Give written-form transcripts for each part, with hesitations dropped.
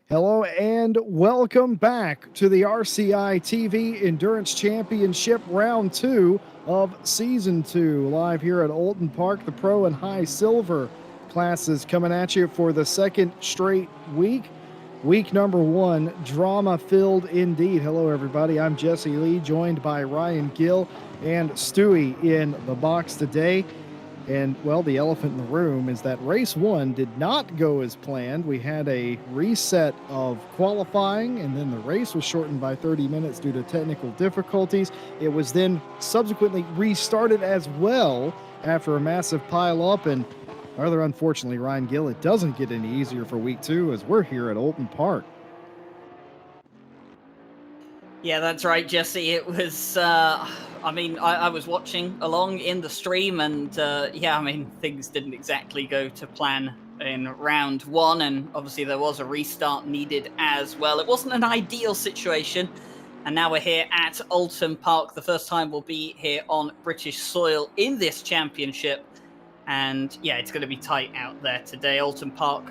Hello and welcome back to the RCI TV Endurance Championship Round 2 of Season 2. Live here at Alton Park, the Pro and High Silver classes coming at you for the second straight week. Week number 1, drama-filled indeed. Hello everybody, I'm Jesse Lee, joined by Ryan Gill and Stewie in the box today. And, well, the elephant in the room is that race 1 did not go as planned. We had a reset of qualifying, and then the race was shortened by 30 minutes due to technical difficulties. It was then subsequently restarted as well after a massive pileup. And rather unfortunately, Ryan Gill, it doesn't get any easier for week 2 as we're here at Alton Park. Yeah, that's right, Jesse. It was, I was watching along in the stream, and things didn't exactly go to plan in round 1, and obviously there was a restart needed as well. It wasn't an ideal situation, and now we're here at Alton Park. The first time we'll be here on British soil in this championship, and yeah, it's going to be tight out there today. Alton Park,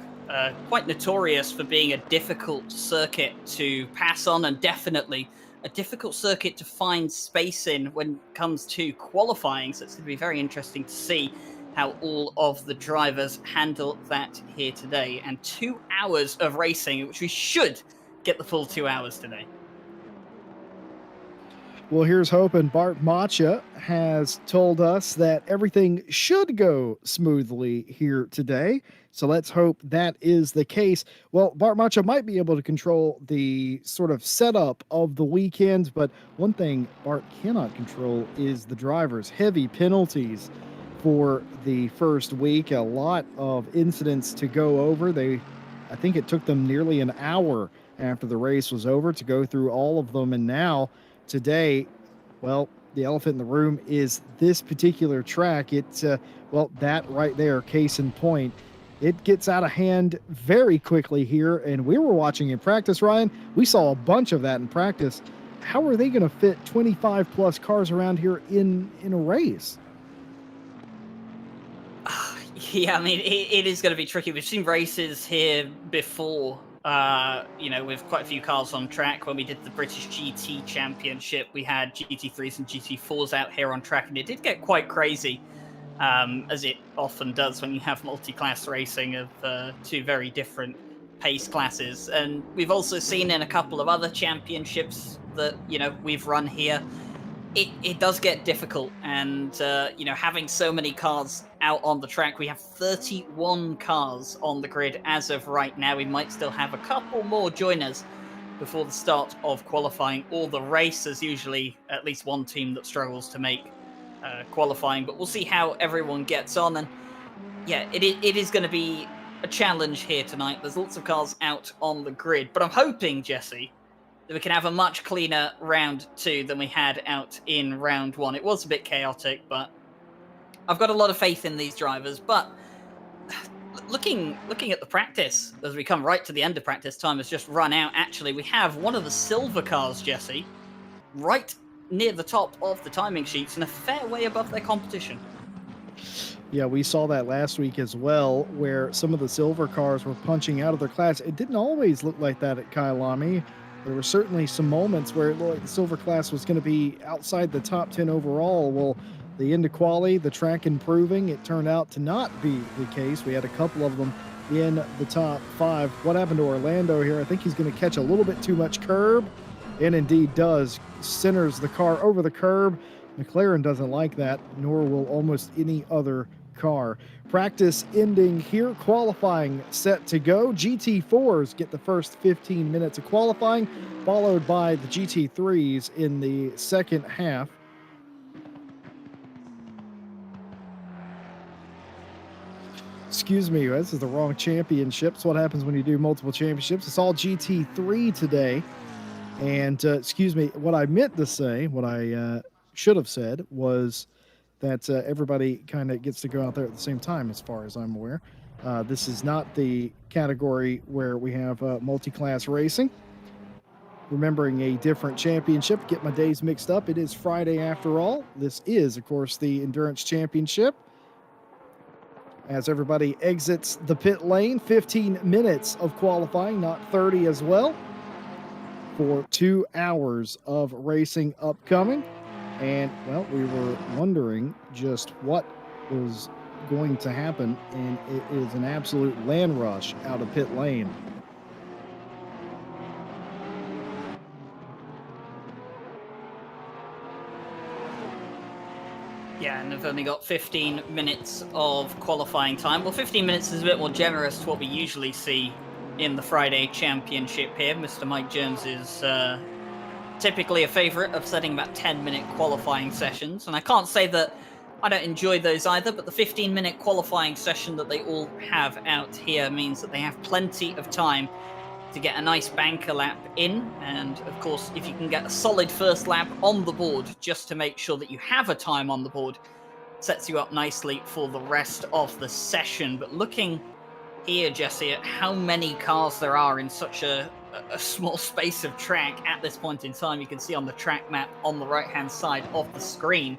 quite notorious for being a difficult circuit to pass on, and definitely a difficult circuit to find space in when it comes to qualifying. So it's going to be very interesting to see how all of the drivers handle that here today. And 2 hours of racing, which we should get the full 2 hours today. Well, here's hoping. Bart Macha has told us that everything should go smoothly here today. So let's hope that is the case. Well, Bart Macha might be able to control the sort of setup of the weekend, but one thing Bart cannot control is the drivers' heavy penalties for the first week. A lot of incidents to go over. I think it took them nearly an hour after the race was over to go through all of them, and now today, well, the elephant in the room is this particular track. That right there, case in point, it gets out of hand very quickly here, and we were watching in practice, Ryan. We saw a bunch of that in practice. How are they going to fit 25 plus cars around here in a race? Yeah, I mean, it is going to be tricky. We've seen races here before, with quite a few cars on track. When we did the British GT Championship, we had GT3s and GT4s out here on track, and it did get quite crazy, as it often does when you have multi-class racing of two very different pace classes. And we've also seen in a couple of other championships that, we've run here, it does get difficult. And, having so many cars out on the track, we have 31 cars on the grid as of right now. We might still have a couple more join us before the start of qualifying or the race. There's usually at least one team that struggles to make qualifying, but we'll see how everyone gets on. And yeah, it is going to be a challenge here tonight. There's lots of cars out on the grid, but I'm hoping, Jesse, that we can have a much cleaner round 2 than we had out in round 1. It was a bit chaotic, but I've got a lot of faith in these drivers. But looking at the practice, as we come right to the end of practice, time has just run out. Actually, we have one of the silver cars, Jesse, right near the top of the timing sheets and a fair way above their competition. Yeah, we saw that last week as well, where some of the silver cars were punching out of their class. It didn't always look like that at Kyalami. There were certainly some moments where it looked like the silver class was going to be outside the top 10 overall. Well, the end of quali, the track improving, it turned out to not be the case. We had a couple of them in the top 5. What happened to Orlando here? I think he's going to catch a little bit too much curb, and indeed does. Centers the car over the curb. McLaren doesn't like that, nor will almost any other car. Practice ending here, qualifying set to go. GT4s get the first 15 minutes of qualifying, followed by the GT3s in the second half. Excuse me, this is the wrong championships. What happens when you do multiple championships? It's all GT3 today. And excuse me, what I meant to say, what I should have said was that everybody kind of gets to go out there at the same time, as far as I'm aware. This is not the category where we have multi-class racing. Remembering a different championship, get my days mixed up. It is Friday after all. This is, of course, the Endurance Championship. as everybody exits the pit lane. 15 minutes of qualifying, not 30 as well, for 2 hours of racing upcoming. And, well, we were wondering just what was going to happen, and it is an absolute land rush out of pit lane. Yeah, and they've only got 15 minutes of qualifying time. Well, 15 minutes is a bit more generous to what we usually see in the Friday Championship here. Mr. Mike Jones is typically a favourite of setting about 10-minute qualifying sessions. And I can't say that I don't enjoy those either, but the 15-minute qualifying session that they all have out here means that they have plenty of time to get a nice banker lap in. And of course, if you can get a solid first lap on the board just to make sure that you have a time on the board, sets you up nicely for the rest of the session. But looking here, Jesse, at how many cars there are in such a small space of track at this point in time, you can see on the track map on the right-hand side of the screen,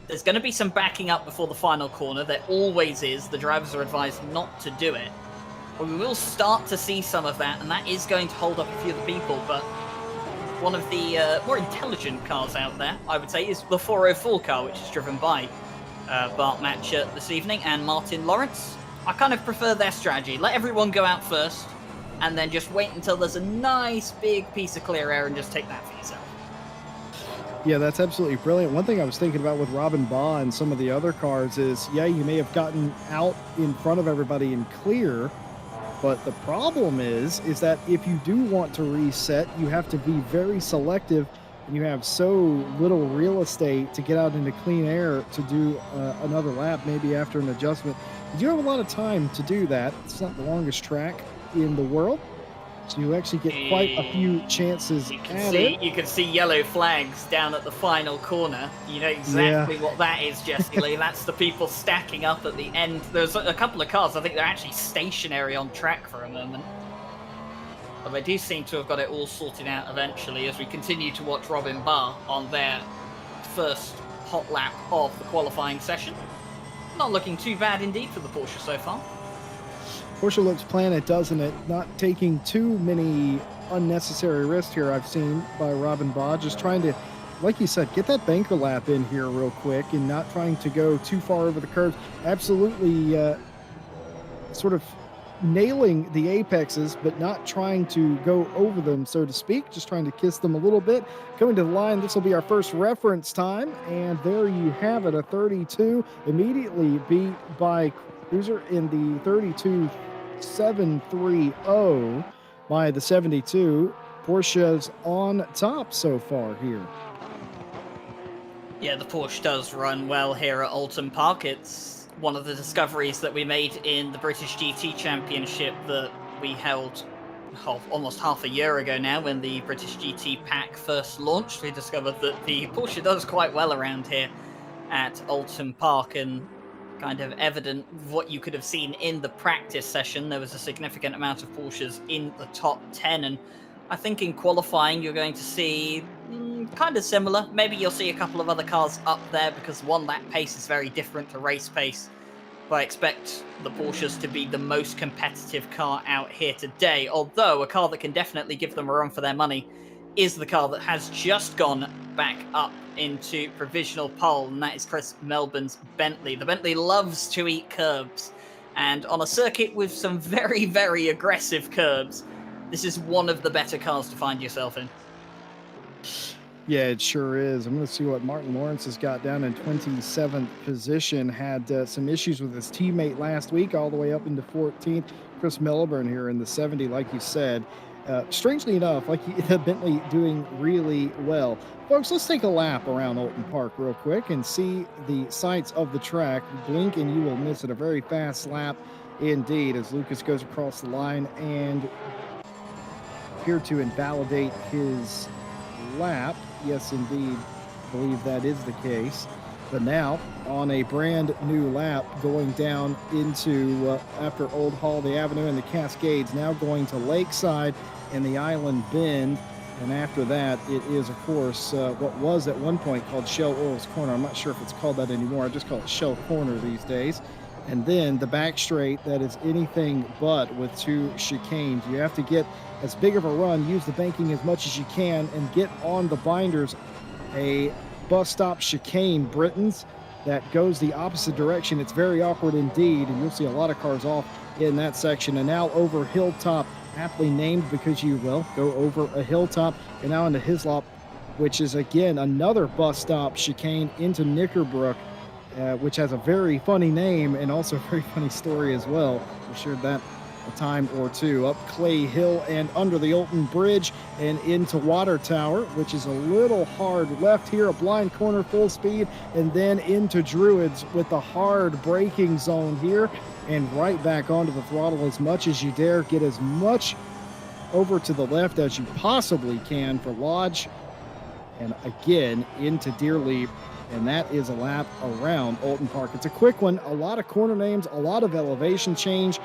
there's going to be some backing up before the final corner. There always is. The drivers are advised not to do it. But we will start to see some of that, and that is going to hold up a few of the people. But one of the more intelligent cars out there, I would say, is the 404 car, which is driven by Bart Matcher this evening and Martin Lawrence. I kind of prefer their strategy. Let everyone go out first, and then just wait until there's a nice big piece of clear air and just take that for yourself. Yeah, that's absolutely brilliant. One thing I was thinking about with Robin Baugh and some of the other cars is, yeah, you may have gotten out in front of everybody and clear, but the problem is that if you do want to reset, you have to be very selective, and you have so little real estate to get out into clean air to do another lap, maybe after an adjustment. You do have a lot of time to do that. It's not the longest track in the world, so you actually get quite a few chances at it. You can see yellow flags down at the final corner. You know exactly what that is, Jesse Lee. That's the people stacking up at the end. There's a couple of cars, I think they're actually stationary on track for a moment. But they do seem to have got it all sorted out eventually as we continue to watch Robin Baugh on their first hot lap of the qualifying session. Not looking too bad indeed for the Porsche so far. Porsche looks planted, doesn't it? Not taking too many unnecessary risks here, I've seen, by Robin Baugh. Just trying to, like you said, get that banker lap in here real quick and not trying to go too far over the curves. Absolutely sort of nailing the apexes, but not trying to go over them, so to speak. Just trying to kiss them a little bit. Coming to the line, this will be our first reference time. And there you have it, a 32. Immediately beat by Cruiser in the 32.730 by the 72. Porsche's on top so far here. Yeah, the Porsche does run well here at Alton Park. It's one of the discoveries that we made in the British GT Championship that we held almost half a year ago now when the British GT pack first launched. We discovered that the Porsche does quite well around here at Alton Park, and kind of evident what you could have seen in the practice session. There was a significant amount of Porsches in the top 10, and I think in qualifying you're going to see kind of similar. Maybe you'll see a couple of other cars up there because one lap pace is very different to race pace. But I expect the Porsches to be the most competitive car out here today, although a car that can definitely give them a run for their money is the car that has just gone back up into provisional pole, and that is Chris Melbourne's Bentley. The Bentley loves to eat curbs, and on a circuit with some very, very aggressive curbs, this is one of the better cars to find yourself in. Yeah, it sure is. I'm going to see what Martin Lawrence has got down in 27th position. Had some issues with his teammate last week, all the way up into 14th. Chris Melbourne here in the 70, like you said. Strangely enough, Bentley doing really well. Folks, let's take a lap around Alton Park real quick and see the sights of the track. Blink and you will miss it. A very fast lap indeed as Lucas goes across the line and appeared to invalidate his lap. Yes, indeed, I believe that is the case. But now, on a brand new lap, going down into, after Old Holiday Avenue and the Cascades, now going to Lakeside and the Island Bend. And after that, it is, of course, what was at one point called Shell Oils Corner. I'm not sure if it's called that anymore. I just call it Shell Corner these days. And then the back straight that is anything but with 2 chicanes. You have to get as big of a run, use the banking as much as you can, and get on the binders. A bus stop chicane, Britons, that goes the opposite direction. It's very awkward indeed, and you'll see a lot of cars off in that section. And now over Hilltop, aptly named because you will go over a hilltop, and now into Hislop, which is again another bus stop chicane into Knickerbrook, which has a very funny name and also a very funny story as well. We shared that a time or two. Up Clay Hill and under the Oulton Bridge and into Water Tower, which is a little hard left here, a blind corner full speed, and then into Druids with the hard braking zone here, and right back onto the throttle as much as you dare. Get as much over to the left as you possibly can for Lodge, and again into Deerleaf, and that is a lap around Alton Park. It's a quick one, a lot of corner names, a lot of elevation change,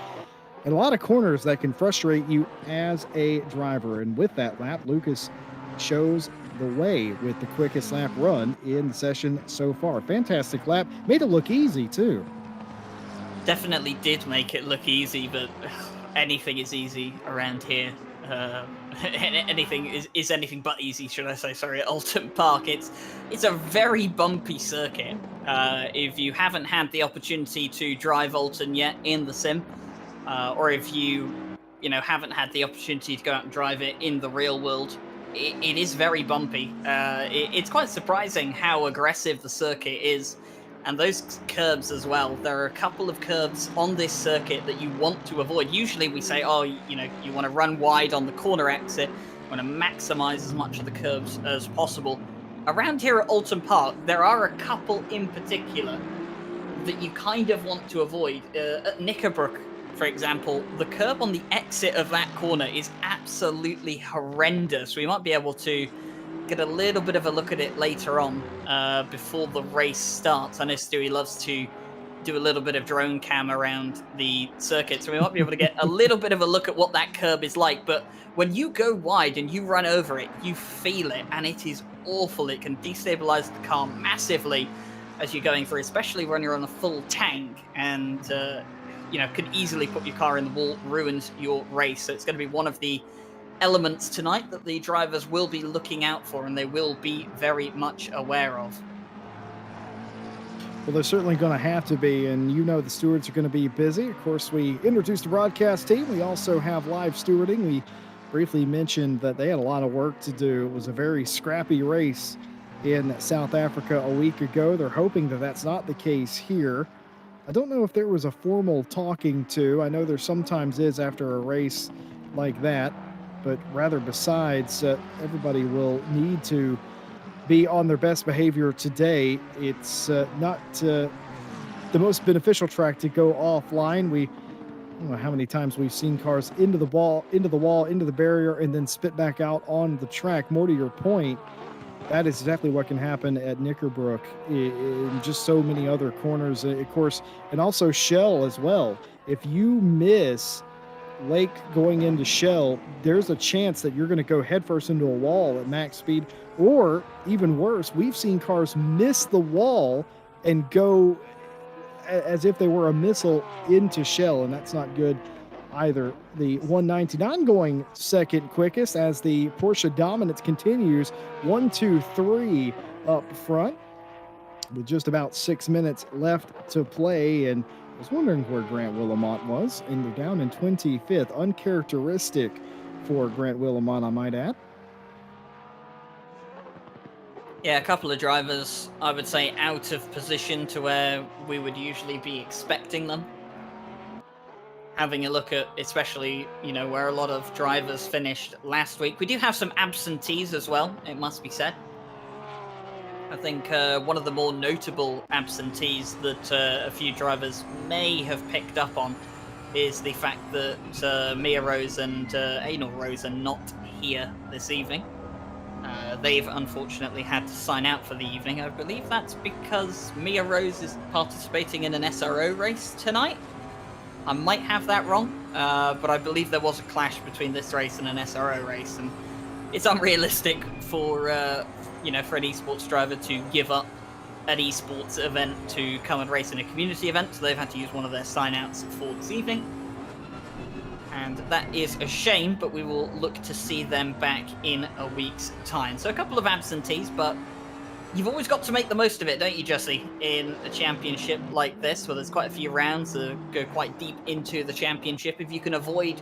and a lot of corners that can frustrate you as a driver. And with that lap, Lucas shows the way with the quickest lap run in the session so far. Fantastic lap, made it look easy too. Definitely did make it look easy, but anything is easy around here. Anything is anything but easy, should I say? Sorry, at Alton Park. It's a very bumpy circuit. If you haven't had the opportunity to drive Oulton yet in the sim, or if you haven't had the opportunity to go out and drive it in the real world, it is very bumpy. It's quite surprising how aggressive the circuit is. And those curbs as well. There are a couple of curbs on this circuit that you want to avoid. Usually we say, oh, you want to run wide on the corner exit, you want to maximize as much of the curbs as possible. Around here at Alton Park, there are a couple in particular that you kind of want to avoid. At Knickerbrook, for example, the curb on the exit of that corner is absolutely horrendous. We might be able to get a little bit of a look at it later on before the race starts. I know Stewie loves to do a little bit of drone cam around the circuit, so we might be able to get a little bit of a look at what that curb is like. But when you go wide and you run over it, you feel it, and it is awful. It can destabilize the car massively as you're going through, especially when you're on a full tank, and can easily put your car in the wall, ruins your race. So it's going to be one of the elements tonight that the drivers will be looking out for, and they will be very much aware of. Well, they're certainly going to have to be, and the stewards are going to be busy. Of course, we introduced the broadcast team. We also have live stewarding. We briefly mentioned that they had a lot of work to do. It was a very scrappy race in South Africa a week ago. They're hoping that that's not the case here. I don't know if there was a formal talking to. I know there sometimes is after a race like that, but rather besides, everybody will need to be on their best behavior today. It's not the most beneficial track to go offline. I don't know how many times we've seen cars into the wall, into the barrier, and then spit back out on the track. More to your point, that is exactly what can happen at Knickerbrook in just so many other corners, of course, and also Shell as well. If you miss Lake going into Shell, there's a chance that you're going to go headfirst into a wall at max speed, or even worse, we've seen cars miss the wall and go as if they were a missile into Shell, and that's not good either. The 199 going second quickest as the Porsche dominance continues. 1, 2, 3 up front with just about 6 minutes left to play, and I was wondering where Grant Willamont was, and they're down in 25th. Uncharacteristic for Grant Willamont, I might add. Yeah, a couple of drivers, I would say, out of position to where we would usually be expecting them. Having a look at, especially, where a lot of drivers finished last week. We do have some absentees as well, it must be said. I think one of the more notable absentees that a few drivers may have picked up on is the fact that Mia Rose and Anal Rose are not here this evening. They've unfortunately had to sign out for the evening. I believe that's because Mia Rose is participating in an SRO race tonight. I might have that wrong, but I believe there was a clash between this race and an SRO race, and it's unrealistic for for an esports driver to give up an esports event to come and race in a community event, so they've had to use one of their sign-outs for this evening. And that is a shame, but we will look to see them back in a week's time. So a couple of absentees, but you've always got to make the most of it, don't you, Jesse, in a championship like this, where there's quite a few rounds that go quite deep into the championship. If you can avoid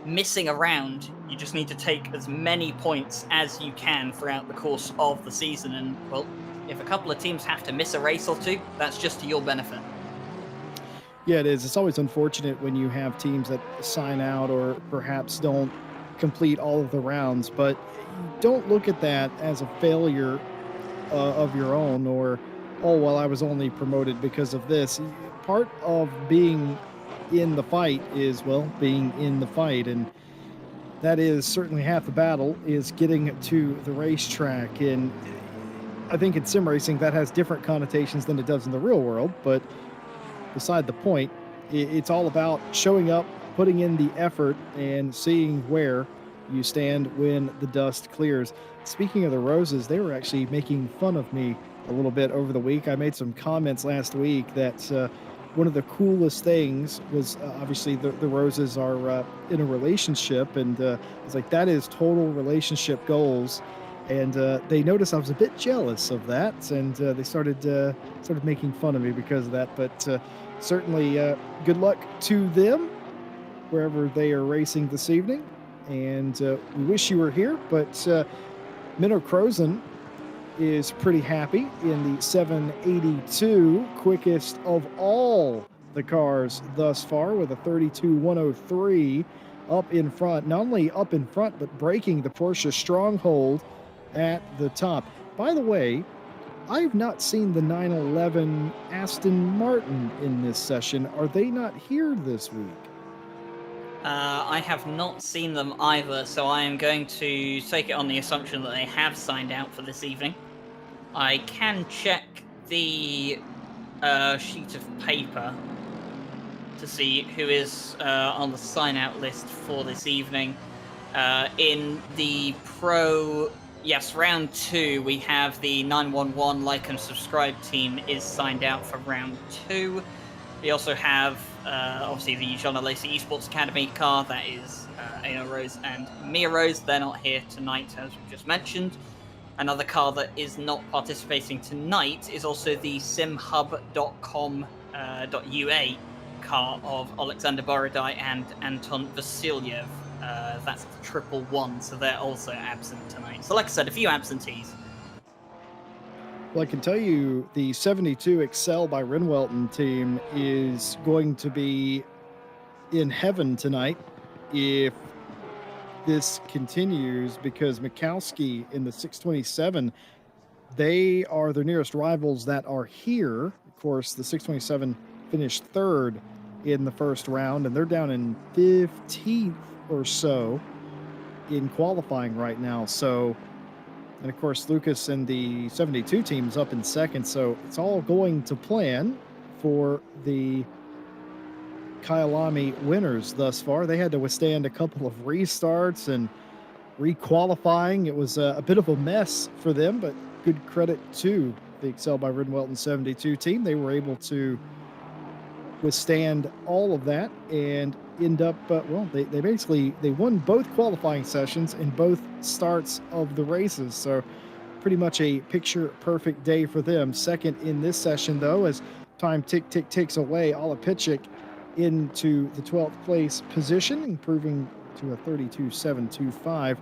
missing a round, you just need to take as many points as you can throughout the course of the season. And, well, if a couple of teams have to miss a race or two, that's just to your benefit. Yeah, it is. It's always unfortunate when you have teams that sign out or perhaps don't complete all of the rounds, but don't look at that as a failure of your own, or, oh, well, I was only promoted because of this. Part of being in the fight is, well, being in the fight, and that is certainly half the battle, is getting to the racetrack. And I think in sim racing that has different connotations than it does in the real world, but beside the point, it's all about showing up, putting in the effort, and seeing where you stand when the dust clears. Speaking of the Roses, they were actually making fun of me a little bit over the week. I made some comments last week that one of the coolest things was obviously the Roses are in a relationship, and it's like that is total relationship goals. And they noticed I was a bit jealous of that, and they started making fun of me because of that. But certainly, good luck to them wherever they are racing this evening. And we wish you were here, but Minnow Crozen is pretty happy in the 782, quickest of all the cars thus far, with a 32.103 up in front. Not only up in front, but breaking the Porsche stronghold at the top. By the way, I've not seen the 911 Aston Martin in this session. Are they not here this week? I have not seen them either, so I am going to take it on the assumption that they have signed out for this evening. I can check the sheet of paper to see who is on the sign-out list for this evening. In the Pro, yes, round 2, we have the 911 Like and Subscribe team is signed out for round 2. We also have, obviously, the Jonna Lacey Esports Academy car. That is Aina Rose and Mia Rose. They're not here tonight, as we just mentioned. Another car that is not participating tonight is also the simhub.com.ua car of Alexander Borodai and Anton Vasilyev. That's the 111, so they're also absent tonight. So like I said, a few absentees. Well, I can tell you the 72 Excel by Renwelton team is going to be in heaven tonight if this continues, because Mikowski in the 627, they are the nearest rivals that are here. Of course, the 627 finished third in the first round, and they're down in 15th or so in qualifying right now. So, and of course, Lucas and the 72 team's up in second. So it's all going to plan for the Kyalami winners thus far. They had to withstand a couple of restarts and requalifying. It was a bit of a mess for them, but good credit to the Excel by Riddenwelton 72 team. They were able to withstand all of that and end up, well, they won both qualifying sessions and both starts of the races. So pretty much a picture perfect day for them. Second in this session, though, as time ticks away, Olapichik into the 12th place position, improving to a 32.725.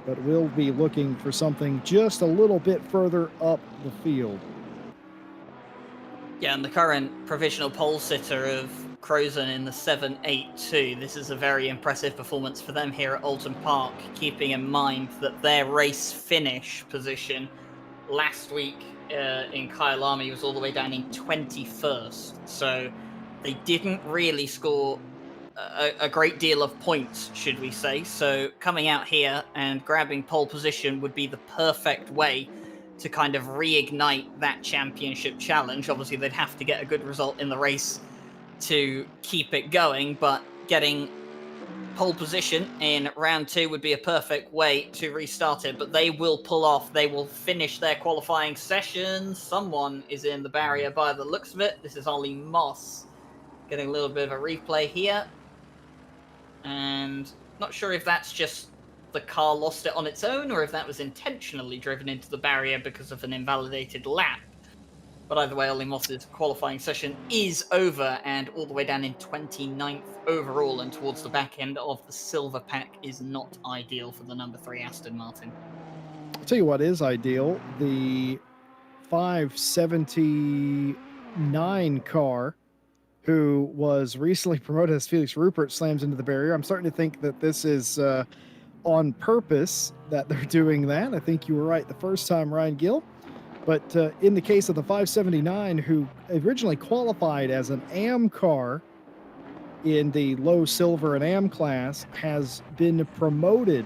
But we'll be looking for something just a little bit further up the field. Yeah, and the current provisional pole sitter of Crozen in the 782. This is a very impressive performance for them here at Alton Park, keeping in mind that their race finish position last week in Kyalami was all the way down in 21st. So they didn't really score a great deal of points, should we say. So coming out here and grabbing pole position would be the perfect way to kind of reignite that championship challenge. Obviously, they'd have to get a good result in the race to keep it going, but getting pole position in round 2 would be a perfect way to restart it, but they will pull off. They will finish their qualifying session. Someone is in the barrier by the looks of it. This is Ollie Moss getting a little bit of a replay here. And not sure if that's just the car lost it on its own or if that was intentionally driven into the barrier because of an invalidated lap. But either way, Ollie Moss's qualifying session is over and all the way down in 29th overall and towards the back end of the silver pack is not ideal for the number 3 Aston Martin. I'll tell you what is ideal. The 579 car, who was recently promoted as Felix Rupert, slams into the barrier. I'm starting to think that this is on purpose that they're doing that. I think you were right the first time, Ryan Gill. But in the case of the 579, who originally qualified as an AM car in the low silver and AM class, has been promoted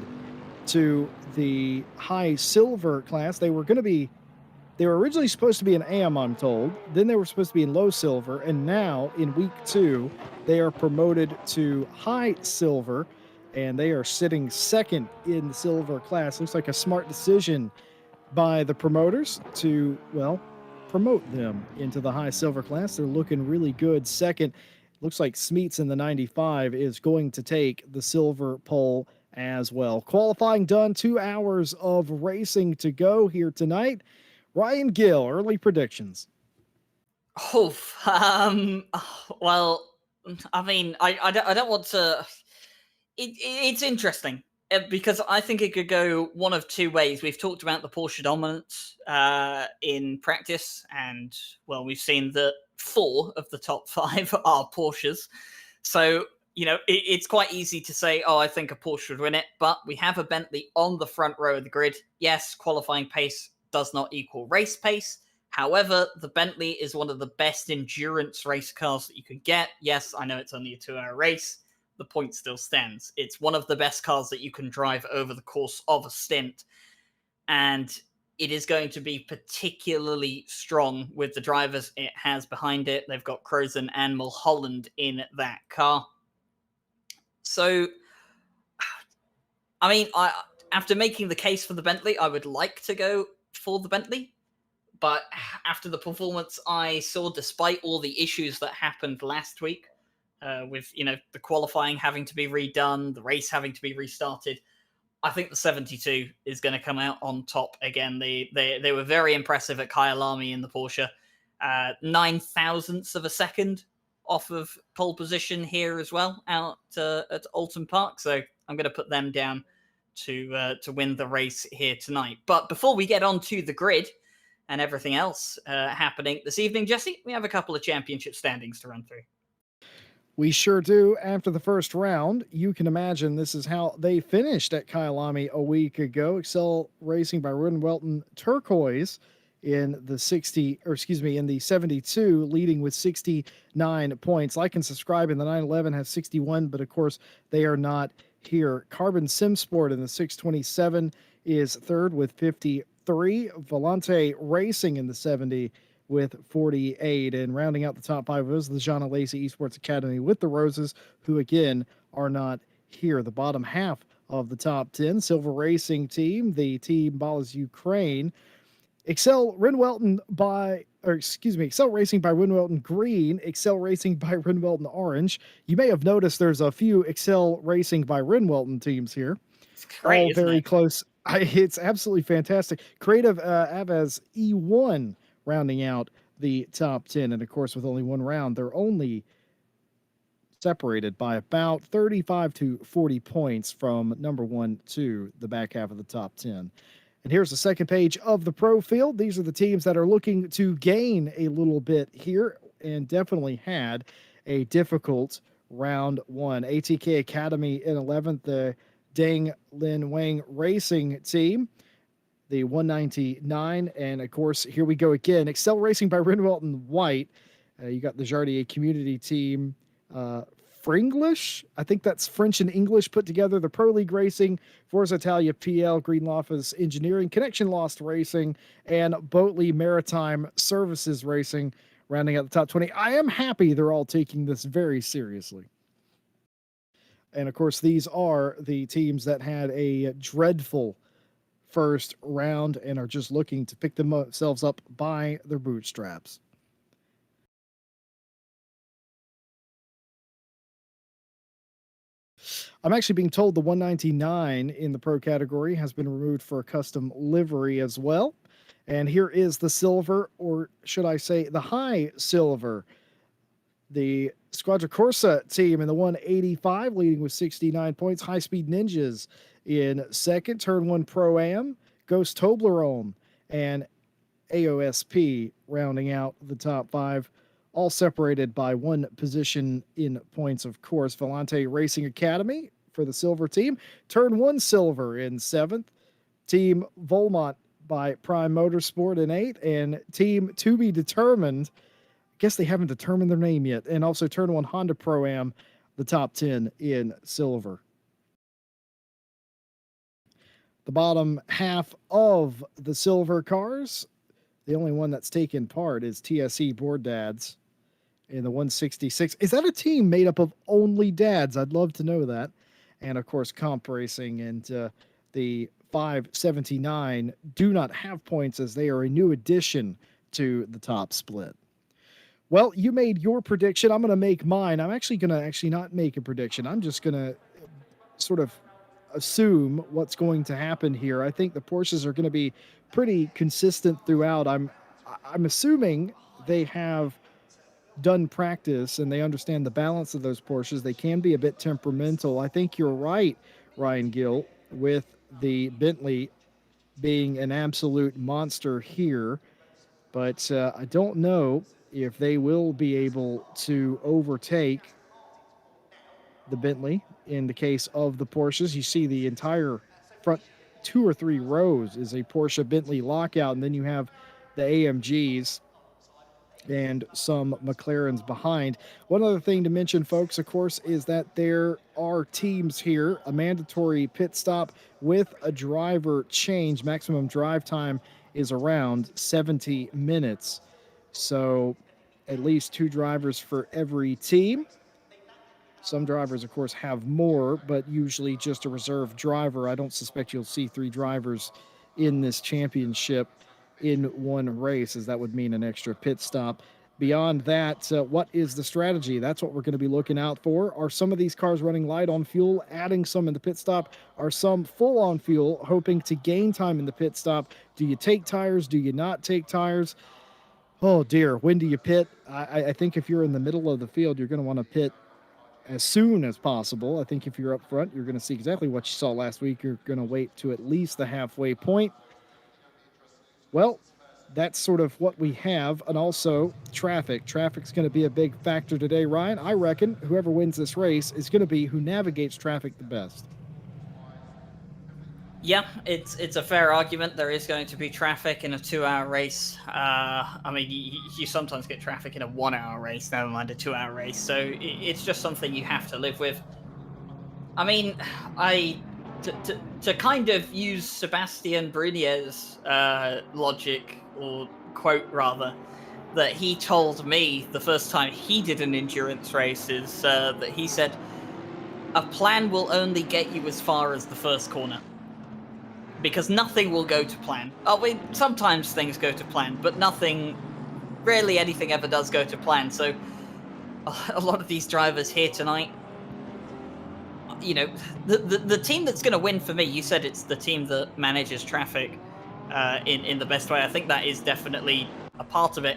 to the high silver class. They were originally supposed to be an AM, I'm told. Then they were supposed to be in low silver. And now in week 2, they are promoted to high silver and they are sitting second in the silver class. Looks like a smart decision by the promoters to, well, promote them into the high silver class. They're looking really good. Second, looks like Smeets in the 95 is going to take the silver pole as well. Qualifying done, 2 hours of racing to go here tonight. Ryan Gill, early predictions. Well, I mean, I don't want to. It's interesting because I think it could go one of 2 ways. We've talked about the Porsche dominance in practice, and well, we've seen that 4 of the top 5 are Porsches. So, you know, it's quite easy to say, oh, I think a Porsche would win it, but we have a Bentley on the front row of the grid. Yes, qualifying pace does not equal race pace. However, the Bentley is one of the best endurance race cars that you could get. Yes, I know it's only a 2-hour race. The point still stands. It's one of the best cars that you can drive over the course of a stint. And it is going to be particularly strong with the drivers it has behind it. They've got Crozen and Mulholland in that car. So, I mean, after making the case for the Bentley, I would like to go for the Bentley. But after the performance I saw, despite all the issues that happened last week, with, you know, the qualifying having to be redone, the race having to be restarted, I think the 72 is going to come out on top again. They were very impressive at Kyalami in the Porsche. 9 thousandths of a second off of pole position here as well out at Alton Park. So I'm going to put them down to win the race here tonight. But before we get on to the grid and everything else happening this evening, Jesse, we have a couple of championship standings to run through. We sure do. After the first round, you can imagine this is how they finished at Kyalami a week ago. Excel Racing by Ruben Welton Turquoise in the 72, leading with 69 points. Like and subscribe in the 911 has 61, but of course they are not here. Carbon Sim Sport in the 627 is third with 53. Volante Racing in the 70 with 48, and rounding out the top 5 was the Jean Lacey Esports Academy with the Roses, who again are not here. The bottom half of the top 10, Silver Racing Team, the Team Ballas Ukraine, Excel Racing by Renwelton Green, Excel Racing by Renwelton Orange. You may have noticed there's a few Excel Racing by Renwelton teams here. It's great, all very close. It's absolutely fantastic. Creative Avaz E1 rounding out the top 10. And of course, with only 1 round, they're only separated by about 35 to 40 points from number 1 to the back half of the top 10. And here's the second page of the pro field. These are the teams that are looking to gain a little bit here and definitely had a difficult round 1. ATK Academy in 11th, the Deng Lin Wang Racing Team, the 199. And of course, here we go again. Excel Racing by Renwelton White. You got the Jardier Community Team. Fringlish, I think that's French and English put together. The Pro League Racing, Forza Italia PL, Green Loftus Engineering, Connection Lost Racing, and Boatley Maritime Services Racing rounding out the top 20. I am happy they're all taking this very seriously. And of course, these are the teams that had a dreadful first round and are just looking to pick themselves up by their bootstraps. I'm actually being told the 199 in the pro category has been removed for a custom livery as well. And here is the silver, or should I say the high silver. The Squadra Corsa team in the 185, leading with 69 points. High Speed Ninjas in second. Turn 1 Pro-Am. Ghost Toblerone and AOSP rounding out the top five, all separated by one position in points, of course. Volante Racing Academy for the silver team. Turn 1 silver in seventh. Team Volmont by Prime Motorsport in eighth. And Team To Be Determined, guess they haven't determined their name yet. And also Turn 1 Honda Pro-Am, the top 10 in silver. The bottom half of the silver cars, the only one that's taken part is TSE Board Dads in the 166. Is that a team made up of only dads? I'd love to know that. And of course, Comp Racing and the 579 do not have points as they are a new addition to the top split. Well, you made your prediction. I'm going to make mine. I'm actually going to not make a prediction. I'm just going to sort of assume what's going to happen here. I think the Porsches are going to be pretty consistent throughout. I'm assuming they have done practice and they understand the balance of those Porsches. They can be a bit temperamental. I think you're right, Ryan Gill, with the Bentley being an absolute monster here. But I don't know if they will be able to overtake the Bentley. In the case of the Porsches, you see the entire front 2 or 3 rows is a Porsche Bentley lockout, and then you have the AMGs and some McLarens behind. One other thing to mention, folks, of course, is that there are teams here, a mandatory pit stop with a driver change. Maximum drive time is around 70 minutes. So at least 2 drivers for every team. Some drivers, of course, have more, but usually just a reserve driver. I don't suspect you'll see 3 drivers in this championship in one race, as that would mean an extra pit stop. Beyond that, what is the strategy? That's what we're going to be looking out for. Are some of these cars running light on fuel, adding some in the pit stop? Are some full on fuel, hoping to gain time in the pit stop? Do you take tires? Do you not take tires? Oh, dear. When do you pit? I think if you're in the middle of the field, you're going to want to pit as soon as possible. I think if you're up front, you're going to see exactly what you saw last week. You're going to wait to at least the halfway point. Well, that's sort of what we have. And also traffic. Traffic's going to be a big factor today, Ryan. I reckon whoever wins this race is going to be who navigates traffic the best. Yeah, it's a fair argument. There is going to be traffic in a 2-hour race. I mean, you sometimes get traffic in a 1-hour race, never mind a 2-hour race. So it's just something you have to live with. I mean, to kind of use Sebastian Brunier's logic, or quote rather, that he told me the first time he did an endurance race is that he said, a plan will only get you as far as the first corner. Because nothing will go to plan. I mean, sometimes things go to plan, but rarely anything ever does go to plan. So a lot of these drivers here tonight, you know, the team that's going to win for me, you said it's the team that manages traffic in the best way. I think that is definitely a part of it.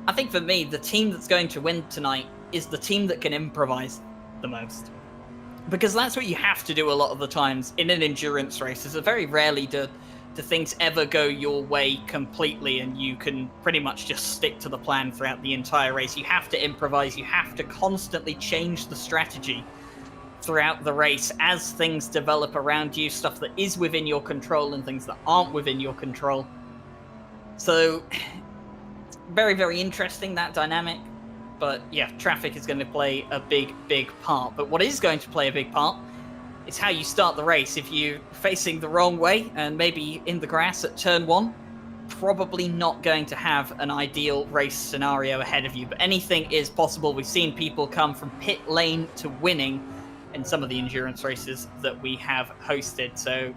I think for me, the team that's going to win tonight is the team that can improvise the most. Because that's what you have to do a lot of the times in an endurance race. It's very rarely do things ever go your way completely and you can pretty much just stick to the plan throughout the entire race. You have to improvise. You have to constantly change the strategy throughout the race as things develop around you, stuff that is within your control and things that aren't within your control. So, very, very interesting, that dynamic. But yeah, traffic is going to play a big, big part. But what is going to play a big part is how you start the race. If you're facing the wrong way and maybe in the grass at turn 1, probably not going to have an ideal race scenario ahead of you. But anything is possible. We've seen people come from pit lane to winning in some of the endurance races that we have hosted. So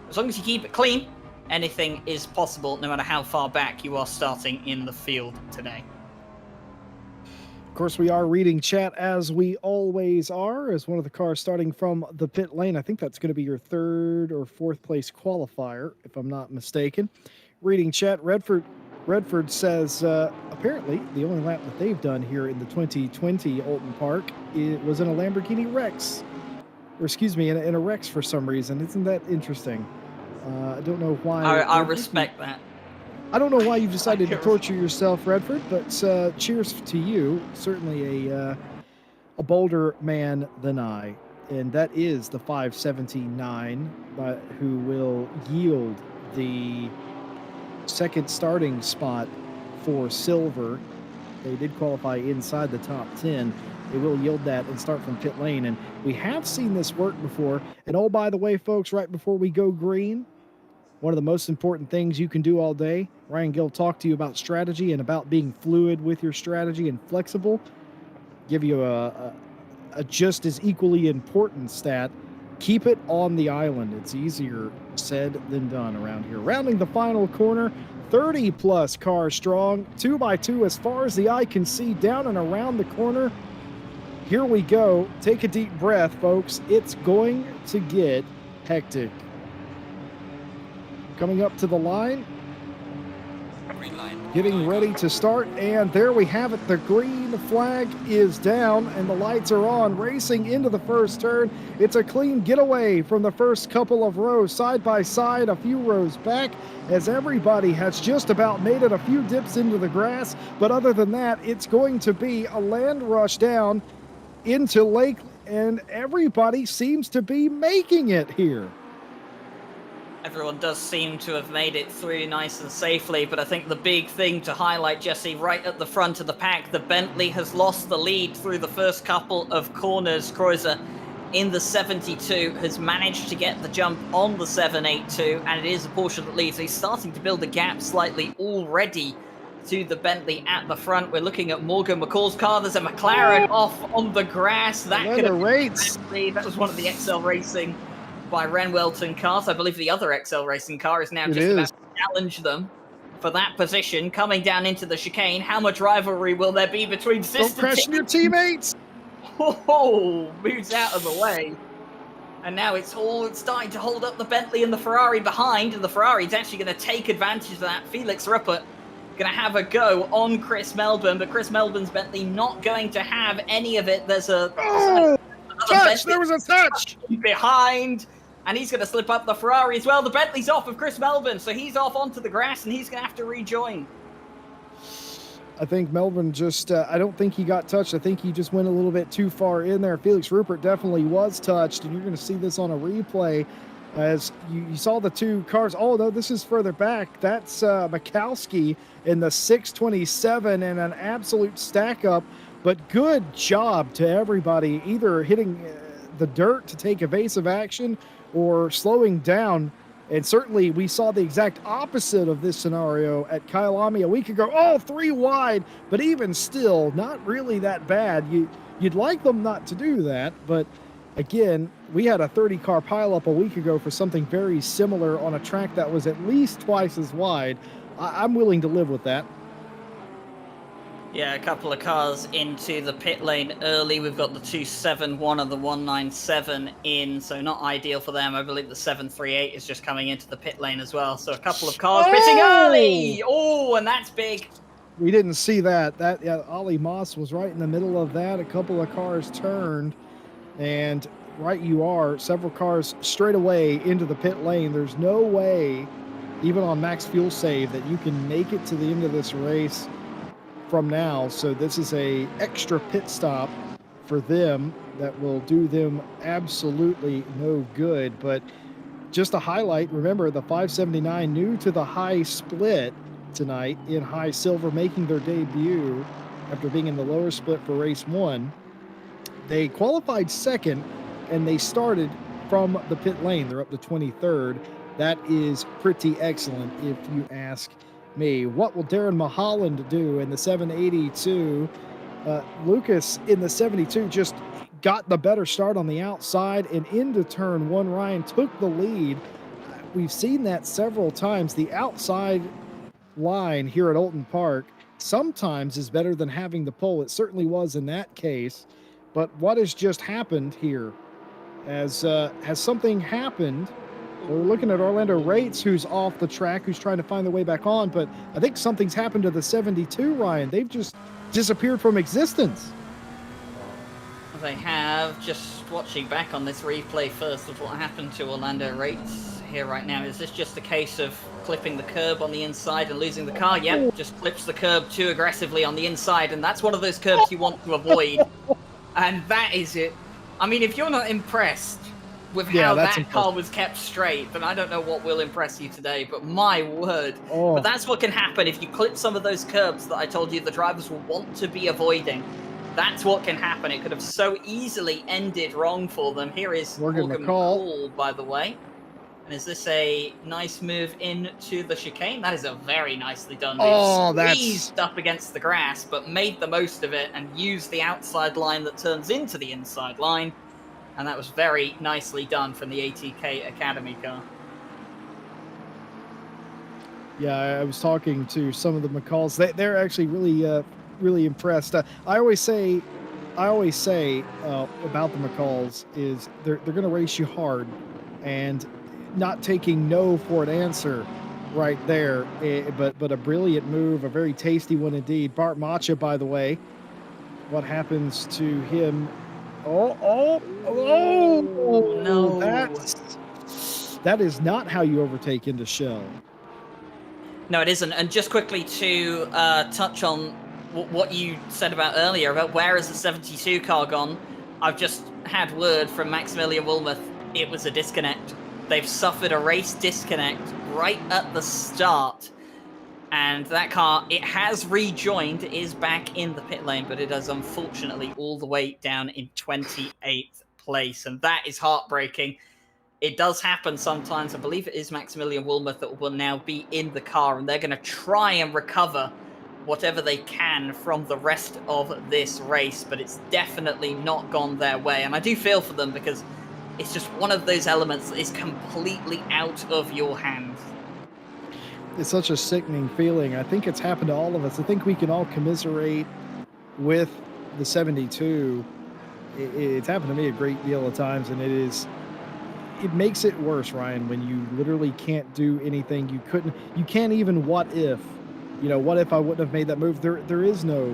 as long as you keep it clean, anything is possible, no matter how far back you are starting in the field today. Of course, we are reading chat as we always are, as one of the cars starting from the pit lane. I think that's going to be your third or fourth place qualifier, if I'm not mistaken. Reading chat, Redford says apparently the only lap that they've done here in the 2020 Alton Park was in a Lamborghini Rex. Or excuse me, in a Rex for some reason. Isn't that interesting? I don't know why. I respect that. I don't know why you've decided to torture yourself, Redford, but cheers to you. Certainly a bolder man than I. And that is the 579 who will yield the second starting spot for silver. They did qualify inside the top 10. They will yield that and start from pit lane. And we have seen this work before. And oh, by the way, folks, right before we go green, one of the most important things you can do all day, Ryan Gill talked to you about strategy and about being fluid with your strategy and flexible. Give you a just as equally important stat. Keep it on the island. It's easier said than done around here. Rounding the final corner, 30 plus cars strong, 2x2 as far as the eye can see, down and around the corner. Here we go. Take a deep breath, folks. It's going to get hectic. Coming up to the line, getting ready to start, and there we have it. The green flag is down and the lights are on, racing into the first turn. It's a clean getaway from the first couple of rows, side by side, a few rows back, as everybody has just about made it. A few dips into the grass, but other than that, it's going to be a land rush down into Lake, and everybody seems to be making it here. Everyone does seem to have made it through nice and safely, but I think the big thing to highlight, Jesse, right at the front of the pack, the Bentley has lost the lead through the first couple of corners. Kreuzer in the 72 has managed to get the jump on the 782, and it is a Porsche that leads. He's starting to build a gap slightly already to the Bentley at the front. We're looking at Morgan McCall's car. There's a McLaren off on the grass. That could have been Bentley. That was one of the XL Racing by Ren Welton cars. I believe the other XL Racing car is now just about to challenge them for that position. Coming down into the chicane, how much rivalry will there be between sister teams? Don't crush your teammates! Oh, moves out of the way. And now it's starting to hold up the Bentley and the Ferrari behind, and the Ferrari's actually going to take advantage of that. Felix Ruppert going to have a go on Chris Melbourne, but Chris Melbourne's Bentley not going to have any of it. There's a touch! There was a touch! Behind, and he's going to slip up the Ferrari as well. The Bentley's off of Chris Melbourne, so he's off onto the grass, and he's going to have to rejoin. I think Melbourne just, I don't think he got touched. I think he just went a little bit too far in there. Felix Ruppert definitely was touched, and you're going to see this on a replay as you saw the two cars. Oh, no, this is further back. That's Mikowski in the 627 and an absolute stack up. But good job to everybody, either hitting the dirt to take evasive action or slowing down. And certainly we saw the exact opposite of this scenario at Kyalami a week ago. Oh, 3 wide, but even still, not really that bad. You'd like them not to do that, but again, we had a 30-car pileup a week ago for something very similar on a track that was at least twice as wide. I'm willing to live with that. Yeah, a couple of cars into the pit lane early. We've got the 271 and the 197 in, so not ideal for them. I believe the 738 is just coming into the pit lane as well. So a couple of cars pitting early. Oh, and that's big. We didn't see that. Ollie Moss was right in the middle of that. A couple of cars turned, and right you are, several cars straight away into the pit lane. There's no way, even on max fuel save, that you can make it to the end of this race from now. So this is a extra pit stop for them that will do them absolutely no good. But just a highlight, remember the 579 new to the high split tonight in high silver, making their debut after being in the lower split for race 1. They qualified second and they started from the pit lane. They're up to 23rd. That is pretty excellent if you ask me. What will Darren Mulholland do in the 782? Lucas in the 72 just got the better start on the outside, and into turn one, Ryan took the lead. We've seen that several times. The outside line here at Alton Park sometimes is better than having the pole. It certainly was in that case. But what has just happened here? Has something happened? We're looking at Orlando Rates, who's off the track, who's trying to find their way back on. But I think something's happened to the 72, Ryan. They've just disappeared from existence. They have. Just watching back on this replay first of what happened to Orlando Rates here right now. Is this just a case of clipping the curb on the inside and losing the car? Yep, just clips the curb too aggressively on the inside, and that's one of those curbs you want to avoid. And that is it. I mean, if you're not impressed with how that car was kept straight, then I don't know what will impress you today, but my word. But that's what can happen if you clip some of those curbs that I told you the drivers will want to be avoiding. That's what can happen. It could have so easily ended wrong for them. Here is Morgan McCall, by the way. And is this a nice move into the chicane? That is a very nicely done move. Squeezed up against the grass, but made the most of it and used the outside line that turns into the inside line. And that was very nicely done from the ATK Academy car. Yeah, I was talking to some of the McCalls. They're actually really impressed. I always say about the McCalls is they're going to race you hard, and not taking no for an answer right there. But a brilliant move, a very tasty one indeed. Bart Macha, by the way, what happens to him? Oh no! That is not how you overtake into shell. No, it isn't. And just quickly to touch on what you said about earlier about where has the 72 car gone, I've just had word from Maximilian Wilmoth. It was a disconnect. They've suffered a race disconnect right at the start. And that car, it has rejoined, is back in the pit lane, but it is unfortunately all the way down in 28th place. And that is heartbreaking. It does happen sometimes. I believe it is Maximilian Wilmoth that will now be in the car, and they're going to try and recover whatever they can from the rest of this race, but it's definitely not gone their way. And I do feel for them because it's just one of those elements that is completely out of your hands. It's such a sickening feeling. I think it's happened to all of us. I think we can all commiserate with the 72. It's happened to me a great deal of times, and it makes it worse, Ryan, when you literally can't do anything. You can't even what if. What if I wouldn't have made that move? There is no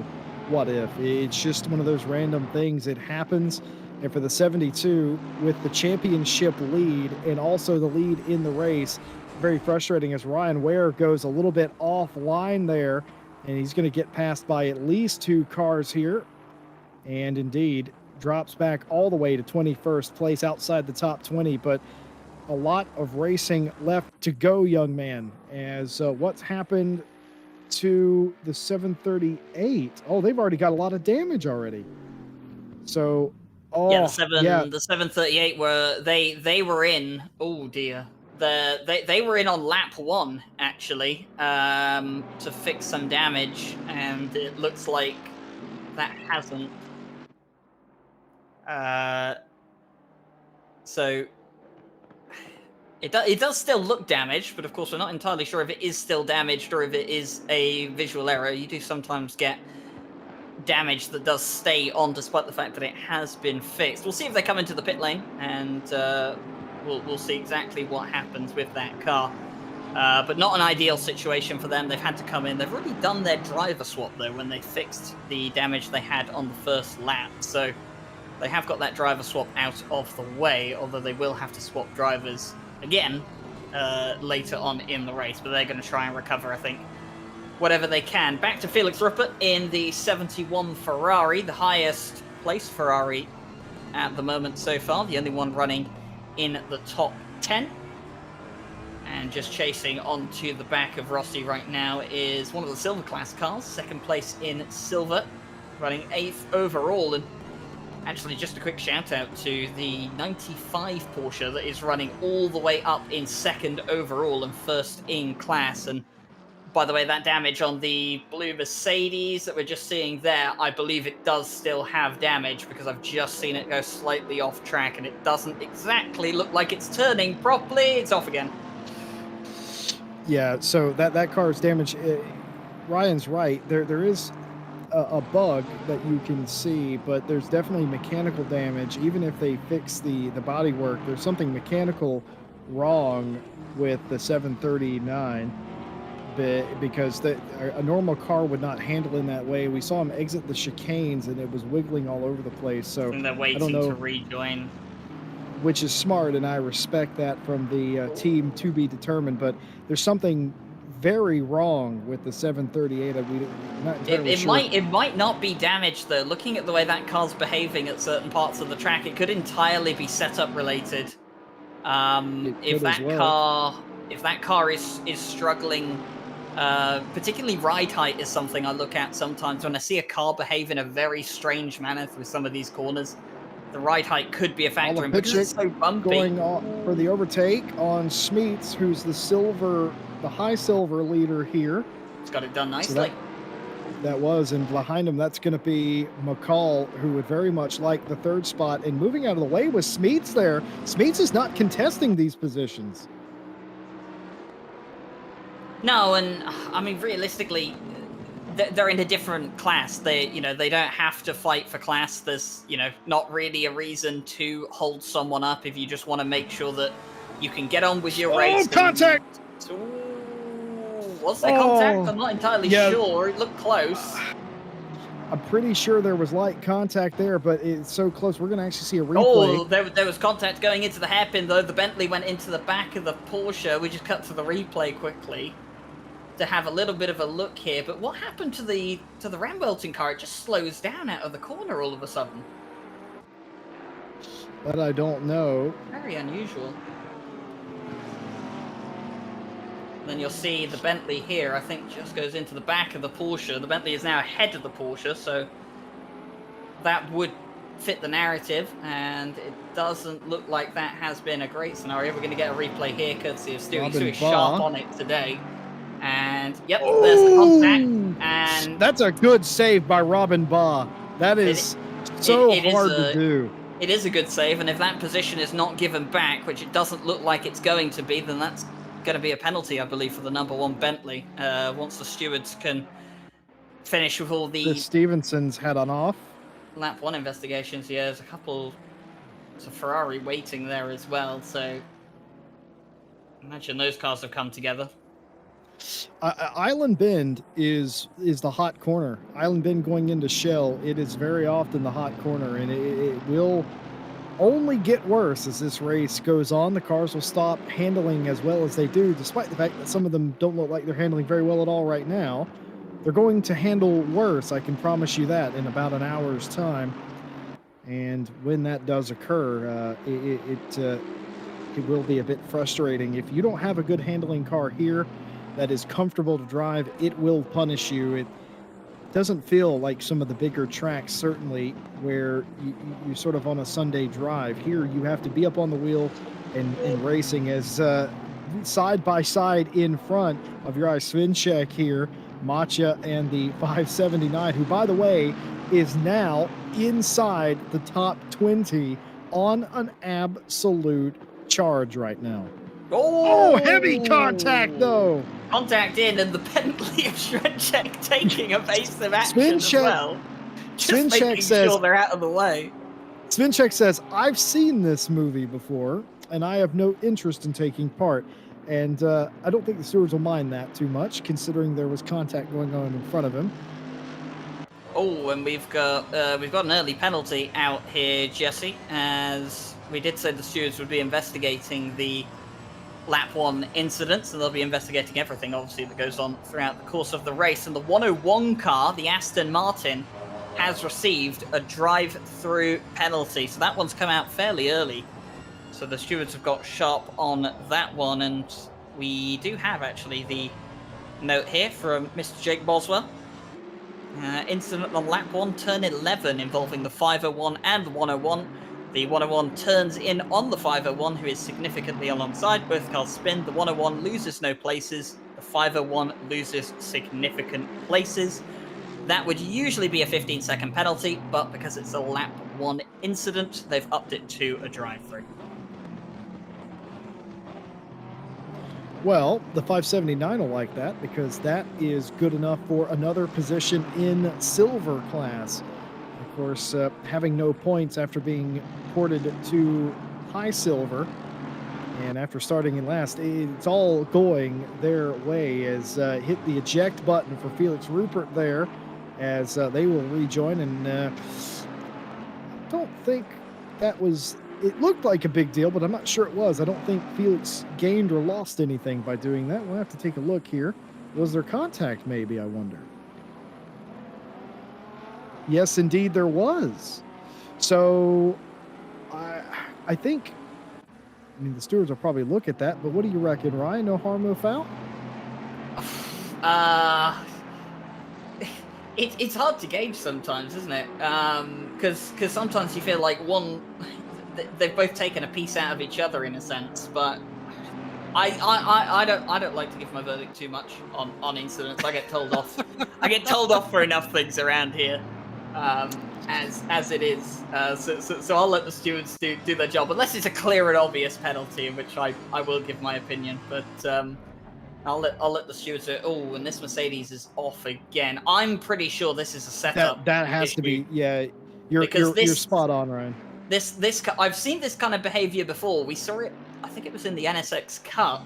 what if. It's just one of those random things. It happens. And for the 72, with the championship lead and also the lead in the race, very frustrating as Ryan Ware goes a little bit offline there, and he's going to get passed by at least 2 cars here, and indeed drops back all the way to 21st place outside the top 20. But a lot of racing left to go, young man, as what's happened to the 738. They've already got a lot of damage already. So the 738 were they were in. Oh dear. They were in on lap 1 actually to fix some damage, and it looks like that hasn't. So it does still look damaged, but of course we're not entirely sure if it is still damaged or if it is a visual error. You do sometimes get damage that does stay on despite the fact that it has been fixed. We'll see if they come into the pit lane, and we'll see exactly what happens with that car. But not an ideal situation for them. They've had to come in. They've already done their driver swap, though, when they fixed the damage they had on the first lap. So they have got that driver swap out of the way, although they will have to swap drivers again later on in the race. But they're going to try and recover, I think, whatever they can. Back to Felix Ruppert in the 71 Ferrari, the highest placed Ferrari at the moment so far, the only one running in the top 10. And just chasing onto the back of Rossi right now is one of the silver class cars, second place in silver, running 8th overall. And actually, just a quick shout out to the 95 Porsche that is running all the way up in second overall and first in class. And by the way, that damage on the blue Mercedes that we're just seeing there, I believe it does still have damage because I've just seen it go slightly off track and it doesn't exactly look like it's turning properly. It's off again. Yeah, so that car is damaged. Ryan's right. There is a bug that you can see, but there's definitely mechanical damage. Even if they fix the bodywork, there's something mechanical wrong with the 739. Because a normal car would not handle in that way. We saw him exit the chicanes and it was wiggling all over the place. So and they're waiting I don't know, to rejoin, which is smart, and I respect that from the team to be determined. But there's something very wrong with the 738. We're not entirely sure. It might not be damaged though. Looking at the way that car's behaving at certain parts of the track, it could entirely be setup related. If that car is struggling. Particularly ride height is something I look at sometimes when I see a car behave in a very strange manner through some of these corners. The ride height could be a factor, and because it's so bumpy. Going on for the overtake on Smeets, who's the high silver leader here. He's got it done nicely. So that was, and behind him, that's going to be McCall, who would very much like the third spot. And moving out of the way with Smeets there. Smeets is not contesting these positions. No, and I mean, realistically, they're in a different class. They don't have to fight for class. There's, not really a reason to hold someone up if you just want to make sure that you can get on with your race. Contact! Was there contact? I'm not entirely sure. It looked close. I'm pretty sure there was light contact there, but it's so close. We're going to actually see a replay. Oh, there was contact going into the hairpin, though. The Bentley went into the back of the Porsche. We just cut to the replay quickly to have a little bit of a look here. But what happened to the Ram-Welton car? It just slows down out of the corner all of a sudden. But I don't know. Very unusual. Then you'll see the Bentley here, I think, just goes into the back of the Porsche. The Bentley is now ahead of the Porsche, so that would fit the narrative, and it doesn't look like that has been a great scenario. We're going to get a replay here, courtesy of Stewie. Stewie's sharp on it today. And, yep, there's the contact. And that's a good save by Robin Baugh. That is hard to do. It is a good save, and if that position is not given back, which it doesn't look like it's going to be, then that's going to be a penalty, I believe, for the number one Bentley. Once the stewards can finish with all the Stevenson's head on off. Lap 1 investigations. Yeah, there's a couple. There's a Ferrari waiting there as well, so imagine those cars have come together. Island Bend is the hot corner. Island Bend going into Shell, it is very often the hot corner, and it will only get worse as this race goes on. The cars will stop handling as well as they do, despite the fact that some of them don't look like they're handling very well at all right now. They're going to handle worse, I can promise you that, in about an hour's time. And when that does occur, it will be a bit frustrating. If you don't have a good handling car here that is comfortable to drive, it will punish you. It doesn't feel like some of the bigger tracks, certainly, where you're sort of on a Sunday drive. Here, you have to be up on the wheel and racing as side by side in front of your Svinček here, Macha and the 579, who, by the way, is now inside the top 20 on an absolute charge right now. Oh, heavy contact, though. Contact in, and the Bentley of Svinček taking evasive action as well. Just making sure they're out of the way. Svinček says, I've seen this movie before, and I have no interest in taking part. And I don't think the stewards will mind that too much, considering there was contact going on in front of him. Oh, and we've got an early penalty out here, Jesse, as we did say the stewards would be investigating the Lap 1 incidents, and they'll be investigating everything, obviously, that goes on throughout the course of the race. And the 101 car, the Aston Martin, has received a drive-through penalty. So that one's come out fairly early. So the stewards have got sharp on that one. And we do have, actually, the note here from Mr. Jake Boswell. Incident on Lap 1, turn 11, involving the 501 and the 101. The 101 turns in on the 501, who is significantly alongside. Both cars spin. The 101 loses no places. The 501 loses significant places. That would usually be a 15-second penalty, but because it's a lap 1 incident, they've upped it to a drive-through. Well, the 579 will like that because that is good enough for another position in silver class. Of course, having no points after being ported to high silver, and after starting in last, it's all going their way as hit the eject button for Felix Rupert there as they will rejoin. And I don't think that was... It looked like a big deal, but I'm not sure it was. I don't think Felix gained or lost anything by doing that. We'll have to take a look here. Was there contact, maybe, I wonder? Yes, indeed, there was. So, I think... I mean, the stewards will probably look at that, but what do you reckon, Ryan? No harm, no foul? It's hard to gauge sometimes, isn't it? Because sometimes you feel like they've both taken a piece out of each other in a sense, but I don't like to give my verdict too much on incidents. I get told off. I get told off for enough things around here, as it is. So I'll let the stewards do their job, unless it's a clear and obvious penalty, in which I will give my opinion. But I'll let the stewards say, oh, and this Mercedes is off again. I'm pretty sure this is a setup. That has to be, yeah. You're spot on, Ryan. I've seen this kind of behavior before. We saw it, I think it was in the NSX Cup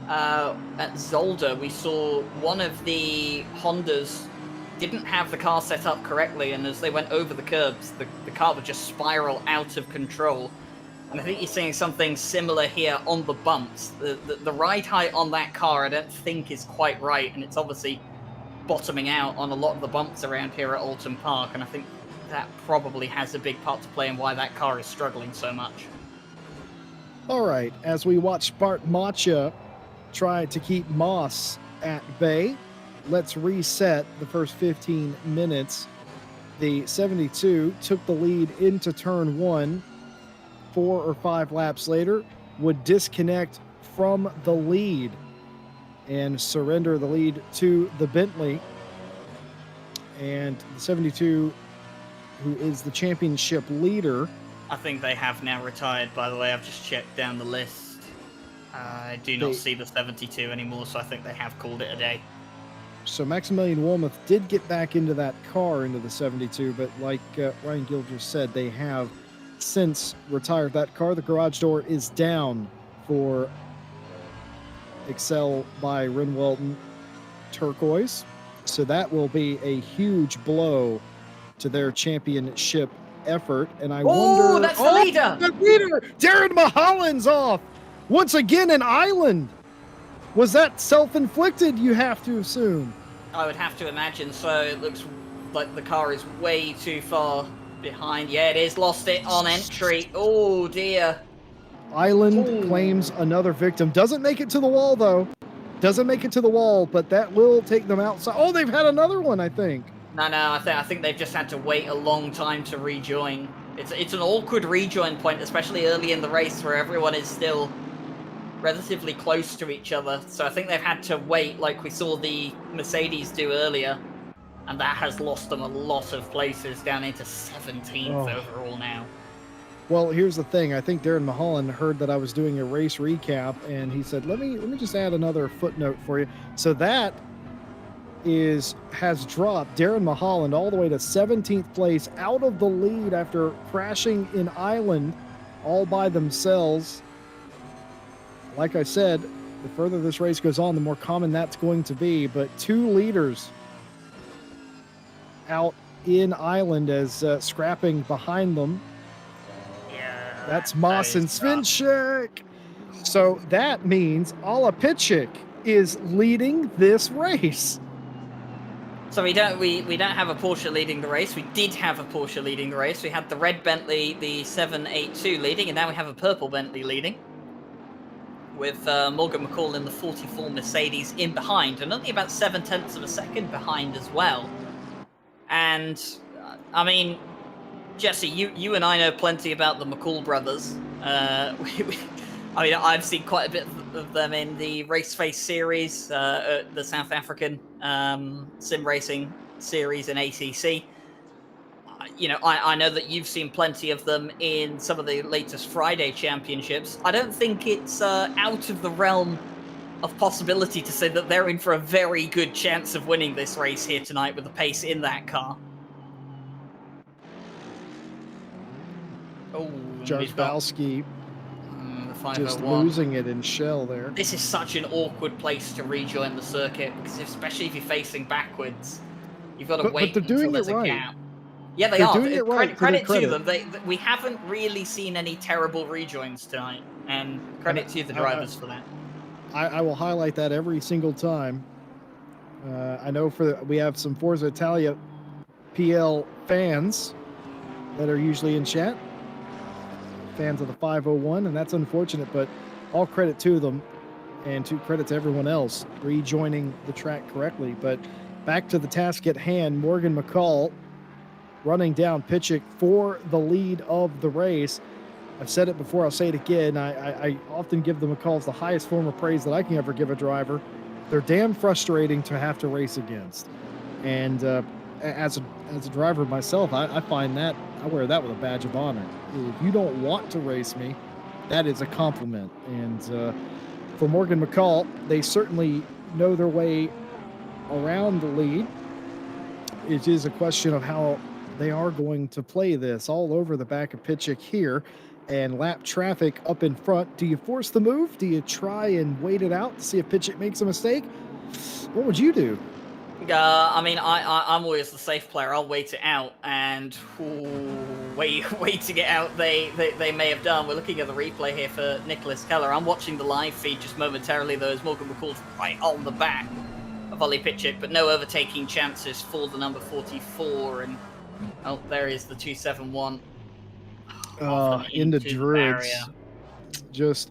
at Zolder. We saw one of the Hondas didn't have the car set up correctly, and as they went over the curbs, the car would just spiral out of control. And I think you're seeing something similar here on the bumps. The ride height on that car I don't think is quite right, and it's obviously bottoming out on a lot of the bumps around here at Alton Park, and I think that probably has a big part to play in why that car is struggling so much. All right, as we watch Bart Macha try to keep Moss at bay, let's reset the first 15 minutes. The 72 took the lead into turn 1. 4 or 5 laps later, would disconnect from the lead and surrender the lead to the Bentley. And the 72, who is the championship leader. I think they have now retired, by the way. I've just checked down the list. I do not see the 72 anymore, so I think they have called it a day. So Maximilian Wolmuth did get back into that car, into the 72, but like Ryan Gill just said, they have since retired that car. The garage door is down for Excel by Renwelton Turquoise. So that will be a huge blow to their championship effort. And I wonder... That's the leader! The leader! Darren Mulholland's off! Once again in Island! Was that self-inflicted, you have to assume? I would have to imagine so. It looks like the car is way too far behind. Yeah, it is. Lost it on entry. Oh, dear. Island claims another victim. Doesn't make it to the wall, though. Doesn't make it to the wall, but that will take them outside. Oh, they've had another one, I think. No, I think they've just had to wait a long time to rejoin. It's an awkward rejoin point, especially early in the race where everyone is still relatively close to each other. So I think they've had to wait, like we saw the Mercedes do earlier. And that has lost them a lot of places, down into 17th overall now. Well, here's the thing. I think Darren Mulholland heard that I was doing a race recap, and he said, let me just add another footnote for you. So that has dropped Darren Mulholland all the way to 17th place, out of the lead after crashing in Island all by themselves. Like I said, the further this race goes on, the more common that's going to be. But 2 leaders out in Island as scrapping behind them. Yeah, that's Moss and Svinchek. So that means Ala Pitchik is leading this race. So we don't have a Porsche leading the race. We did have a Porsche leading the race. We had the red Bentley, the 782 leading, and now we have a purple Bentley leading, with Morgan McCall in the 44 Mercedes in behind, and only about 0.7 of a second behind as well. And, I mean, Jesse, you and I know plenty about the McCall brothers. I mean, I've seen quite a bit of them in the Race Face series, the South African sim racing series in ACC. I know that you've seen plenty of them in some of the latest Friday championships. I don't think it's out of the realm of possibility to say that they're in for a very good chance of winning this race here tonight with the pace in that car. Oh, Jarzbowski the just 501. losing it in shell there. This is such an awkward place to rejoin the circuit, because especially if you're facing backwards, you've got to wait they're until doing there's it a right. gap. Yeah, they They're are. doing it right, Credit to their to them. We haven't really seen any terrible rejoins tonight, and credit to the drivers for that. I will highlight that every single time. I know we have some Forza Italia PL fans that are usually in chat, fans of the 501, and that's unfortunate, but all credit to them, and to credit to everyone else rejoining the track correctly. But back to the task at hand, Morgan McCall running down Pitchick for the lead of the race. I've said it before, I'll say it again. I often give the McCalls the highest form of praise that I can ever give a driver. They're damn frustrating to have to race against. And as a driver myself, I find that, I wear that with a badge of honor. If you don't want to race me, that is a compliment. And for Morgan McCall, they certainly know their way around the lead. It is a question of how they are going to play this. All over the back of Pitchick here, and lap traffic up in front. Do you force the move? Do you try and wait it out to see if Pitchick makes a mistake? What would you do? I mean, I'm always the safe player. I'll wait it out, and waiting it out, they may have done. We're looking at the replay here for Nicholas Keller. I'm watching the live feed just momentarily, though, as Morgan McCall's right on the back of Ollie Pitchick, but no overtaking chances for the number 44. And oh, there is the 271. Into Druids. Just,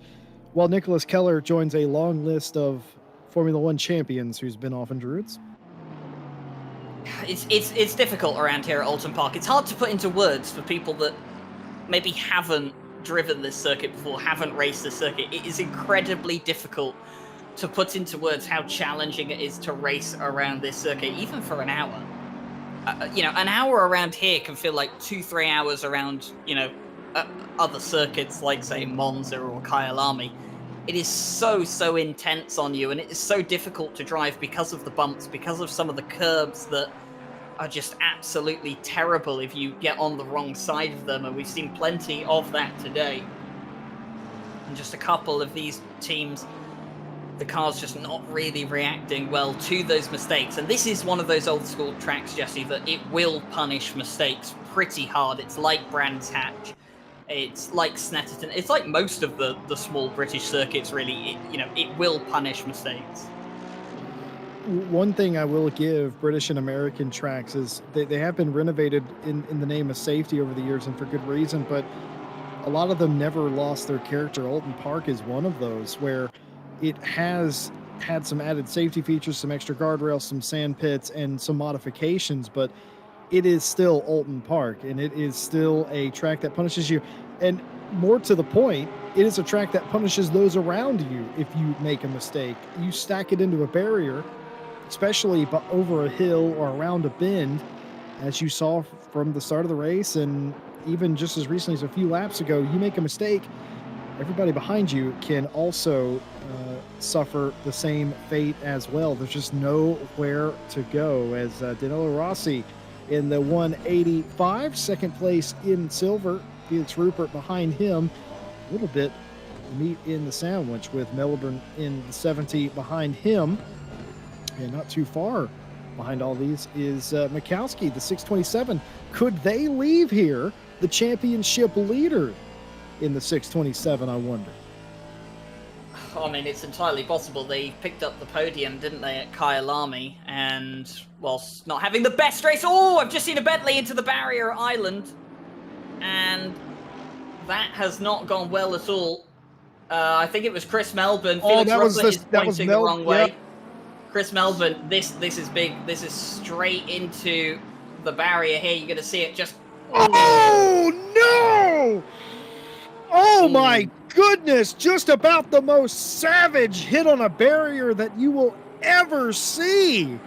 well, Nicholas Keller joins a long list of Formula One champions who's been off in Druids. It's difficult around here at Alton Park. It's hard to put into words for people that maybe haven't driven this circuit before, haven't raced this circuit. It is incredibly difficult to put into words how challenging it is to race around this circuit, even for an hour. An hour around here can feel like 2-3 hours around, other circuits like, say, Monza or Kyalami. It is so intense on you, and it is so difficult to drive because of the bumps, because of some of the curbs that are just absolutely terrible if you get on the wrong side of them, and we've seen plenty of that today. And just a couple of these teams, the car's just not really reacting well to those mistakes. And this is one of those old school tracks, Jesse, that it will punish mistakes pretty hard. It's like Brands Hatch. It's like Snetterton. It's like most of the small British circuits, really. It will punish mistakes. One thing I will give British and American tracks is they have been renovated in the name of safety over the years, and for good reason, but a lot of them never lost their character. Alton Park is one of those where it has had some added safety features, some extra guardrails, some sand pits, and some modifications, but it is still Alton Park, and it is still a track that punishes you. And more to the point, it is a track that punishes those around you if you make a mistake. You stack it into a barrier, especially over a hill or around a bend, as you saw from the start of the race, and even just as recently as a few laps ago. You make a mistake, everybody behind you can also suffer the same fate as well. There's just nowhere to go, as Danilo Rossi in the 185, second place in silver. Felix Rupert behind him, a little bit meat in the sandwich, with Melbourne in the 70 behind him. And not too far behind all these is Mikowski, the 627. Could they leave here the championship leader in the 627, I wonder? I mean, it's entirely possible. They picked up the podium, didn't they, at Kyalami, and whilst not having the best race... Oh, I've just seen a Bentley into the barrier island, and that has not gone well at all. I think it was Chris Melbourne. Felix Rupert is pointing the wrong way. Yep. Chris Melbourne, this is big. This is straight into the barrier here. You're going to see it just... Oh, no! Oh, my goodness, just about the most savage hit on a barrier that you will ever see.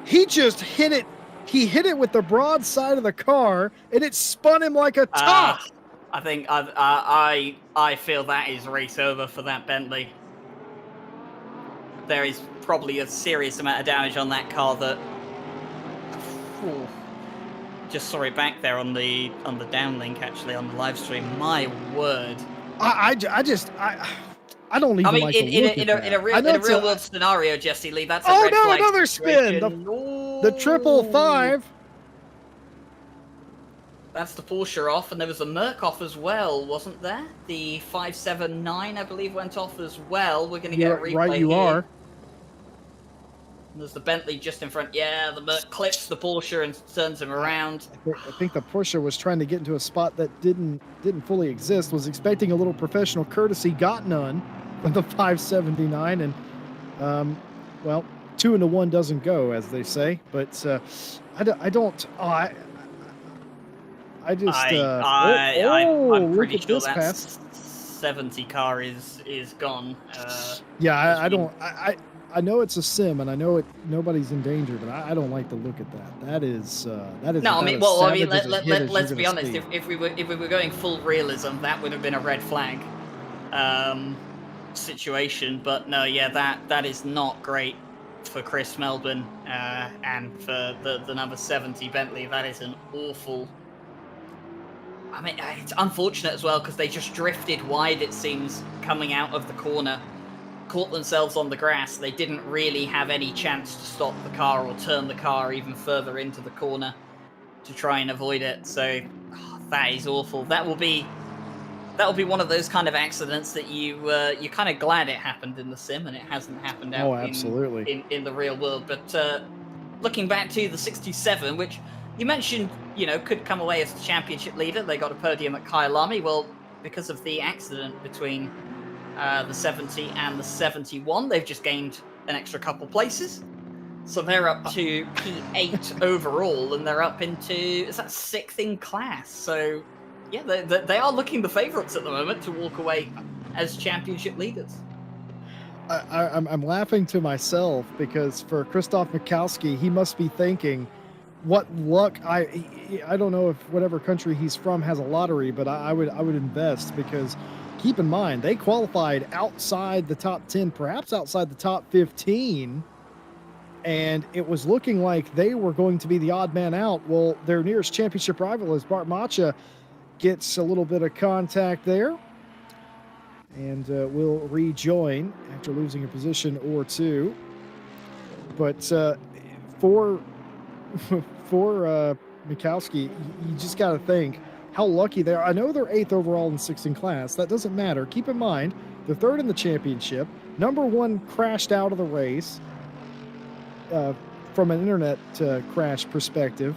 He just hit it. He hit it with the broad side of the car, and it spun him like a top. I think I feel that is race over for that Bentley. There is probably a serious amount of damage on that car that. Ooh, just saw it back there on the downlink, actually, on the live stream. My word. I don't even like to look at that. In a real world scenario, Jesse Lee, that's a red no, flag another situation. spin. The 555. That's the Porsche off, and there was a Merc off as well, wasn't there? The 579, I believe, went off as well. We're going to get a replay right, you here. are. There's the Bentley just in front. Yeah, the Merc clips the Porsche and turns him around. I think the Porsche was trying to get into a spot that didn't fully exist. Was expecting a little professional courtesy, got none from the 579, and well, 2 into 1 doesn't go, as they say. But I'm pretty sure that 70 car is gone. I know it's a sim, and I know nobody's in danger, but I don't like to look at that. That is no. I mean, let's be honest. If we were going full realism, that would have been a red flag situation. But no, yeah, that is not great for Chris Melbourne and for the number 70 Bentley. That is an awful. I mean, it's unfortunate as well because they just drifted wide, it seems, coming out of the corner, caught themselves on the grass. They didn't really have any chance to stop the car or turn the car even further into the corner to try and avoid it. So that is awful. That will be one of those kind of accidents that you're kind of glad it happened in the sim and it hasn't happened out absolutely. in the real world. But looking back to the 67, which you mentioned, could come away as the championship leader. They got a podium at Kyalami. Well, because of the accident between the 70 and the 71, they've just gained an extra couple places. So they're up to P8 overall, and they're up into, is that 6th in class? So, yeah, they are looking the favourites at the moment to walk away as championship leaders. I'm laughing to myself because for Krzysztof Mikowski, he must be thinking, what luck. I don't know if whatever country he's from has a lottery, but I would invest, because keep in mind they qualified outside the top 10, perhaps outside the top 15, and it was looking like they were going to be the odd man out. Well, their nearest championship rival is Bart Macha, gets a little bit of contact there, and will rejoin after losing a position or two. But for Mikowski, you just got to think how lucky they are. I know they're 8th overall and 6th in class. That doesn't matter. Keep in mind, they're 3rd in the championship. Number 1 crashed out of the race from an internet crash perspective.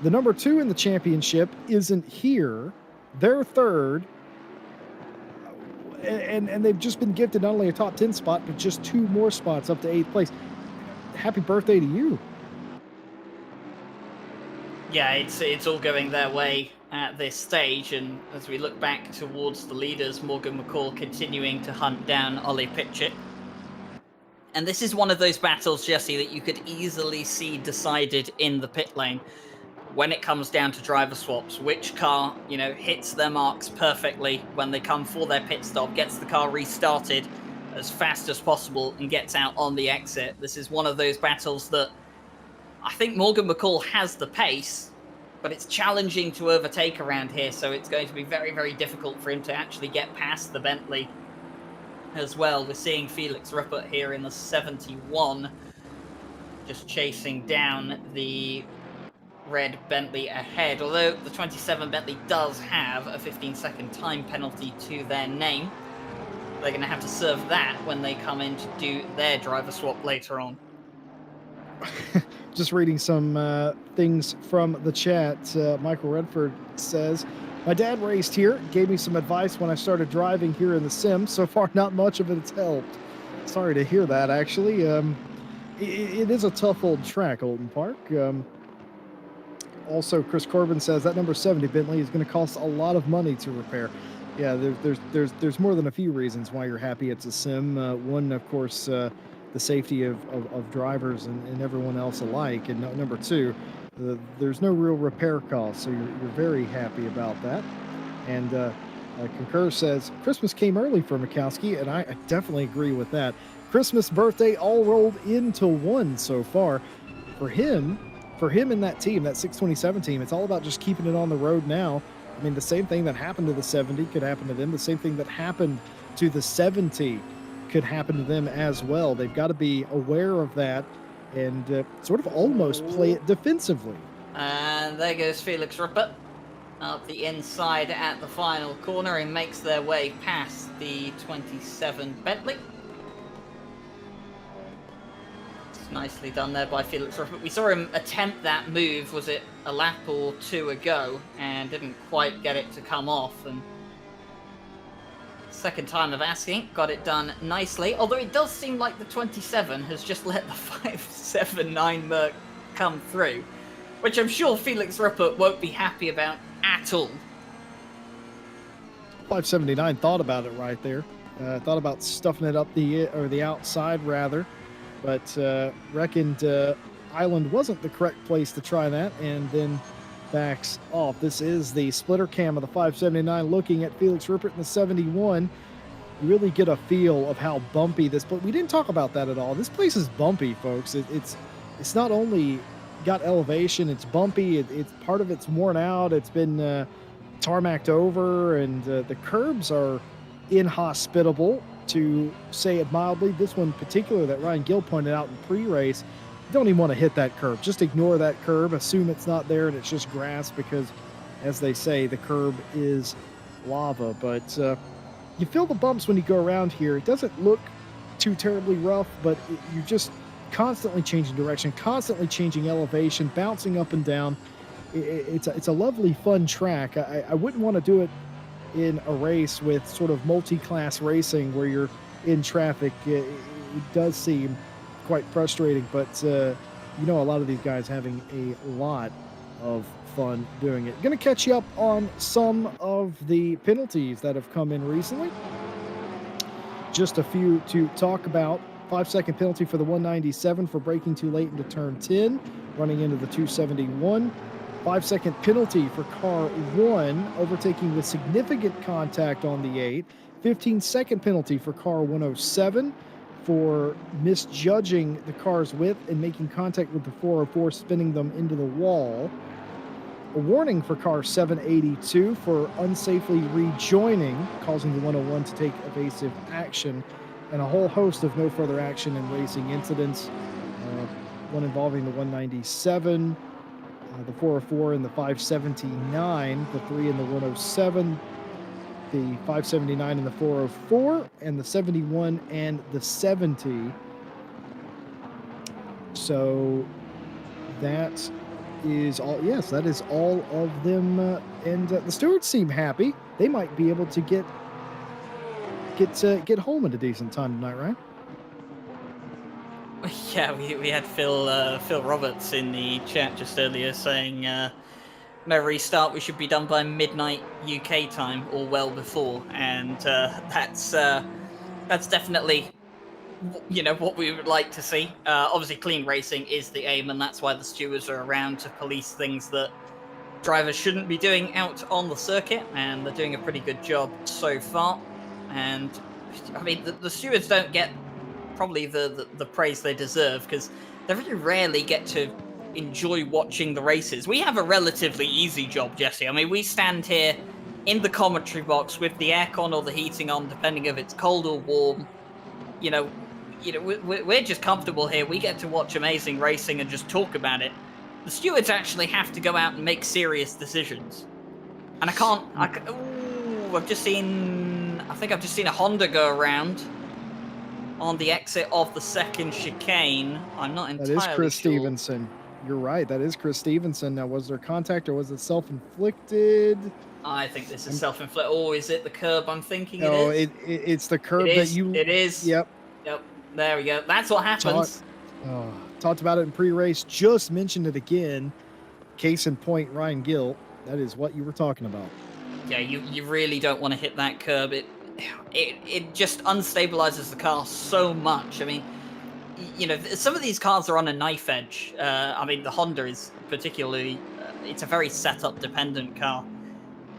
The number 2 in the championship isn't here. They're 3rd. And they've just been gifted not only a top 10 spot, but just 2 more spots up to 8th place. Happy birthday to you. Yeah, it's all going their way at this stage, and as we look back towards the leaders, Morgan McCall continuing to hunt down Ollie Pitchett. And this is one of those battles, Jesse, that you could easily see decided in the pit lane when it comes down to driver swaps. Which car, hits their marks perfectly when they come for their pit stop, gets the car restarted as fast as possible, and gets out on the exit. This is one of those battles that I think Morgan McCall has the pace, but it's challenging to overtake around here, so it's going to be very, very difficult for him to actually get past the Bentley as well. We're seeing Felix Ruppert here in the 71, just chasing down the red Bentley ahead, although the 27 Bentley does have a 15-second time penalty to their name. They're going to have to serve that when they come in to do their driver swap later on. Just reading some things from the chat. Michael Redford says, my dad raced here, gave me some advice when I started driving here in the sim. So far, not much of it's helped. Sorry to hear that, actually. It is a tough old track, Alton Park. Also, Chris Corbin says that number 70 Bentley is going to cost a lot of money to repair. Yeah, there's more than a few reasons why you're happy it's a sim. One, of course, the safety of drivers and everyone else alike, and number two, there's no real repair costs, so you're very happy about that. And Concur says Christmas came early for Mikowski, and I definitely agree with that. Christmas, birthday, all rolled into one so far. For him, for him and that team, that 627 team, it's all about just keeping it on the road now. I mean, the same thing that happened to the 70 could happen to them. The same thing that happened to the 70 could happen to them as well. They've got to be aware of that and sort of almost play it defensively. And there goes Felix Rupert up the inside at the final corner and makes their way past the 27 Bentley. It's nicely done there by Felix Rupert. We saw him attempt that move, was it a lap or two ago, and didn't quite get it to come off. And second time of asking, got it done nicely. Although it does seem like the 27 has just let the 579 Merc come through, which I'm sure Felix Rupert won't be happy about at all. 579 thought about it right there. Thought about stuffing it up the outside rather, but reckoned Island wasn't the correct place to try that, and then backs off. This is the splitter cam of the 579 looking at Felix Rupert in the 71. You really get a feel of how bumpy this, but we didn't talk about that at all. This place is bumpy, folks. It's not only got elevation, it's bumpy, it's part of it's worn out, it's been tarmacked over, and the curbs are inhospitable, to say it mildly. This one in particular that Ryan Gill pointed out in pre-race, you don't even want to hit that curb. Just ignore that curb, assume it's not there and it's just grass, because as they say, the curb is lava. But you feel the bumps when you go around here. It doesn't look too terribly rough, but you're just constantly changing direction, constantly changing elevation, bouncing up and down. It's a lovely, fun track. I wouldn't want to do it in a race with sort of multi-class racing where you're in traffic. It does seem quite frustrating, but a lot of these guys having a lot of fun doing it. Going to catch you up on some of the penalties that have come in recently. Just a few to talk about. 5-second penalty for the 197 for braking too late into turn 10, running into the 271. 5-second penalty for car 1, overtaking with significant contact on the 8. 15-second penalty for car 107 for misjudging the car's width and making contact with the 404, spinning them into the wall. A warning for car 782 for unsafely rejoining, causing the 101 to take evasive action. And a whole host of no further action in racing incidents, one involving the 197, the 404 and the 579, the 3 and the 107, the 579 and the 404, and the 71 and the 70. So that is all. Yes, that is all of them. And the stewards seem happy. They might be able to get home at a decent time tonight, right? Yeah, we had Phil Roberts in the chat just earlier saying no restart, we should be done by midnight UK time or well before, and that's definitely what we would like to see. Obviously clean racing is the aim, and that's why the stewards are around to police things that drivers shouldn't be doing out on the circuit, and they're doing a pretty good job so far. And I mean, the stewards don't get probably the praise they deserve, because they very rarely get to enjoy watching the races. We have a relatively easy job, Jesse. I mean, we stand here in the commentary box with the aircon or the heating on, depending if it's cold or warm. We're just comfortable here. We get to watch amazing racing and just talk about it. The stewards actually have to go out and make serious decisions. And I've just seen a Honda go around on the exit of the second chicane. I'm not entirely sure. That is Chris Stevenson. You're right. That is Chris Stevenson. Now, was there contact or was it self-inflicted? I think this is self-inflicted. Oh, is it the curb I'm thinking it is? It's the curb that you... It is. Yep. There we go. That's what happens. Talked about it in pre-race. Just mentioned it again. Case in point, Ryan Gill. That is what you were talking about. Yeah, you really don't want to hit that curb. It just unstabilizes the car so much. I mean, you know, some of these cars are on a knife edge. I mean, the Honda is particularly, it's a very setup dependent car.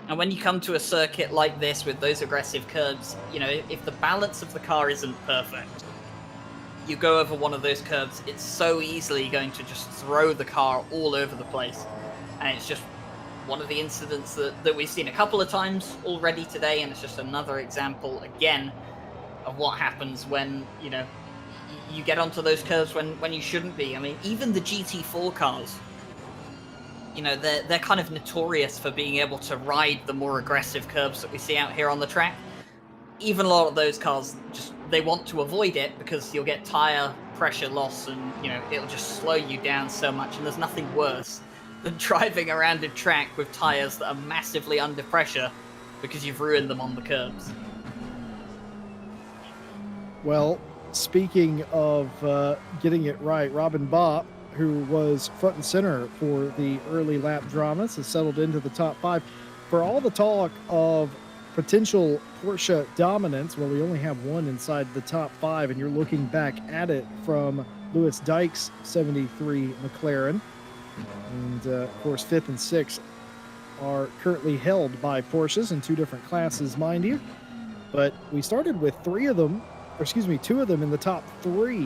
And when you come to a circuit like this with those aggressive curbs, you know, if the balance of the car isn't perfect, you go over one of those curbs, it's so easily going to just throw the car all over the place. And it's just one of the incidents that we've seen a couple of times already today, and it's just another example, again, of what happens when, you know, you get onto those curves when you shouldn't be. I mean, even the GT4 cars, you know, they're kind of notorious for being able to ride the more aggressive curves that we see out here on the track. Even a lot of those cars, just they want to avoid it because you'll get tire pressure loss, and you know it'll just slow you down so much. And there's nothing worse than driving around a track with tires that are massively under pressure because you've ruined them on the curbs. Well, speaking of getting it right, Robin Baugh, who was front and center for the early lap dramas, has settled into the top 5. For all the talk of potential Porsche dominance, well, we only have one inside the top 5, and you're looking back at it from Lewis Dyke's 73 McLaren. And, of course, 5th and 6th are currently held by Porsches in 2 different classes, mind you. But we started with 2 of them in the top 3,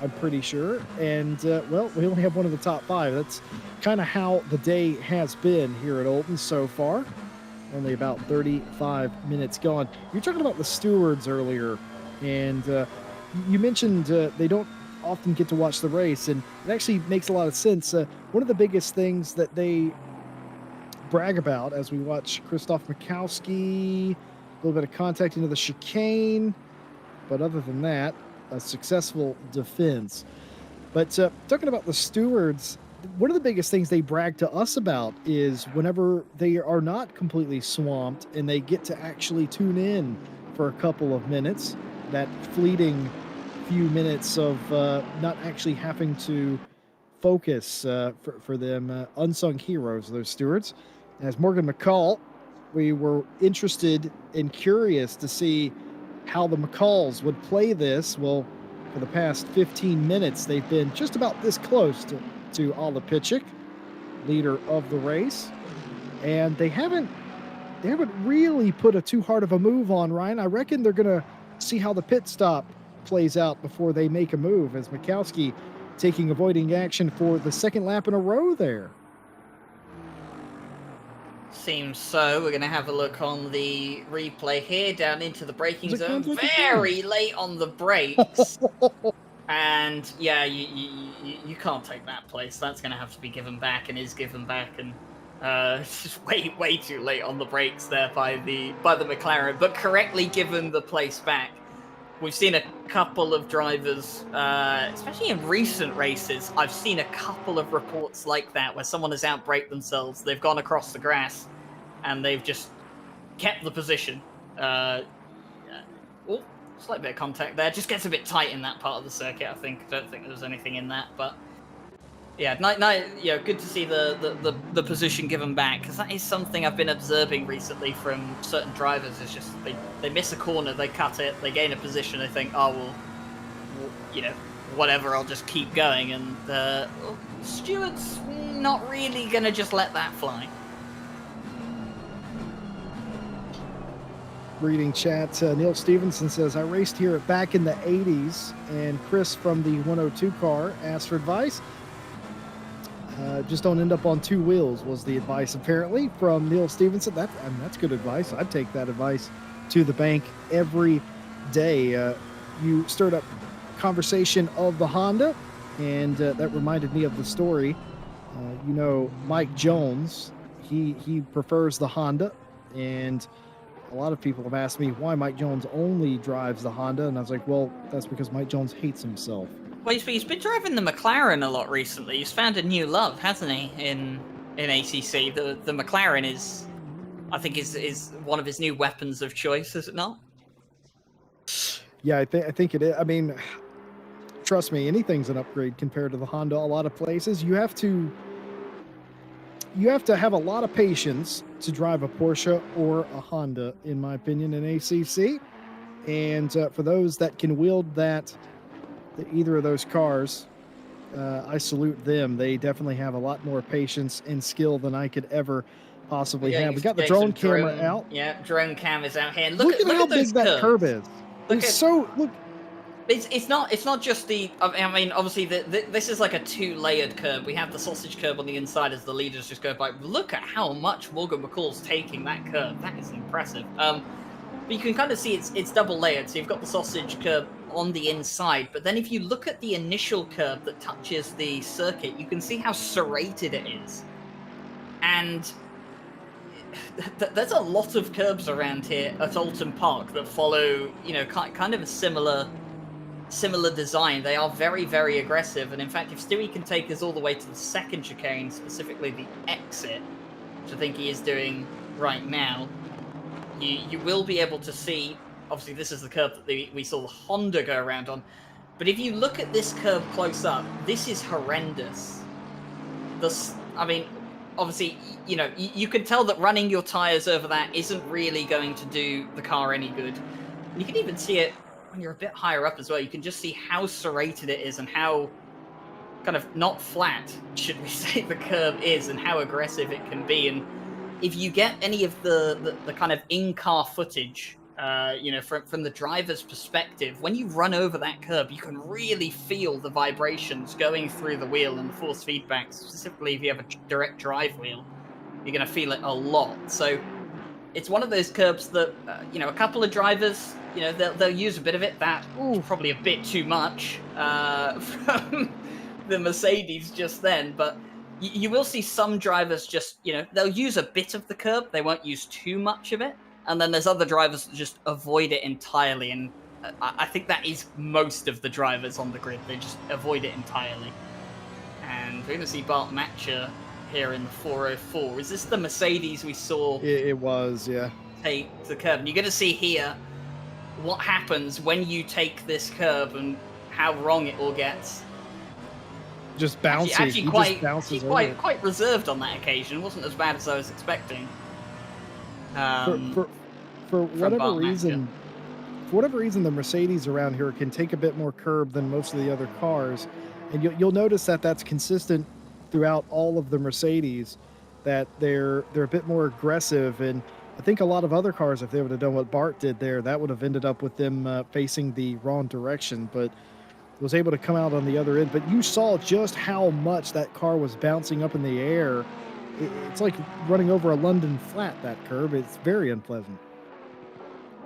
I'm pretty sure. And, well, we only have one in the top 5. That's kind of how the day has been here at Oulton so far. Only about 35 minutes gone. You were talking about the stewards earlier, and you mentioned they don't often get to watch the race, and it actually makes a lot of sense. One of the biggest things that they brag about as we watch Christoph Mikowski, a little bit of contact into the chicane, but other than that, a successful defense. But talking about the stewards, one of the biggest things they brag to us about is whenever they are not completely swamped and they get to actually tune in for a couple of minutes, that fleeting few minutes of not actually having to focus for them, unsung heroes, those stewards. As Morgan McCall, we were interested and curious to see how the McCalls would play this. Well, for the past 15 minutes, they've been just about this close to Ala Pitchik, leader of the race, and they haven't really put a too hard of a move on, Ryan. I reckon they're gonna see how the pit stop plays out before they make a move, as Mikowski taking avoiding action for the 2nd lap in a row there. Seems so. We're going to have a look on the replay here, down into the braking zone. Very late on the brakes. And yeah, you can't take that place. That's going to have to be given back, and is given back. And it's just way too late on the brakes there by the McLaren, but correctly given the place back. We've seen a couple of drivers, especially in recent races, I've seen a couple of reports like that where someone has outbraked themselves. They've gone across the grass and they've just kept the position. Oh, slight bit of contact there. Just gets a bit tight in that part of the circuit, I think. I don't think there was anything in that, but yeah, good to see the position given back, because that is something I've been observing recently from certain drivers. It's just they miss a corner, they cut it, they gain a position, they think, oh well, you know, whatever, I'll just keep going, and Stewart's not really gonna just let that fly. Reading chat, Neil Stevenson says, I raced here back in the 80s, and Chris from the 102 car asked for advice. Just don't end up on 2 wheels was the advice, apparently, from Neil Stevenson. That's good advice. I'd take that advice to the bank every day. You stirred up conversation of the Honda, and that reminded me of the story. You know, Mike Jones, he prefers the Honda, and a lot of people have asked me why Mike Jones only drives the Honda, and I was like, well, that's because Mike Jones hates himself. Well, he's been driving the McLaren a lot recently. He's found a new love, hasn't he, in ACC? The McLaren is, I think, is one of his new weapons of choice, is it not? Yeah, I think it is. I mean, trust me, anything's an upgrade compared to the Honda. A lot of places you have to you have to have a lot of patience to drive a Porsche or a Honda, in my opinion, in ACC. And for those that can wield either of those cars, I salute them. They definitely have a lot more patience and skill than I could ever possibly have. We got the drone camera out. Yeah, drone cameras out here. And Look at look how at those big that curb curves. is. Look It's at so look. it's not just the. I mean, obviously, this is like a two-layered curb. We have the sausage curb on the inside as the leaders just go by. Look at how much Morgan McCall's taking that curb. That is impressive. But you can kind of see it's double layered. So you've got the sausage curb on the inside, but then if you look at the initial curb that touches the circuit, you can see how serrated it is. And there's a lot of curbs around here at Alton Park that follow, kind of a similar design. They are very, very aggressive. And in fact, if Stewie can take us all the way to the second chicane, specifically the exit, which I think he is doing right now, you will be able to see. Obviously, this is the curve that we saw the Honda go around on. But if you look at this curve close up, this is horrendous. I mean, obviously, you can tell that running your tires over that isn't really going to do the car any good. And you can even see it when you're a bit higher up as well. You can just see how serrated it is and how kind of not flat, should we say, the curve is and how aggressive it can be. And if you get any of the kind of in-car footage, from the driver's perspective, when you run over that curb, you can really feel the vibrations going through the wheel and the force feedback. Specifically, if you have a direct drive wheel, you're going to feel it a lot. So it's one of those curbs that, a couple of drivers, they'll use a bit of it. That is probably a bit too much from the Mercedes just then, but you will see some drivers just, they'll use a bit of the curb. They won't use too much of it. And then there's other drivers that just avoid it entirely. And I think that is most of the drivers on the grid. They just avoid it entirely. And we're going to see Bart Matcher here in the 404. Is this the Mercedes we saw? It was, yeah. Take the curb. And you're going to see here what happens when you take this curb and how wrong it all gets. Just bouncy. Actually quite reserved on that occasion. It wasn't as bad as I was expecting. For whatever reason, the Mercedes around here can take a bit more curb than most of the other cars, and you'll notice that that's consistent throughout all of the Mercedes, that they're a bit more aggressive. And I think a lot of other cars, if they would have done what Bart did there, that would have ended up with them facing the wrong direction. But was able to come out on the other end. But you saw just how much that car was bouncing up in the air. It's like running over a London flat, that curb. It's very unpleasant.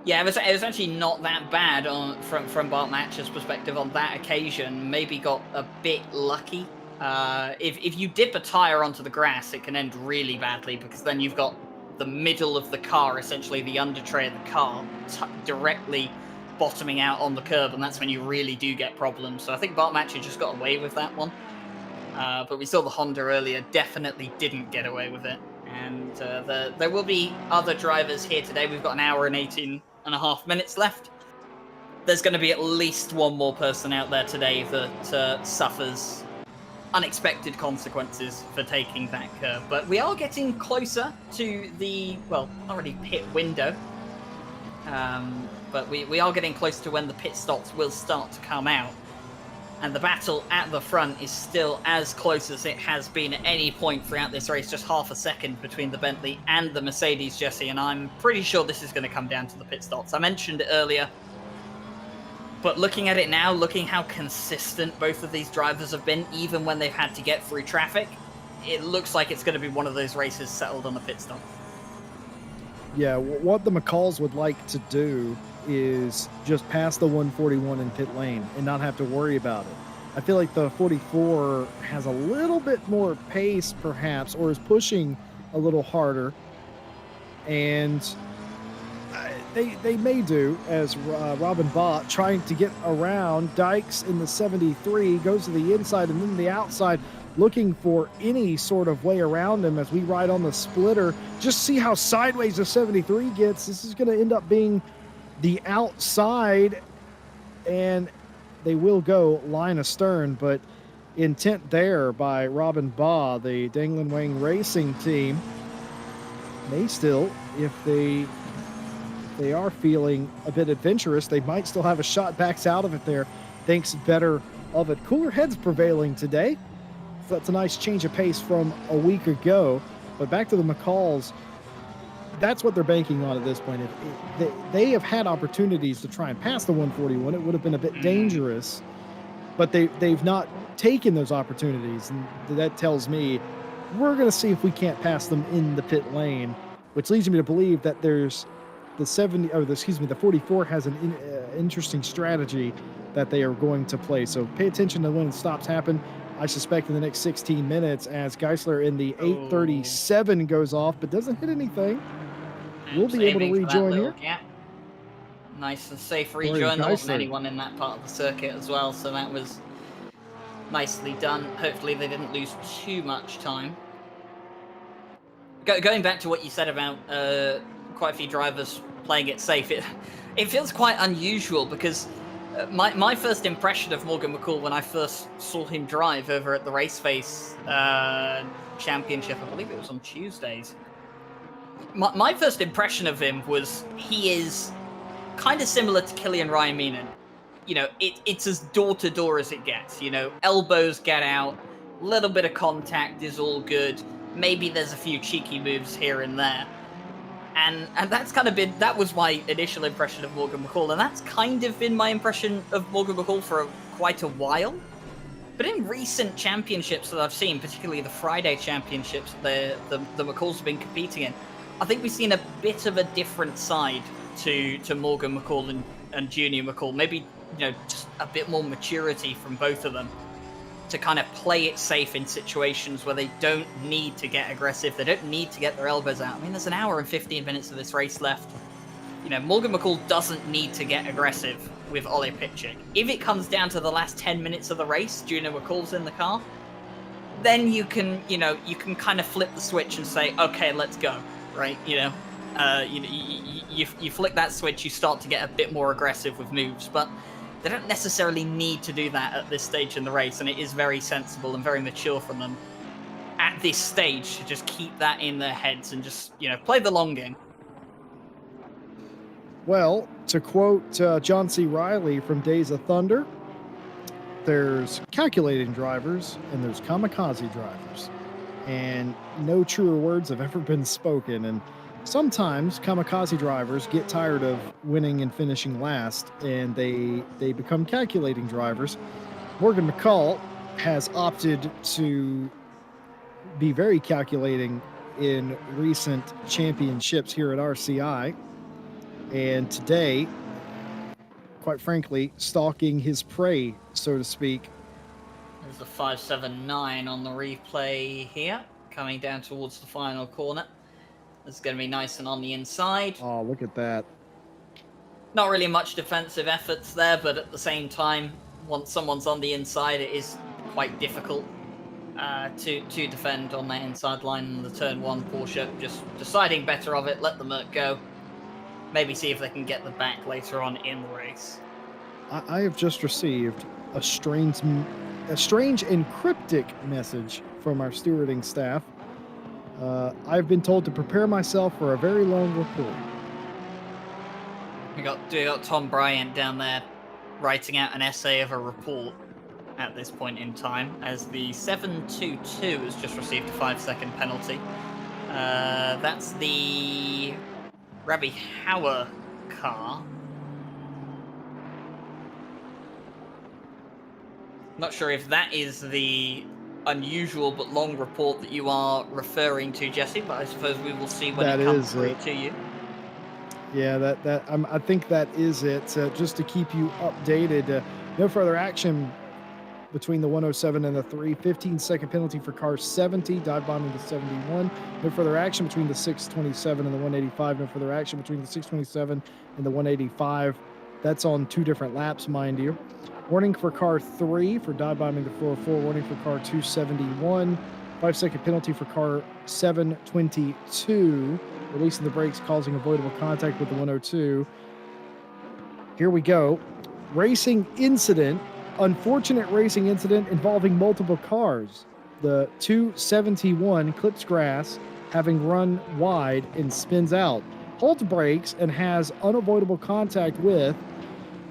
Yeah, it was actually not that bad from Bart Matcher's perspective on that occasion. Maybe got a bit lucky. If you dip a tire onto the grass, it can end really badly, because then you've got the middle of the car, essentially the under tray of the car, directly bottoming out on the curb, and that's when you really do get problems. So I think Bart Matcher just got away with that one. But we saw the Honda earlier, definitely didn't get away with it. And there will be other drivers here today. We've got an hour and 18 and a half minutes left. There's going to be at least one more person out there today that suffers unexpected consequences for taking that curve. But we are getting closer to the, well, not really pit window, but we are getting close to when the pit stops will start to come out. And the battle at the front is still as close as it has been at any point throughout this race, just half a second between the Bentley and the Mercedes, Jesse, and I'm pretty sure this is going to come down to the pit stops. I mentioned it earlier, but looking at it now, looking how consistent both of these drivers have been, even when they've had to get through traffic, it looks like it's going to be one of those races settled on a pit stop. Yeah, what the McCalls would like to do is just pass the 141 in pit lane and not have to worry about it. I feel like the 44 has a little bit more pace, perhaps, or is pushing a little harder, and they may do, as Robin Bott trying to get around Dykes in the 73, goes to the inside and then the outside, looking for any sort of way around him as we ride on the splitter. Just see how sideways the 73 gets. This is going to end up being the outside, and they will go line astern. But intent there by Robin Baugh, the Danglin Wang Racing team. May still, if they are feeling a bit adventurous, they might still have a shot backs out of it there. Thinks better of it. Cooler heads prevailing today. So that's a nice change of pace from a week ago. But back to the McCalls, that's what they're banking on at this point. They have had opportunities to try and pass the 141. It would have been a bit dangerous, but they've not taken those opportunities. And that tells me we're going to see if we can't pass them in the pit lane, which leads me to believe that there's the 44 has an interesting strategy that they are going to play. So pay attention to when the stops happen. I suspect in the next 16 minutes as Geisler in the 837 goes off, but doesn't hit anything. We'll be able to rejoin here. Gap. Nice and safe rejoin. There wasn't anyone in that part of the circuit as well, so that was nicely done. Hopefully they didn't lose too much time. Going back to what you said about quite a few drivers playing it safe, it feels quite unusual because my first impression of Morgan McCall when I first saw him drive over at the Raceface Championship, I believe it was on Tuesdays. My first impression of him was he is kind of similar to Killian Ryeminen. You know, it's as door-to-door as it gets. You know, elbows get out, little bit of contact is all good. Maybe there's a few cheeky moves here and there. And that's kind of been, that was my initial impression of Morgan McCall, and that's kind of been my impression of Morgan McCall for quite a while. But in recent championships that I've seen, particularly the Friday championships the McCalls have been competing in, I think we've seen a bit of a different side to Morgan McCall and Junior McCall. Maybe, you know, just a bit more maturity from both of them to kind of play it safe in situations where they don't need to get aggressive. They don't need to get their elbows out. I mean, there's an hour and 15 minutes of this race left. You know, Morgan McCall doesn't need to get aggressive with Ole Pitchik. If it comes down to the last 10 minutes of the race, Junior McCall's in the car, then you can kind of flip the switch and say, okay, let's go. Right, you flick that switch, you start to get a bit more aggressive with moves, but they don't necessarily need to do that at this stage in the race, and it is very sensible and very mature from them at this stage to just keep that in their heads and just, you know, play the long game. Well, to quote John C. Reilly from Days of Thunder, there's calculating drivers and there's kamikaze drivers. And no truer words have ever been spoken. And sometimes kamikaze drivers get tired of winning and finishing last, and they become calculating drivers. Morgan McCall has opted to be very calculating in recent championships here at RCI. And today, quite frankly, stalking his prey, so to speak. There's a 579 on the replay here, coming down towards the final corner. It's going to be nice and on the inside. Oh, look at that. Not really much defensive efforts there, but at the same time, once someone's on the inside, it is quite difficult to defend on that inside line. And the turn one Porsche just deciding better of it, let the Merc go. Maybe see if they can get the back later on in the race. I have just received a strange and cryptic message from our stewarding staff. I've been told to prepare myself for a very long report. We got Tom Bryant down there writing out an essay of a report at this point in time, as the 722 has just received a 5-second penalty. That's the Rabbi Hauer car. Not sure if that is the unusual but long report that you are referring to, Jesse, but I suppose we will see when it comes through to you. Yeah, I think that is it. Just to keep you updated, no further action between the 107 and the 3. 15-second penalty for car 70, dive bombing to 71. No further action between the 627 and the 185. No further action between the 627 and the 185. That's on 2 different laps, mind you. Warning for car 3 for dive bombing to 404. Warning for car 271. 5-second penalty for car 722. Releasing the brakes, causing avoidable contact with the 102. Here we go. Racing incident unfortunate racing incident involving multiple cars. The 271 clips grass, having run wide and spins out. Holt brakes and has unavoidable contact with,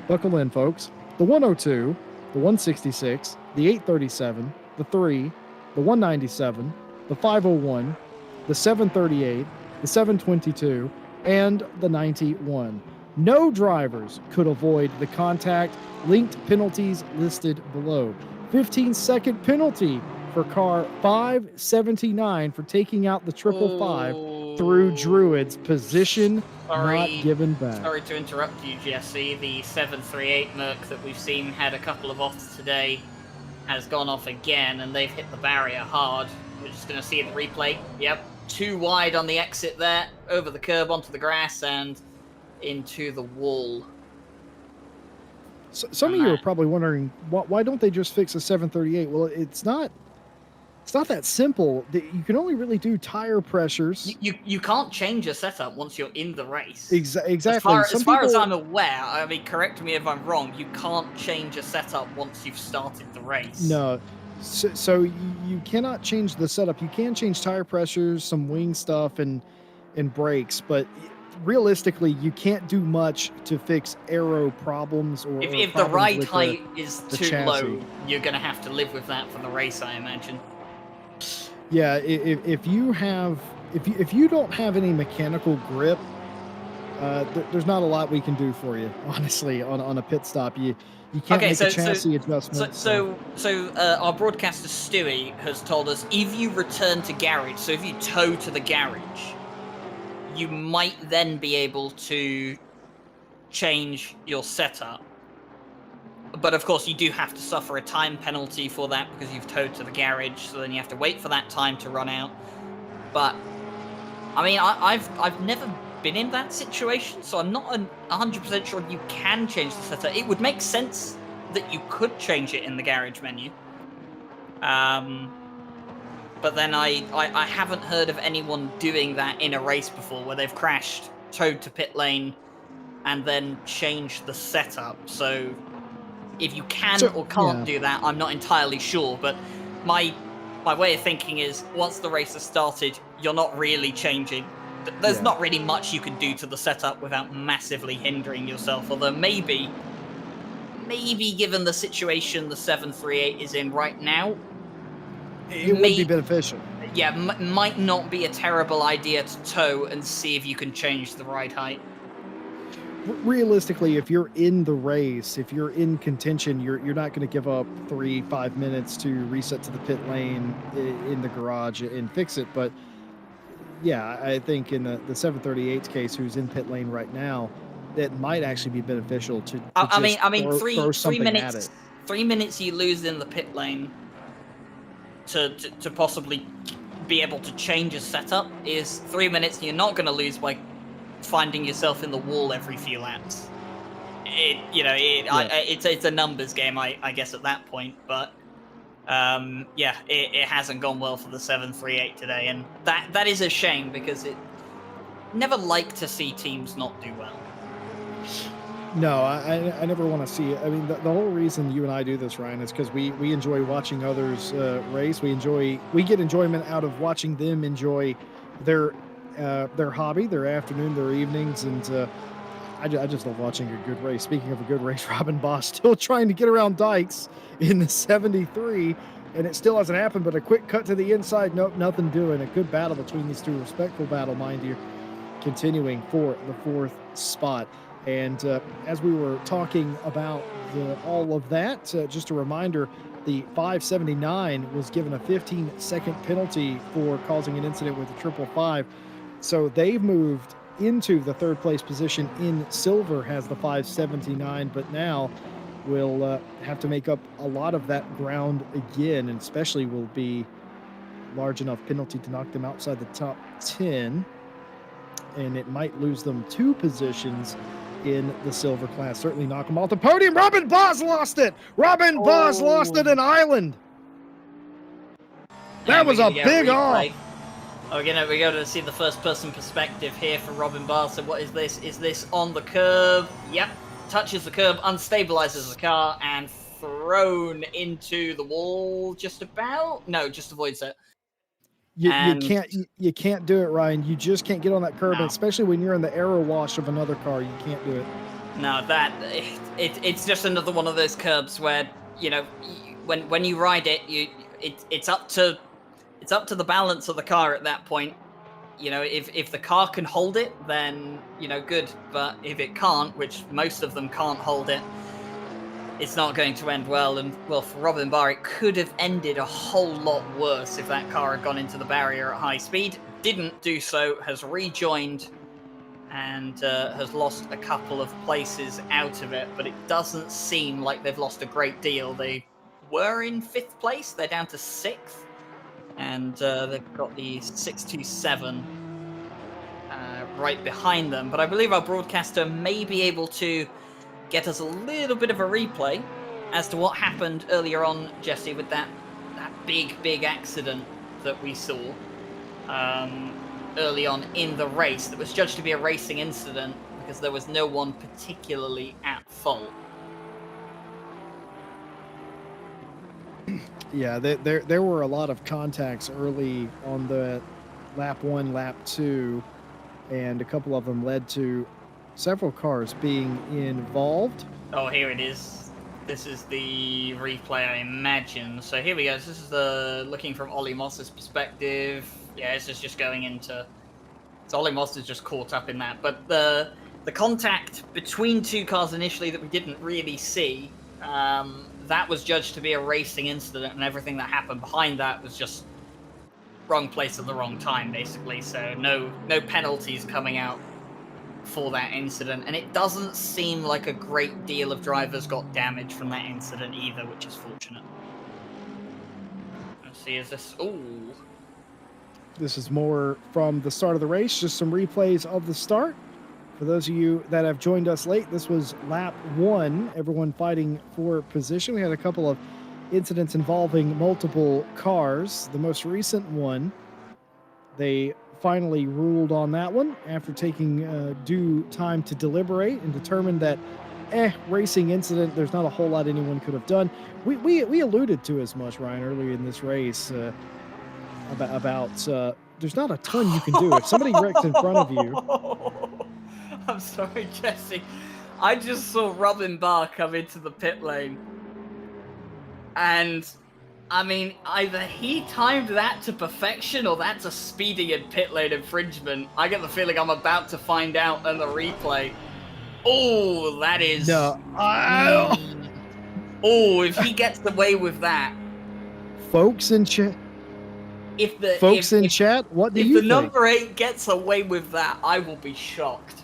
buckle in folks, the 102, the 166, the 837, the 3, the 197, the 501, the 738, the 722, and the 91. No drivers could avoid the contact. Linked penalties listed below. 15-second penalty for car 579 for taking out the 555 through Druid's position not given back. Sorry to interrupt you, Jesse. The 738 Merc that we've seen had a couple of offs today has gone off again, and they've hit the barrier hard. We're just going to see the replay. Yep, too wide on the exit there, over the curb onto the grass and into the wall. So, some of you are probably wondering, why don't they just fix a 738? Well, it's not that simple. You can only really do tire pressures. You can't change a setup once you're in the race. Exactly. As far as I'm aware, I mean, correct me if I'm wrong, you can't change a setup once you've started the race. No. So you cannot change the setup. You can change tire pressures, some wing stuff, and brakes, but realistically, you can't do much to fix aero problems or if the ride height is too chassis. low, you're going to have to live with that for the race, I imagine. Yeah, if you don't have any mechanical grip, there's not a lot we can do for you, honestly, on a pit stop. You can't make a chassis adjustment. So our broadcaster Stewie has told us if you return to garage, so if you tow to the garage, you might then be able to change your setup. But of course, you do have to suffer a time penalty for that because you've towed to the garage, so then you have to wait for that time to run out. But, I mean, I've never been in that situation, so I'm not 100% sure you can change the setup. It would make sense that you could change it in the garage menu. But then I haven't heard of anyone doing that in a race before, where they've crashed, towed to pit lane, and then changed the setup. So if you can or can't do that, I'm not entirely sure. But my way of thinking is, once the race has started, you're not really changing. There's not really much you can do to the setup without massively hindering yourself. Although maybe given the situation the 738 is in right now, it would be beneficial. Yeah, might not be a terrible idea to tow and see if you can change the ride height. Realistically, if you're in the race, if you're in contention, you're not going to give up 3-5 minutes to reset to the pit lane in the garage and fix it. But yeah, I think in the 738's case, who's in pit lane right now, that might actually be beneficial to I mean, throw 3 minutes. at it. 3 minutes you lose in the pit lane to possibly be able to change a setup is 3 minutes you're not going to lose by finding yourself in the wall every few laps. It's a numbers game, I guess, at that point. But it hasn't gone well for the 738 today, and that is a shame because it never like to see teams not do well. No, I never want to see it. I mean, the whole reason you and I do this, Ryan, is because we enjoy watching others race. We get enjoyment out of watching them enjoy their hobby, their afternoon, their evenings, and I just love watching a good race. Speaking of a good race, Robin Boss still trying to get around Dykes in the 73, and it still hasn't happened, but a quick cut to the inside, nope, nothing doing. A good battle between these two, respectful battle, mind you, continuing for the 4th spot. And as we were talking about all of that, just a reminder, the 579 was given a 15-second penalty for causing an incident with the 555. So they've moved into the 3rd place position in silver, has the 579, but now will have to make up a lot of that ground again, and especially will be large enough penalty to knock them outside the top 10, and it might lose them 2 positions in the silver class. Certainly knock them off the podium. Robin Boz lost it. Boz lost it in Island. That was a big off. We're going to see the first-person perspective here for Robin Boz. So what is this? Is this on the curb? Yep. Touches the curb, unstabilizes the car, and thrown into the wall just about. No, just avoids it. You And can't do it, Ryan. You just can't get on that curb, No. and especially when you're in the arrow wash of another car, you can't do it. no, it's just another one of those curbs where, you know, when you ride it, it's up to the balance of the car at that point. You know, if the car can hold it, then, you know, good. But if it can't, which most of them can't hold it, it's not going to end well. And, well, for Robin Barr, it could have ended a whole lot worse if that car had gone into the barrier at high speed. Didn't do so, has rejoined, and has lost a couple of places out of it. But it doesn't seem like they've lost a great deal. They were in 5th place. They're down to 6th. And they've got the 627 right behind them. But I believe our broadcaster may be able to get us a little bit of a replay as to what happened earlier on, Jesse, with that big accident that we saw early on in the race that was judged to be a racing incident because there was no one particularly at fault. Yeah, there were a lot of contacts early on the lap 1, lap 2, and a couple of them led to several cars being involved. Oh, here it is. This is the replay, I imagine. So here we go. This is the looking from Ollie Moss's perspective. Yeah, this is just going into. So Ollie Moss is just caught up in that. But the contact between two cars initially that we didn't really see. That was judged to be a racing incident, and everything that happened behind that was just wrong place at the wrong time, basically. So no penalties coming out for that incident, and it doesn't seem like a great deal of drivers got damaged from that incident either, which is fortunate. Let's see, is this... Ooh. This is more from the start of the race, just some replays of the start. For those of you that have joined us late, this was lap 1, everyone fighting for position. We had a couple of incidents involving multiple cars. The most recent one, they finally ruled on that one after taking due time to deliberate and determined that, racing incident, there's not a whole lot anyone could have done. We alluded to as much, Ryan, earlier in this race about there's not a ton you can do. If somebody wrecks in front of you... I'm sorry, Jesse. I just saw Robin Barr come into the pit lane. And, I mean, either he timed that to perfection or that's a speeding and pit lane infringement. I get the feeling I'm about to find out in the replay. Oh, that is... No. Oh, if he gets away with that... Folks in chat... chat, what do you think? If the number 8 gets away with that, I will be shocked.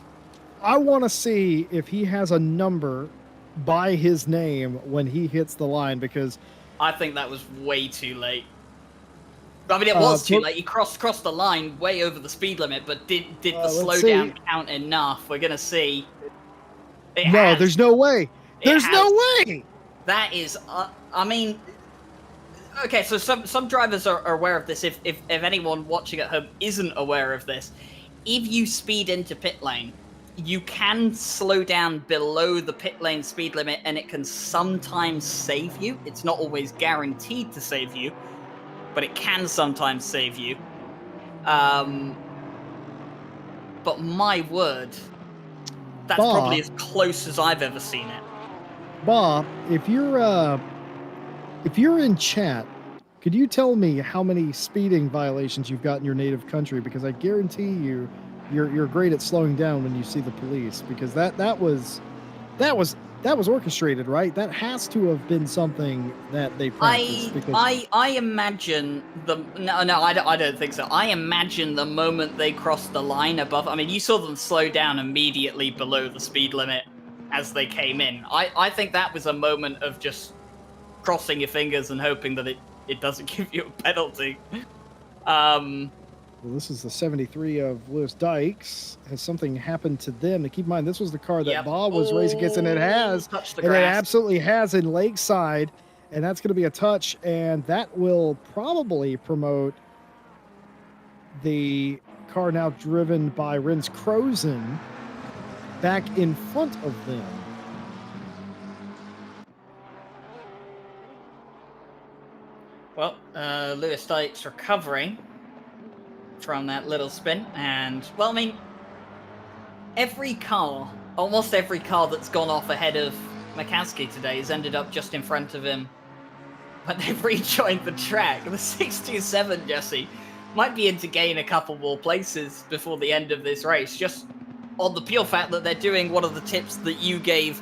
I want to see if he has a number by his name when he hits the line, because I think that was way too late. I mean, it was too late. He crossed the line way over the speed limit, but did the slowdown count enough? We're gonna see. There's no way. There's no way. That is, I mean, okay. So some drivers are aware of this. If anyone watching at home isn't aware of this, if you speed into pit lane, you can slow down below the pit lane speed limit, and it can sometimes save you. It's not always guaranteed to save you, but it can sometimes save you. But my word, that's probably as close as I've ever seen it. Bob, if you're in chat, could you tell me how many speeding violations you've got in your native country? Because I guarantee you're great at slowing down when you see the police, because that was orchestrated, right? That has to have been something that they practiced. I imagine I don't think so. I imagine the moment they crossed the line above. I mean, you saw them slow down immediately below the speed limit as they came in. I think that was a moment of just crossing your fingers and hoping that it doesn't give you a penalty. Well, this is the 73 of Lewis Dykes. Has something happened to them? And keep in mind, this was the car that Bob was racing against, and it has. Touched the grass. It absolutely has in Lakeside, and that's going to be a touch, and that will probably promote the car now driven by Rens Crozen back in front of them. Well, Lewis Dykes recovering from that little spin, and, well, I mean, almost every car that's gone off ahead of McCaskey today has ended up just in front of him when they've rejoined the track. The 627, Jesse, might be in to gain a couple more places before the end of this race, just on the pure fact that they're doing one of the tips that you gave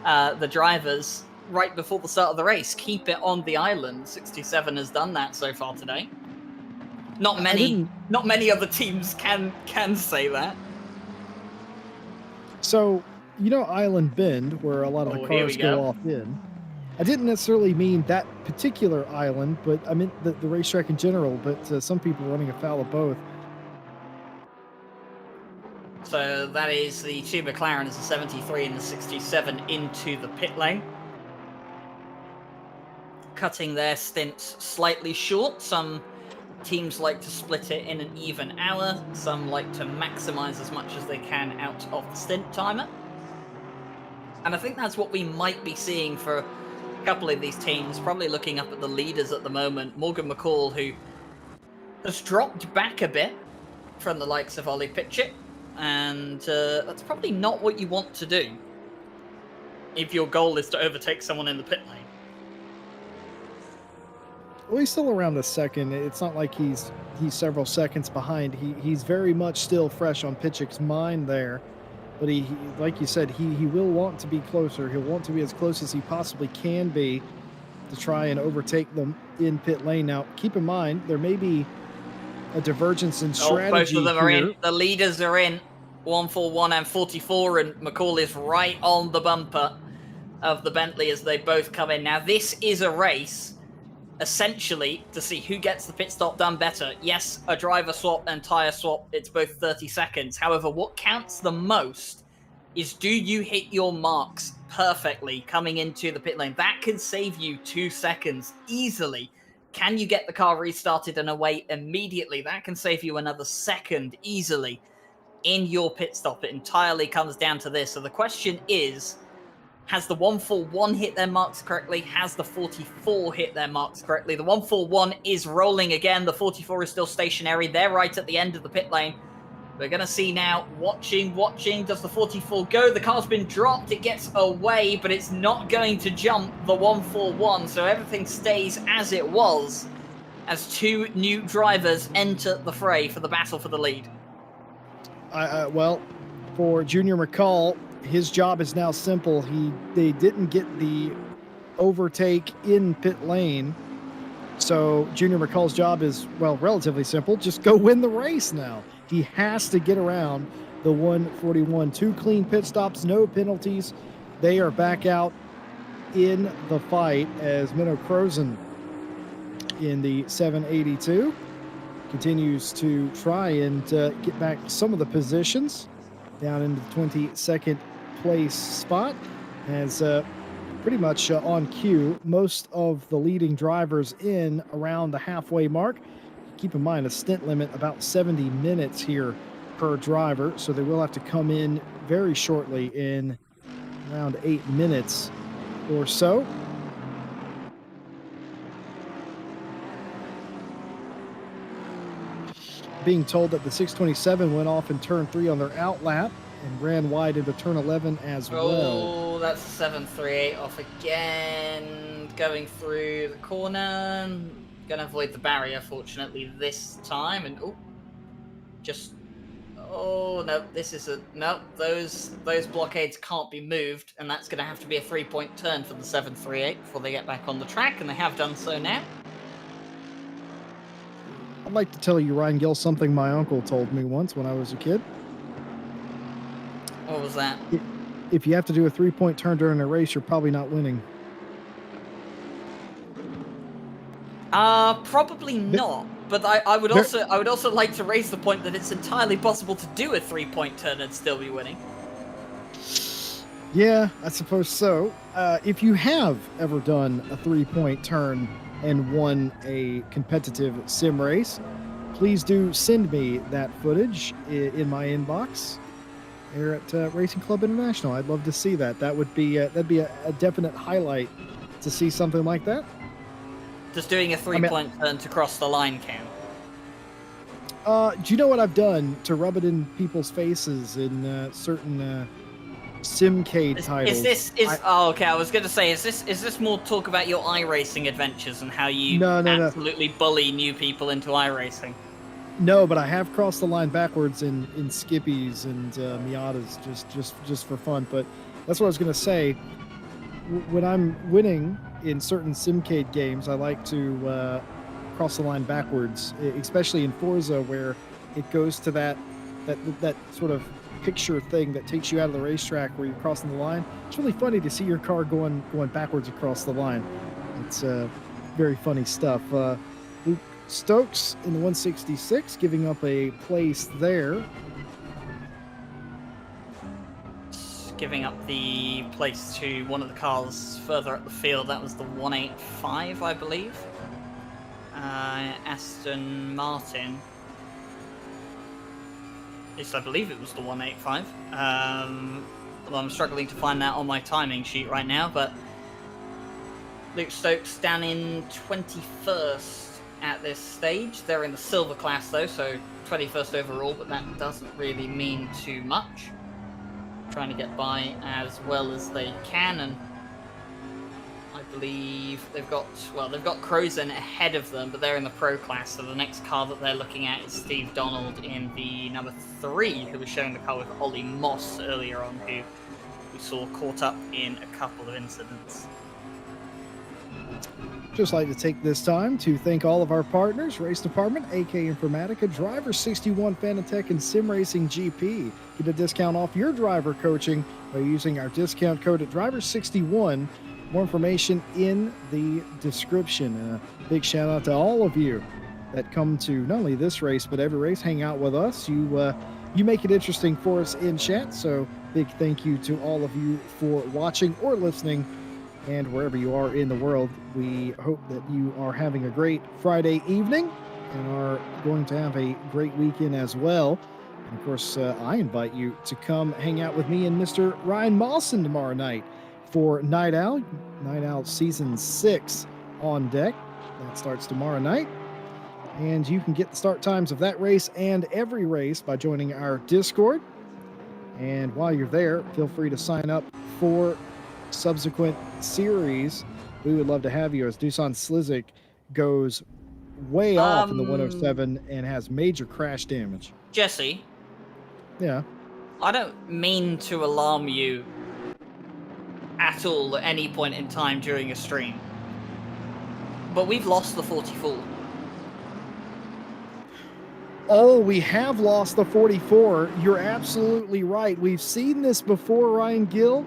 the drivers right before the start of the race. Keep it on the island. 67 has done that so far today. Not many other teams can say that. So, Island Bend, where a lot of the cars go off in. I didn't necessarily mean that particular island, but I meant the racetrack in general, but some people running afoul of both. So that is the two McLarens, the 73 and the 67, into the pit lane. Cutting their stints slightly short. Some teams like to split it in an even hour. Some like to maximize as much as they can out of the stint timer. And I think that's what we might be seeing for a couple of these teams. Probably looking up at the leaders at the moment. Morgan McCall, who has dropped back a bit from the likes of Ollie Pitchett. And that's probably not what you want to do if your goal is to overtake someone in the pit lane. Well, he's still around a second. It's not like he's several seconds behind. He's very much still fresh on Pitchett's mind there. But he like you said, he will want to be closer. He'll want to be as close as he possibly can be to try and overtake them in pit lane. Now, keep in mind, there may be a divergence in strategy. Both of them are in. The leaders are in. 141 and 44, and McCall is right on the bumper of the Bentley as they both come in. Now, this is a race, essentially, to see who gets the pit stop done better. Yes, a driver swap and tyre swap, it's both 30 seconds. However, what counts the most is, do you hit your marks perfectly coming into the pit lane? That can save you 2 seconds easily. Can you get the car restarted and away immediately? That can save you another second easily in your pit stop. It entirely comes down to this. So the question is, has the 141 hit their marks correctly? Has the 44 hit their marks correctly? The 141 is rolling again. The 44 is still stationary. They're right at the end of the pit lane. We're going to see now, watching. Does the 44 go? The car's been dropped. It gets away, but it's not going to jump the 141. So everything stays as it was as two new drivers enter the fray for the battle for the lead. Well, for Junior McCall, his job is now simple. They didn't get the overtake in pit lane. So Junior McCall's job is, well, relatively simple. Just go win the race now. He has to get around the 141. 2 clean pit stops, no penalties. They are back out in the fight as Minnow Crozen in the 782 continues to try and get back some of the positions down into the 22nd place spot, as pretty much on cue. Most of the leading drivers in around the halfway mark. Keep in mind a stint limit about 70 minutes here per driver, so they will have to come in very shortly in around 8 minutes or so. Being told that the 627 went off in turn 3 on their out lap and ran wide into turn 11 as well. Oh, that's 738 off again. Going through the corner. Going to avoid the barrier, fortunately, this time. And, no, this is no, those blockades can't be moved. And that's going to have to be a 3-point turn for the 738 before they get back on the track. And they have done so now. I'd like to tell you, Ryan Gill, something my uncle told me once when I was a kid. What was that? If you have to do a 3-point turn during a race, you're probably not winning. Probably not. But I would also like to raise the point that it's entirely possible to do a 3-point turn and still be winning. Yeah, I suppose so. If you have ever done a 3-point turn and won a competitive sim race, please do send me that footage in my inbox here at Racing Club International. I'd love to see that. That'd be a definite highlight to see something like that. Does doing a I mean, 3-point turn to cross the line count? do you know what I've done to rub it in people's faces in certain Simcade Is titles? this is oh okay? I was going to say, is this more talk about your iRacing adventures and how you No, no, no, absolutely bully new people into iRacing? no. But I have crossed the line backwards in Skippies and Miatas just for fun. But that's what I was gonna say. When I'm winning in certain Simcade games, I like to cross the line backwards, especially in Forza, where it goes to that sort of picture thing that takes you out of the racetrack where you're crossing the line. It's really funny to see your car going backwards across the line. It's very funny stuff. Luke Stokes in the 166 giving up a place there. Giving up the place to one of the cars further up the field. That was the 185, I believe. Aston Martin. At least I believe it was the 185. Well, I'm struggling to find that on my timing sheet right now, but Luke Stokes down in 21st at this stage. They're in the silver class though, so 21st overall, but that doesn't really mean too much. Trying to get by as well as they can, and I believe they've got Crozen ahead of them, but they're in the pro class, so the next car that they're looking at is Steve Donald in the number 3, who was showing the car with Ollie Moss earlier on, who we saw caught up in a couple of incidents. Just like to take this time to thank all of our partners: Race Department, AK Informatica, Driver 61 Fanatec, and Sim Racing GP. Get a discount off your driver coaching by using our discount code at Driver 61. More information in the description. A big shout out to all of you that come to not only this race but every race, hang out with us. You make it interesting for us in chat. So big thank you to all of you for watching or listening. And wherever you are in the world, we hope that you are having a great Friday evening and are going to have a great weekend as well. And of course, I invite you to come hang out with me and Mr. Ryan Mawson tomorrow night for Night Owl Season 6 on deck. That starts tomorrow night. And you can get the start times of that race and every race by joining our Discord. And while you're there, feel free to sign up for subsequent series. We would love to have you, as Dusan Slizik goes way off in the 107 and has major crash damage. Jesse? Yeah. I don't mean to alarm you at all at any point in time during a stream, but we've lost the 44. Oh, we have lost the 44. You're absolutely right. We've seen this before, Ryan Gill,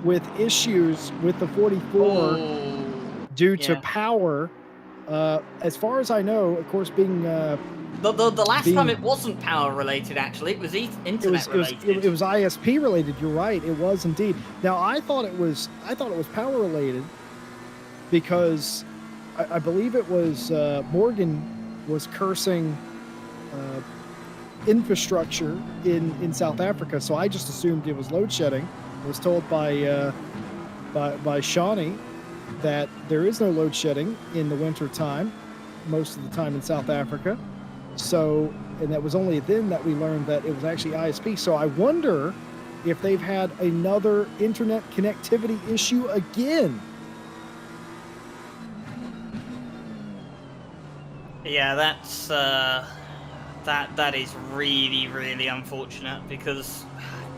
with issues with the 44 due to power. As far as I know, of course, being the last time it wasn't power related. Actually, it was internet related. It was ISP related. You're right. It was indeed. Now I thought it was power related because I believe it was Morgan was cursing infrastructure in South Africa. So I just assumed it was load shedding. I was told by Shawnee that there is no load shedding in the winter time, most of the time in South Africa. So, and that was only then that we learned that it was actually ISP. So I wonder if they've had another internet connectivity issue again. Yeah, that's that is really, really unfortunate, because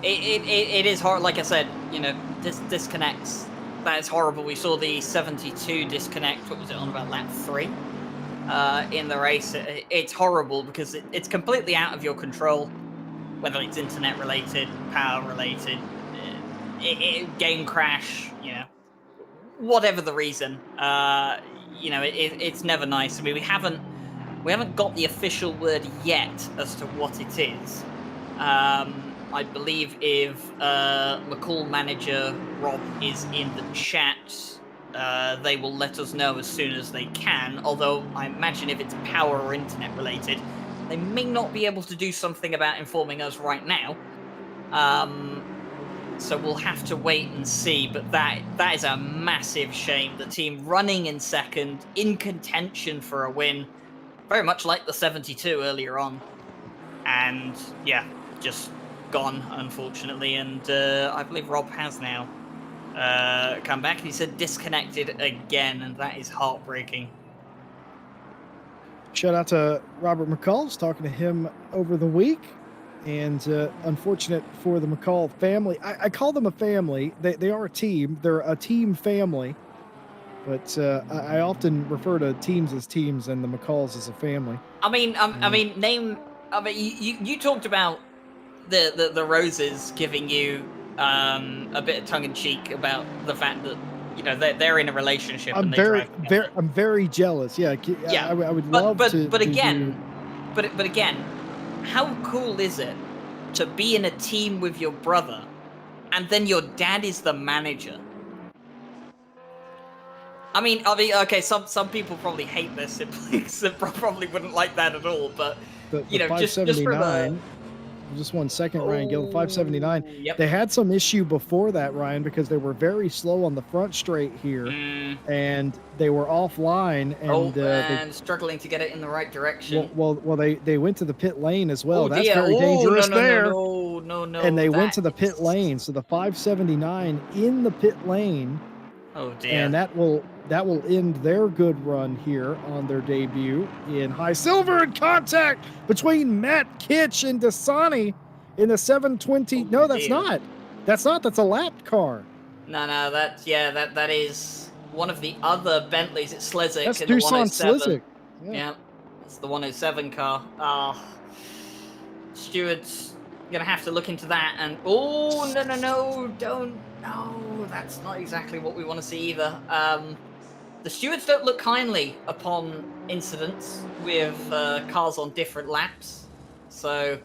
it is hard. Like I said, this disconnects. That is horrible. We saw the 72 disconnect. What was it, on about lap 3 in the race? It's horrible because it's completely out of your control, whether it's internet related, power related, game crash, whatever the reason. It's never nice. I mean, we haven't got the official word yet as to what it is. I believe if McCall manager Rob is in the chat, they will let us know as soon as they can. Although I imagine if it's power or internet related, they may not be able to do something about informing us right now. So we'll have to wait and see. But that is a massive shame. The team running in second, in contention for a win, very much like the 72 earlier on. And yeah, just gone, unfortunately. And I believe Rob has now come back. He said disconnected again, and that is heartbreaking. Shout out to Robert McCall. I was talking to him over the week, and unfortunate for the McCall family. I call them a family. They are a team. They're a team family, but I often refer to teams as teams and the McCalls as a family. I mean, you talked about the Roses giving you a bit of tongue in cheek about the fact that they're in a relationship. I'm and they very, drive together. I'm very jealous. Yeah, Yeah. I would love to. But again, how cool is it to be in a team with your brother, and then your dad is the manager? I mean, okay. Some people probably hate their siblings and probably wouldn't like that at all. But the just for the 579. Just 1 second, Ryan Gill. 579. Yep. They had some issue before that, Ryan, because they were very slow on the front straight here, and they were offline, and and struggling to get it in the right direction. Well, they went to the pit lane as well. That's dear. very dangerous there. No. And they went to the pit lane, so the 579 in the pit lane. Oh dear. And that will end their good run here on their debut in high silver, and contact between Matt Kitch and Dasani in the 720. No, that's not. That's a lap car. No, that is one of the other Bentleys. It's Slezak. That's in the Dusan 107. Slezak. Yeah, it's the 107 car. Stewart's gonna have to look into that. And no, that's not exactly what we want to see either. The stewards don't look kindly upon incidents with cars on different laps, so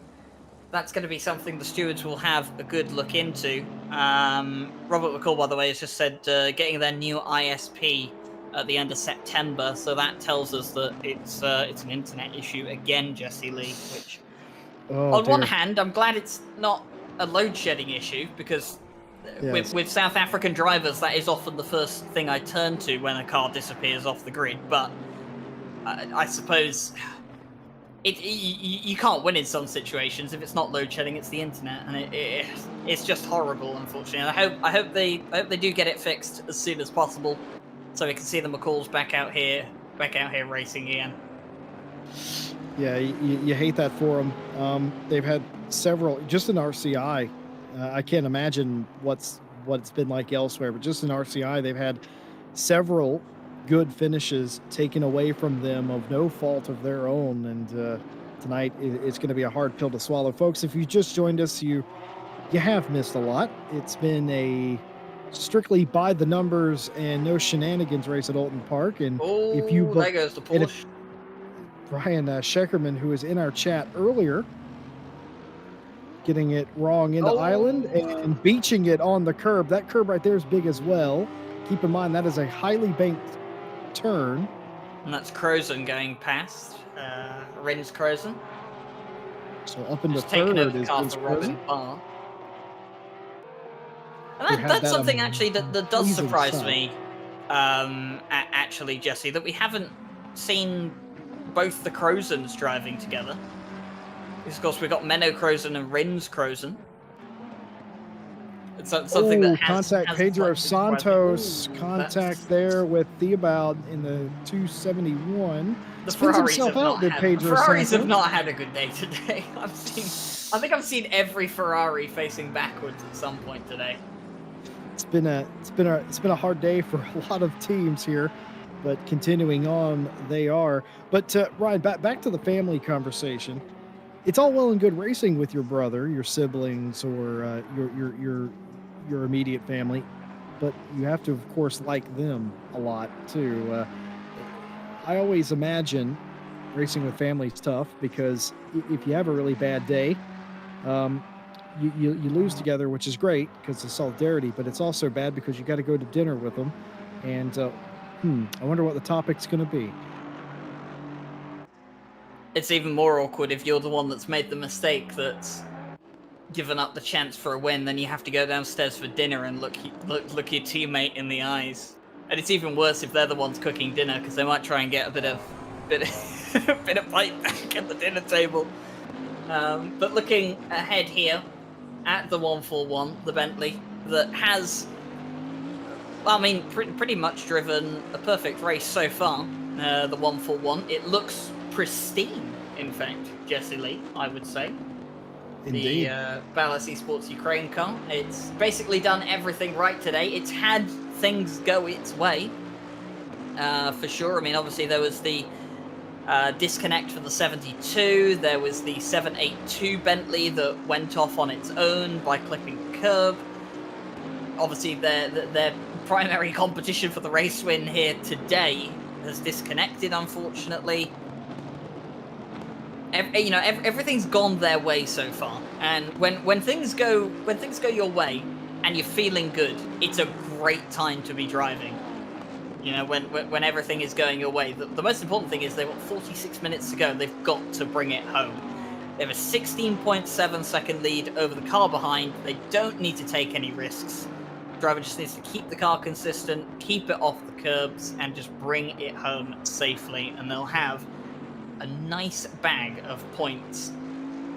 that's going to be something the stewards will have a good look into. Robert McCall, by the way, has just said getting their new ISP at the end of September, so that tells us that it's an internet issue again, Jesse Lee, which on one hand, I'm glad it's not a load shedding issue, because with South African drivers, that is often the first thing I turn to when a car disappears off the grid. But I suppose you can't win in some situations. If it's not load shedding, it's the internet, and it's just horrible, unfortunately. And I hope they do get it fixed as soon as possible, so we can see the McCalls back out here racing again. Yeah, you hate that for them. They've had several just in RCI. I can't imagine what it's been like elsewhere, but just in RCI, they've had several good finishes taken away from them of no fault of their own. And tonight, it's going to be a hard pill to swallow. Folks, if you just joined us, you have missed a lot. It's been a strictly by the numbers and no shenanigans race at Alton Park. And if you there goes the push. Brian Scheckerman, who was in our chat earlier, getting it wrong into Island and beaching it on the curb. That curb right there is big as well. Keep in mind, that is a highly banked turn. And that's Crozen going past. Rins Crozen. So up into just taking third over the is car for Robin Barr. And that's something actually that does surprise me, actually, Jesse, that we haven't seen both the Crozens driving together. Of course, we've got Menno Crozen and Rins Crozen. It's something that has Pedro Santos contact there with Theobald in the 271. The Ferraris have not had a good day today. I think I've seen every Ferrari facing backwards at some point today. It's been a hard day for a lot of teams here, but continuing on, they are. But Ryan, back to the family conversation. It's all well and good racing with your brother, your siblings, or your immediate family, but you have to, of course, like them a lot too. I always imagine racing with family is tough, because if you have a really bad day, you lose together, which is great because of solidarity, but it's also bad because you got to go to dinner with them, and I wonder what the topic's going to be. It's even more awkward if you're the one that's made the mistake that's given up the chance for a win, then you have to go downstairs for dinner and look your teammate in the eyes. And it's even worse if they're the ones cooking dinner, because they might try and get a bit of bite back at the dinner table. But looking ahead here at the 141, the Bentley, that has, I mean, pretty much driven a perfect race so far. The 141, it looks pristine, in fact, Jesse Lee, I would say. Indeed. The Ballas Esports Ukraine car. It's basically done everything right today. It's had things go its way, for sure. I mean, obviously there was the disconnect for the 72. There was the 782 Bentley that went off on its own by clipping the curb. Obviously, their primary competition for the race win here today has disconnected, unfortunately. Everything's gone their way so far, and when things go your way and you're feeling good, it's a great time to be driving. You know, when everything is going your way, the most important thing is they've got 46 minutes to go. They've got to bring it home. They have a 16.7 second lead over the car behind. They don't need to take any risks. The driver just needs to keep the car consistent, keep it off the curbs, and just bring it home safely, and they'll have a nice bag of points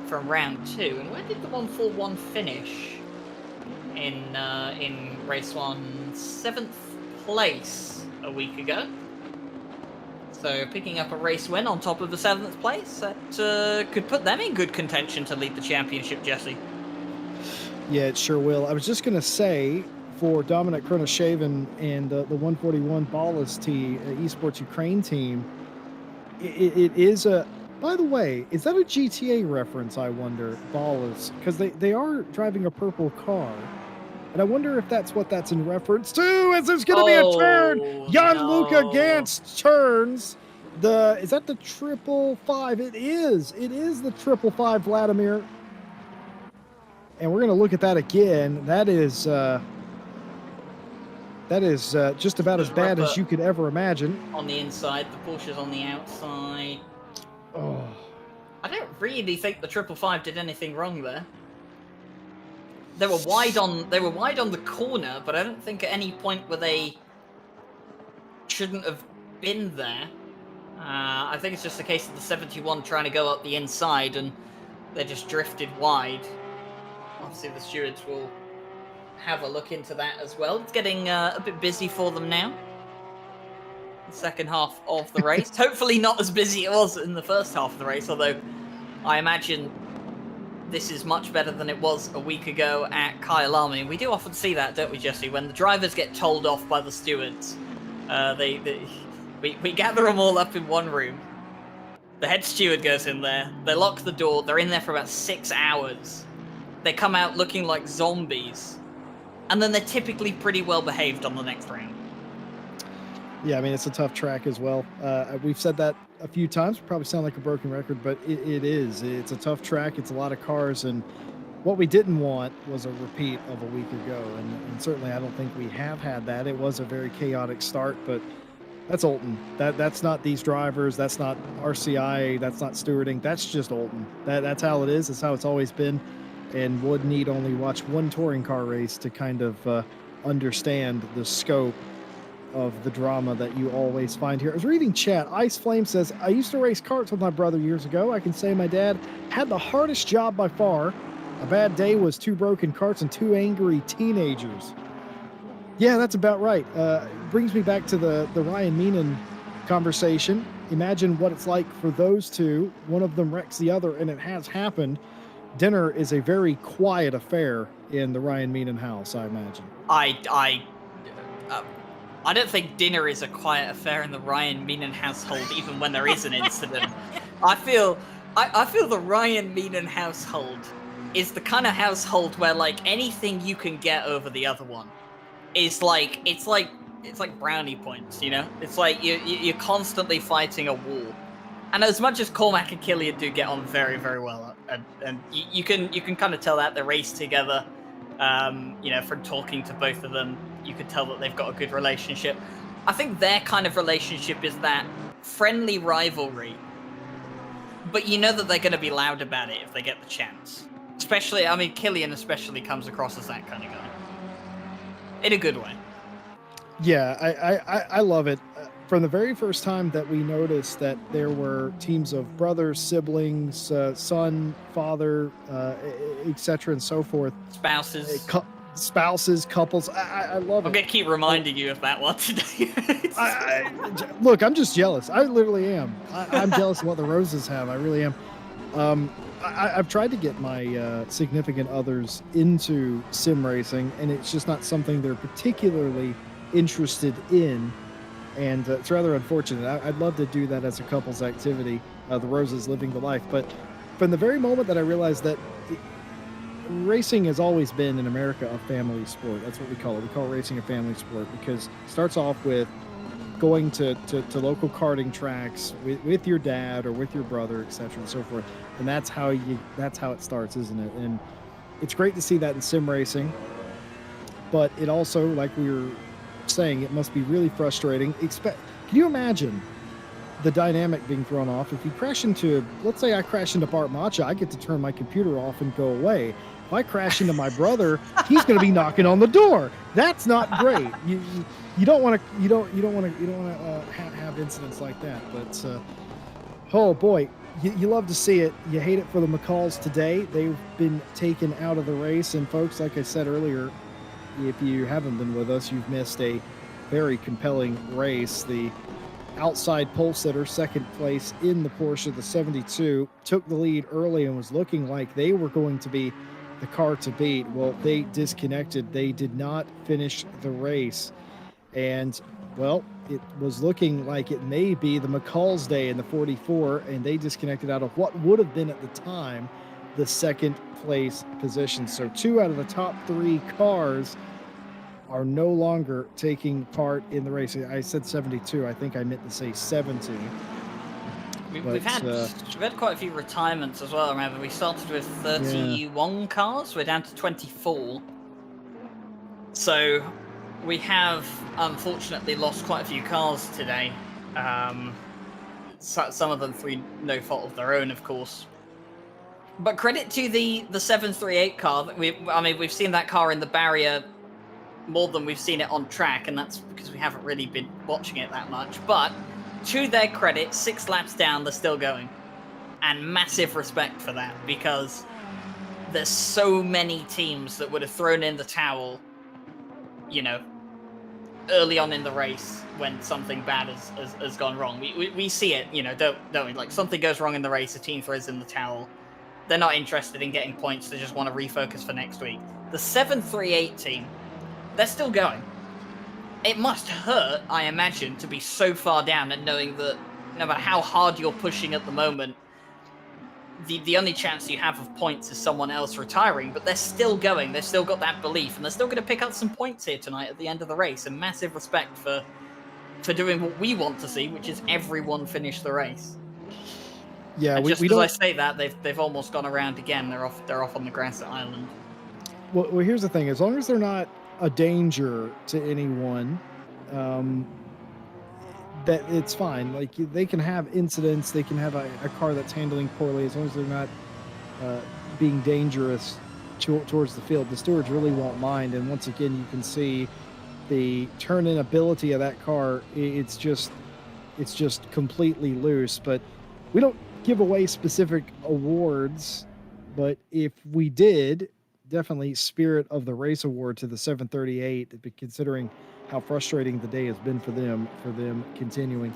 from round 2. And where did the 141 finish in race 1? 7th place a week ago. So picking up a race win on top of the 7th place, that could put them in good contention to lead the championship, Jesse. Yeah, it sure will. I was just going to say, for Dominic Kronasheven and the 141 Ballas Esports Ukraine team, it is a... By the way, is that a GTA reference, I wonder, Ballas? Because they are driving a purple car. And I wonder if that's what that's in reference to, as there's going to be a turn. Jan-Luca Gantz turns. Is that the 555? It is. It is the 555, Vladimir. And we're going to look at that again. That is just about as bad as you could ever imagine. On the inside, the Porsche's on the outside. Oh. I don't really think the 555 did anything wrong there. They were wide on the corner, but I don't think at any point where they shouldn't have been there. I think it's just a case of the 71 trying to go up the inside, and they just drifted wide. Obviously, the stewards will have a look into that as well. It's getting a bit busy for them now. The second half of the race. Hopefully not as busy as it was in the first half of the race, although I imagine this is much better than it was a week ago at Kyalami. We do often see that, don't we, Jesse? When the drivers get told off by the stewards, we gather them all up in one room. The head steward goes in there. They lock the door. They're in there for about 6 hours. They come out looking like zombies. And then they're typically pretty well behaved on the next round. Yeah, I mean, it's a tough track as well. We've said that a few times. We probably sound like a broken record, but it is. It's a tough track. It's a lot of cars. And what we didn't want was a repeat of a week ago. And certainly I don't think we have had that. It was a very chaotic start, but that's Oulton. That's not these drivers. That's not RCI. That's not stewarding. That's just Oulton. That's how it is. That's how it's always been. And would need only watch one touring car race to kind of understand the scope of the drama that you always find here. I was reading chat. Ice Flame says, I used to race karts with my brother years ago. I can say my dad had the hardest job by far. A bad day was 2 broken karts and 2 angry teenagers. Yeah, that's about right. Brings me back to the Ryan Meenan conversation. Imagine what it's like for those two. One of them wrecks the other, and it has happened. Dinner is a very quiet affair in the Ryan Meenan house, I imagine. I don't think dinner is a quiet affair in the Ryan Meenan household, even when there is an incident. I feel the Ryan Meenan household is the kind of household where, like, anything you can get over the other one is like it's like brownie points, you know? It's like you're constantly fighting a war. And as much as Cormac and Killian do get on very, very well, and you can kind of tell that they race together, from talking to both of them, you could tell that they've got a good relationship. I think their kind of relationship is that friendly rivalry, but you know that they're going to be loud about it if they get the chance. Especially, I mean, Killian especially comes across as that kind of guy. In a good way. Yeah, I love it. From the very first time that we noticed that there were teams of brothers, siblings, son, father, etc., and so forth, Spouses. spouses, couples. I love I'm it. going to keep reminding you of that one today. Look, I'm just jealous. I literally am. I'm jealous of what the Roses have. I really am. I've tried to get my significant others into sim racing, and it's just not something they're particularly interested in. And it's rather unfortunate. I'd love to do that as a couple's activity, the Roses living the life. But from the very moment that I realized that racing has always been in America a family sport. That's what we call it. We call racing a family sport because it starts off with going to local karting tracks with your dad or with your brother, etc., and so forth. And that's how it starts, isn't it? And it's great to see that in sim racing. But it also, like we were saying, it must be really frustrating. Can you imagine the dynamic being thrown off if you crash into, let's say I crash into Bart Matcha, I get to turn my computer off and go away. If I crash into my brother, he's going to be knocking on the door. That's not great. You don't want to have incidents like that. But oh boy, you love to see it. You hate it for the McCalls today. They've been taken out of the race, and folks, like I said earlier, if you haven't been with us, you've missed a very compelling race. The outside pole sitter, second place in the Porsche, the 72, took the lead early and was looking like they were going to be the car to beat. Well, they disconnected. They did not finish the race. And, well, it was looking like it may be the McCall's day in the 44, and they disconnected out of what would have been at the time the second place position. So 2 out of the top 3 cars are no longer taking part in the race. I said 72. I think I meant to say 70. We've had quite a few retirements as well. Remember, we started with 31 cars. We're down to 24. So we have unfortunately lost quite a few cars today. Some of them through no fault of their own, of course. But credit to the 738 car. We've seen that car in the barrier more than we've seen it on track, and that's because we haven't really been watching it that much. But to their credit, 6 laps down, they're still going. And massive respect for that, because there's so many teams that would have thrown in the towel, early on in the race when something bad has gone wrong. We see it, don't we? Like, something goes wrong in the race, a team throws in the towel. They're not interested in getting points. They just want to refocus for next week. The 738 team, they're still going. It must hurt, I imagine, to be so far down and knowing that no matter how hard you're pushing at the moment, the only chance you have of points is someone else retiring, but they're still going. They've still got that belief, and they're still going to pick up some points here tonight at the end of the race. And massive respect for doing what we want to see, which is everyone finish the race. Yeah, and just as I say that, they've almost gone around again. They're off on the grass at Island. Well, here's the thing: as long as they're not a danger to anyone, that it's fine. Like, they can have incidents, they can have a car that's handling poorly, as long as they're not being dangerous towards the field. The stewards really won't mind. And once again, you can see the turn-in ability of that car. It's just completely loose. But we don't give away specific awards, but if we did, definitely Spirit of the Race award to the 738, considering how frustrating the day has been for them continuing.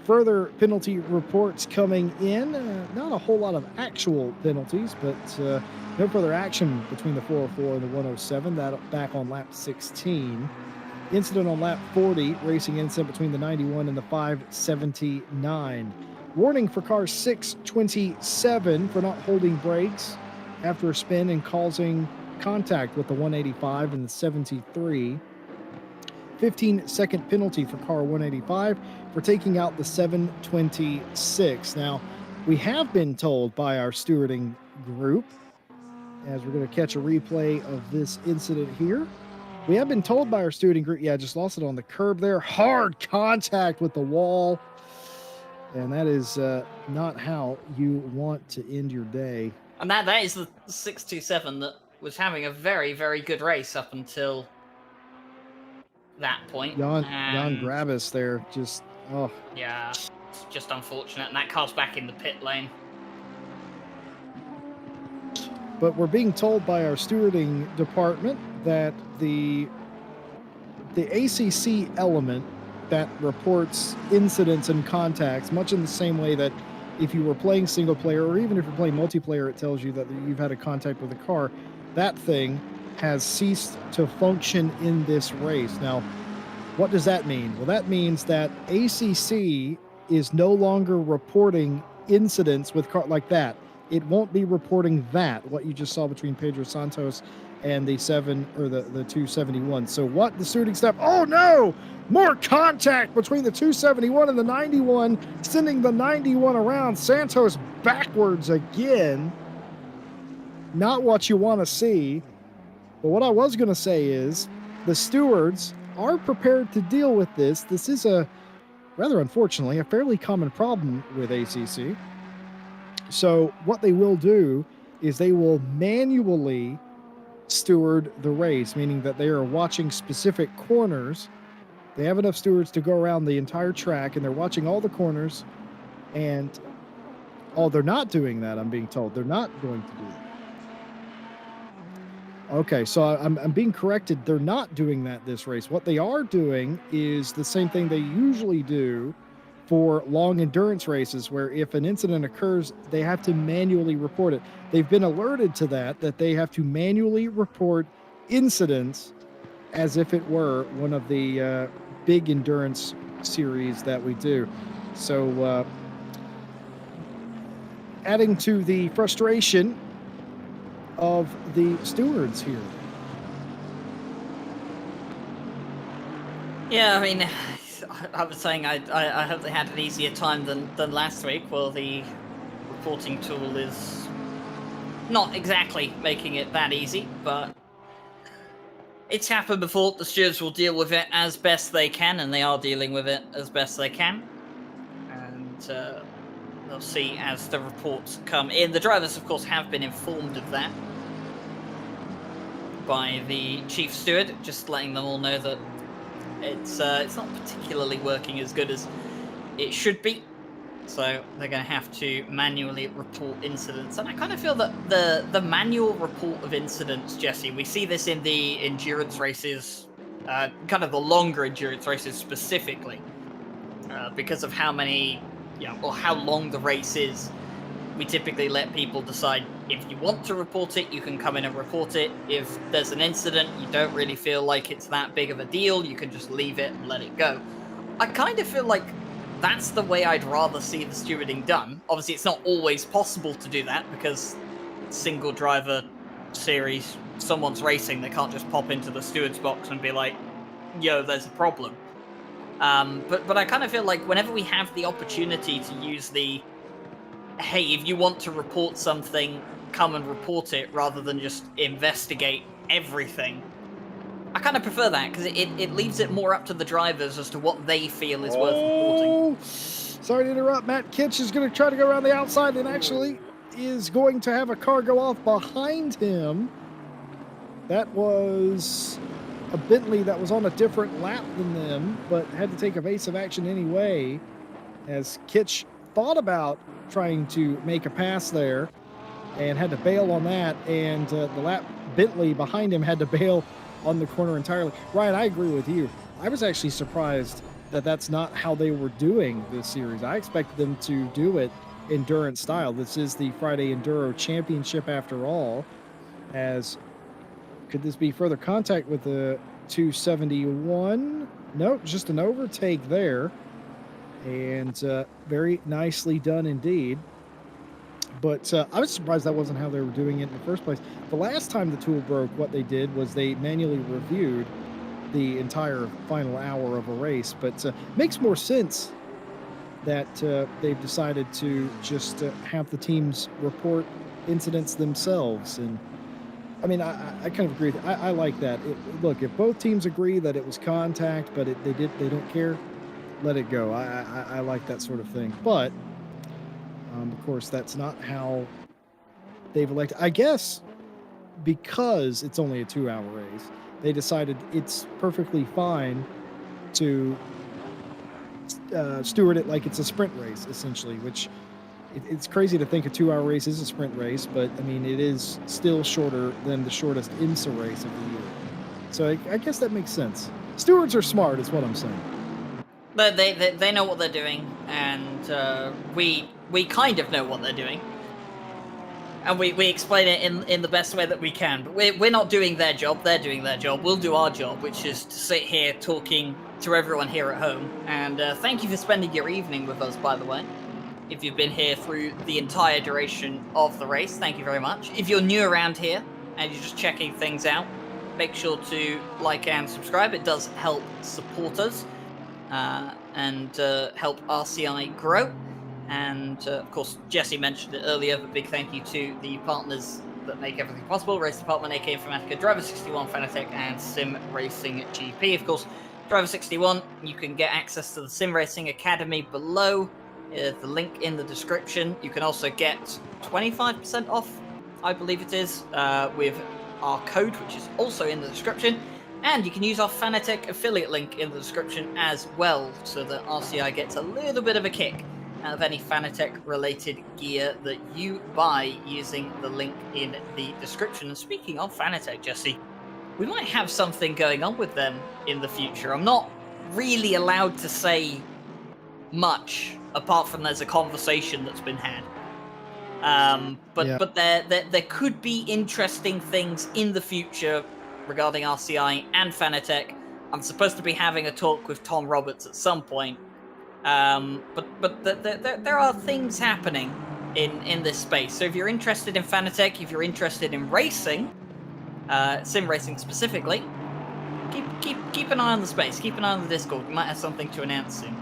Further penalty reports coming in. Not a whole lot of actual penalties, but no further action between the 404 and the 107. That back on lap 16. Incident on lap 40, racing incident between the 91 and the 579. Warning for car 627 for not holding brakes after a spin and causing contact with the 185 and the 73. 15-second penalty for car 185 for taking out the 726. Now, we have been told by our stewarding group, as we're going to catch a replay of this incident here, we have been told by our stewarding group, I just lost it on the curb there, hard contact with the wall, and that is not how you want to end your day. And that is the 627 that was having a very, very good race up until that point. Jan And Gravis there, just oh. yeah, it's just unfortunate. And that car's back in the pit lane. But we're being told by our stewarding department that the ACC element that reports incidents and contacts, much in the same way that if you were playing single player or even if you're playing multiplayer, it tells you that you've had a contact with a car, that thing has ceased to function in this race. Now, what does that mean? Well, that means that ACC is no longer reporting incidents with car like that. It won't be reporting that, what you just saw between Pedro Santos and the 271. So what the stewarding staff, oh no, more contact between the 271 and the 91, sending the 91 around. Santos backwards again. Not what you want to see. But what I was going to say is the stewards are prepared to deal with this. This is rather unfortunately, a fairly common problem with ACC. So what they will do is they will manually steward the race, meaning that they are watching specific corners. They have enough stewards to go around the entire track, and they're watching all the corners. And they're not doing that, I'm being told. They're not going to do that. Okay, so I'm being corrected. They're not doing that this race. What they are doing is the same thing they usually do for long endurance races, where if an incident occurs, they have to manually report it. They've been alerted to that they have to manually report incidents as if it were one of the big endurance series that we do. So adding to the frustration of the stewards here. Yeah, I mean, I was saying I hope they had an easier time than last week. Well, the reporting tool is not exactly making it that easy, but it's happened before. The stewards will deal with it as best they can, and they are dealing with it as best they can. And they'll see as the reports come in. The drivers, of course, have been informed of that by the chief steward, just letting them all know that it's not particularly working as good as it should be. So they're going to have to manually report incidents. And I kind of feel that the manual report of incidents, Jesse, we see this in the endurance races, kind of the longer endurance races specifically, because of how many, or how long the race is. We typically let people decide if you want to report it, you can come in and report it. If there's an incident, you don't really feel like it's that big of a deal, you can just leave it and let it go. I kind of feel like that's the way I'd rather see the stewarding done. Obviously, it's not always possible to do that because single driver series, someone's racing, they can't just pop into the steward's box and be like, yo, there's a problem. But I kind of feel like whenever we have the opportunity to use the hey, if you want to report something, come and report it, rather than just investigate everything. I kind of prefer that, because it leaves it more up to the drivers as to what they feel is worth reporting. Sorry to interrupt. Matt Kitch is going to try to go around the outside and actually is going to have a car go off behind him. That was a Bentley that was on a different lap than them, but had to take evasive action anyway, as Kitch thought about trying to make a pass there and had to bail on that, and the lap Bentley behind him had to bail on the corner entirely. Ryan, I agree with you. I was actually surprised that that's not how they were doing this series. I expected them to do it endurance style. This is the Friday Enduro Championship after all. As could this be further contact with the 271? Nope, just an overtake there. And very nicely done indeed. But I was surprised that wasn't how they were doing it in the first place. The last time the tool broke, what they did was they manually reviewed the entire final hour of a race. But makes more sense that they've decided to just have the teams report incidents themselves. And I mean, I kind of agree. I like that. Look, if both teams agree that it was contact, but they don't care, let it go. I like that sort of thing. But of course, that's not how they've elected, I guess, because it's only a 2-hour race, they decided it's perfectly fine to steward it like it's a sprint race, essentially, which it's crazy to think a 2-hour race is a sprint race, but I mean, it is still shorter than the shortest IMSA race of the year. So I guess that makes sense. Stewards are smart, is what I'm saying. But they know what they're doing, and we kind of know what they're doing. And we explain it in the best way that we can. But we're not doing their job, they're doing their job. We'll do our job, which is to sit here talking to everyone here at home. And thank you for spending your evening with us, by the way. If you've been here through the entire duration of the race, thank you very much. If you're new around here and you're just checking things out, make sure to like and subscribe. It does help support us and help RCI grow. And, of course, Jesse mentioned it earlier, but big thank you to the partners that make everything possible. Race Department, AK Informatica, Driver 61, Fanatec, and Sim Racing GP. Of course, Driver 61, you can get access to the Sim Racing Academy below. The link in the description. You can also get 25% off, I believe it is, with our code, which is also in the description. And you can use our Fanatec affiliate link in the description as well, so that RCI gets a little bit of a kick out of any Fanatec related gear that you buy using the link in the description. And speaking of Fanatec, Jesse, we might have something going on with them in the future. I'm not really allowed to say much apart from there's a conversation that's been had. But there could be interesting things in the future regarding RCI and Fanatec. I'm supposed to be having a talk with Tom Roberts at some point. But there are things happening in this space. So if you're interested in Fanatec, if you're interested in racing, sim racing specifically, keep an eye on the space. Keep an eye on the Discord. We might have something to announce soon.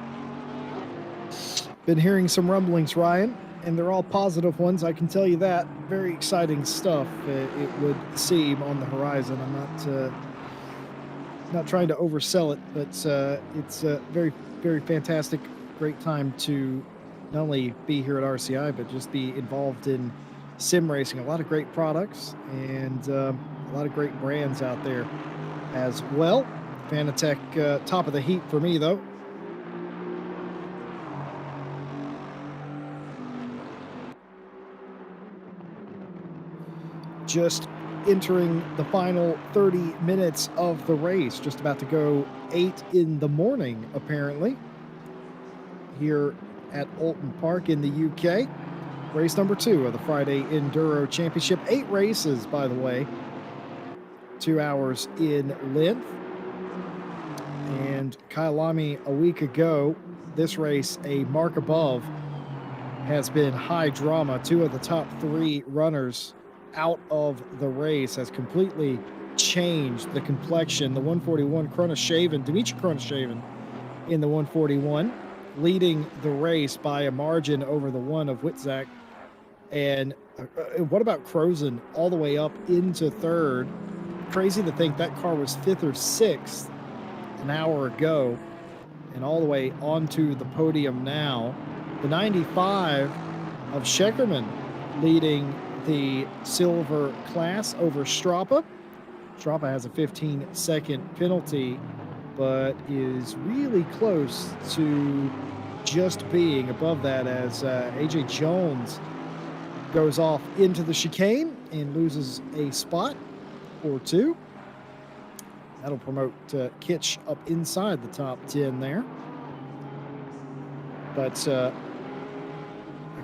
Been hearing some rumblings, Ryan, and they're all positive ones. I can tell you that. Very exciting stuff. It would seem on the horizon. I'm not trying to oversell it, but it's very, very fantastic. Great time to not only be here at RCI, but just be involved in sim racing. A lot of great products and a lot of great brands out there as well. Fanatec, top of the heap for me, though. Just entering the final 30 minutes of the race, just about to go 8 in the morning, apparently, here at Alton Park in the UK. Race number 2 of the Friday Enduro Championship. 8 races, by the way, 2 hours in length. And Kyalami a week ago, this race, a mark above, has been high drama. 2 of the top 3 runners out of the race has completely changed the complexion. The 141 Kronoshaven, Dimitri Kronoshaven in the 141, leading the race by a margin over the one of Witzak. And what about Crozen all the way up into 3rd? Crazy to think that car was 5th or 6th an hour ago and all the way onto the podium now. The 95 of Scheckerman leading the silver class over Strapa. Strapa has a 15-second penalty, but is really close to just being above that as AJ Jones goes off into the chicane and loses a spot or 2. That'll promote Kitch up inside the top 10 there. But, of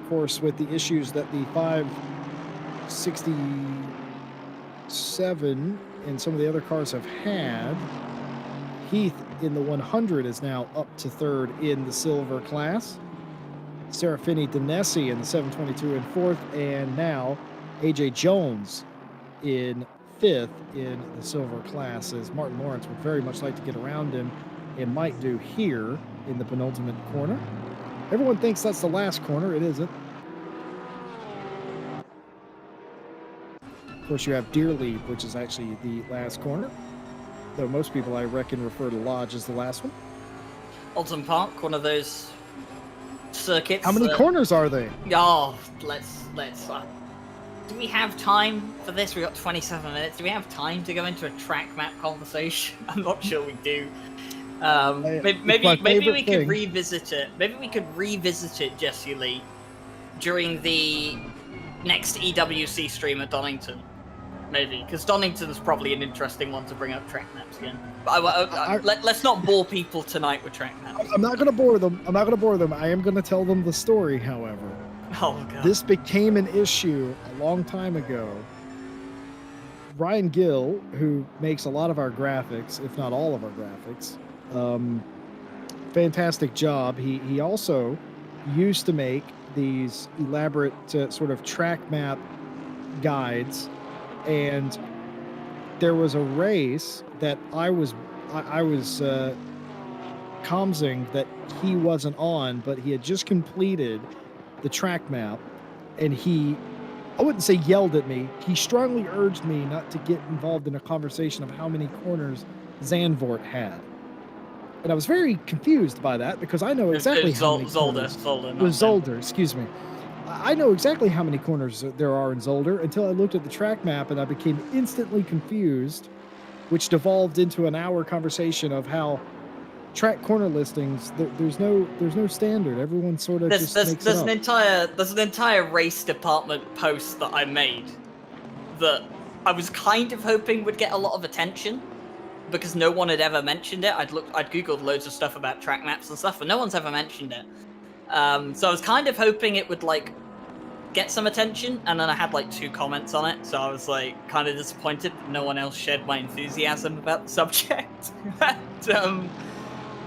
course, with the issues that the 567 and some of the other cars have had, Heath in the 100 is now up to 3rd in the silver class. Serafini Danesi in the 722 in 4th, and now AJ Jones in 5th in the silver class, as Martin Lawrence would very much like to get around him and might do here in the penultimate corner. Everyone thinks that's the last corner. It isn't. Of course, you have Deerleaf, which is actually the last corner, though most people, I reckon, refer to Lodge as the last one. Alton Park, one of those circuits. How many corners are they? Oh, let's do we have time for this? We got 27 minutes. Do we have time to go into a track map conversation? I'm not sure we do. Maybe we could revisit it. Maybe we could revisit it, Jesse Lee, during the next EWC stream at Donington. Maybe, because Donington's probably an interesting one to bring up track maps again. Let's not bore people tonight with track maps. I'm not going to bore them. I am going to tell them the story, however. Oh, God. This became an issue a long time ago. Ryan Gill, who makes a lot of our graphics, if not all of our graphics, fantastic job. He also used to make these elaborate sort of track map guides, and there was a race that I was comsing that he wasn't on, but he had just completed the track map, and I wouldn't say yelled at me, he strongly urged me not to get involved in a conversation of how many corners Zandvoort had. And I was very confused by that, because I know exactly how many corners. It was Zolder, excuse me. I know exactly how many corners there are in Zolder until I looked at the track map, and I became instantly confused, which devolved into an hour conversation of how track corner listings, there's no standard. Everyone sort of just makes it up. There's an entire race department post that I made that I was kind of hoping would get a lot of attention, because no one had ever mentioned it. I'd googled loads of stuff about track maps and stuff, and no one's ever mentioned it. So I was kind of hoping it would like get some attention, and then I had like 2 comments on it, so I was like kind of disappointed that no one else shared my enthusiasm about the subject.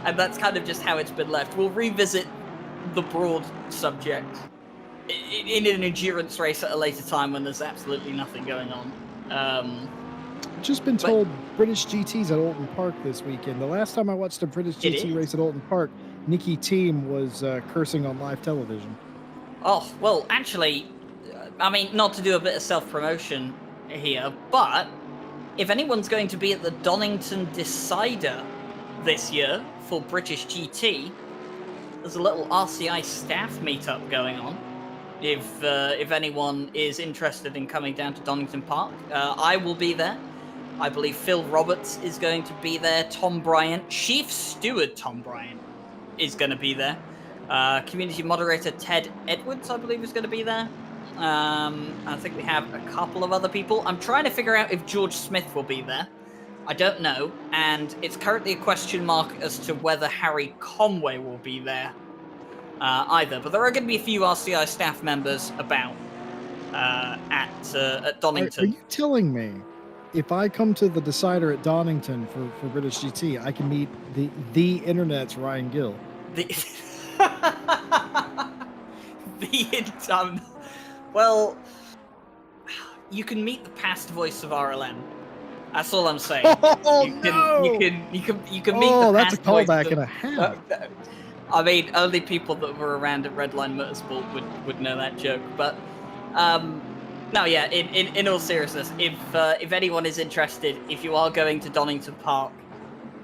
And that's kind of just how it's been left. We'll revisit the broad subject in an endurance race at a later time when there's absolutely nothing going on. Just been told British GT's at Alton Park this weekend. The last time I watched a British GT race at Alton Park, Nikki Team was cursing on live television. Oh, well, actually, I mean, not to do a bit of self-promotion here, but if anyone's going to be at the Donington Decider this year for British GT, there's a little RCI staff meetup going on. If anyone is interested in coming down to Donington Park, I will be there. I believe Phil Roberts is going to be there. Tom Bryant, Chief Steward Tom Bryant, is going to be there. Community moderator Ted Edwards, I believe, is going to be there. I think we have a couple of other people. I'm trying to figure out if George Smith will be there. I don't know, and it's currently a question mark as to whether Harry Conway will be there either. But there are going to be a few RCI staff members about at Donington. Are you telling me if I come to the Decider at Donington for British GT, I can meet the internet's Ryan Gill? Well, you can meet the past voice of RLM. That's all I'm saying. Oh, you can meet the that's past a callback voice and a half. I mean, only people that were around at Redline Motorsport would know that joke. But no, yeah. In all seriousness, if anyone is interested, if you are going to Donington Park,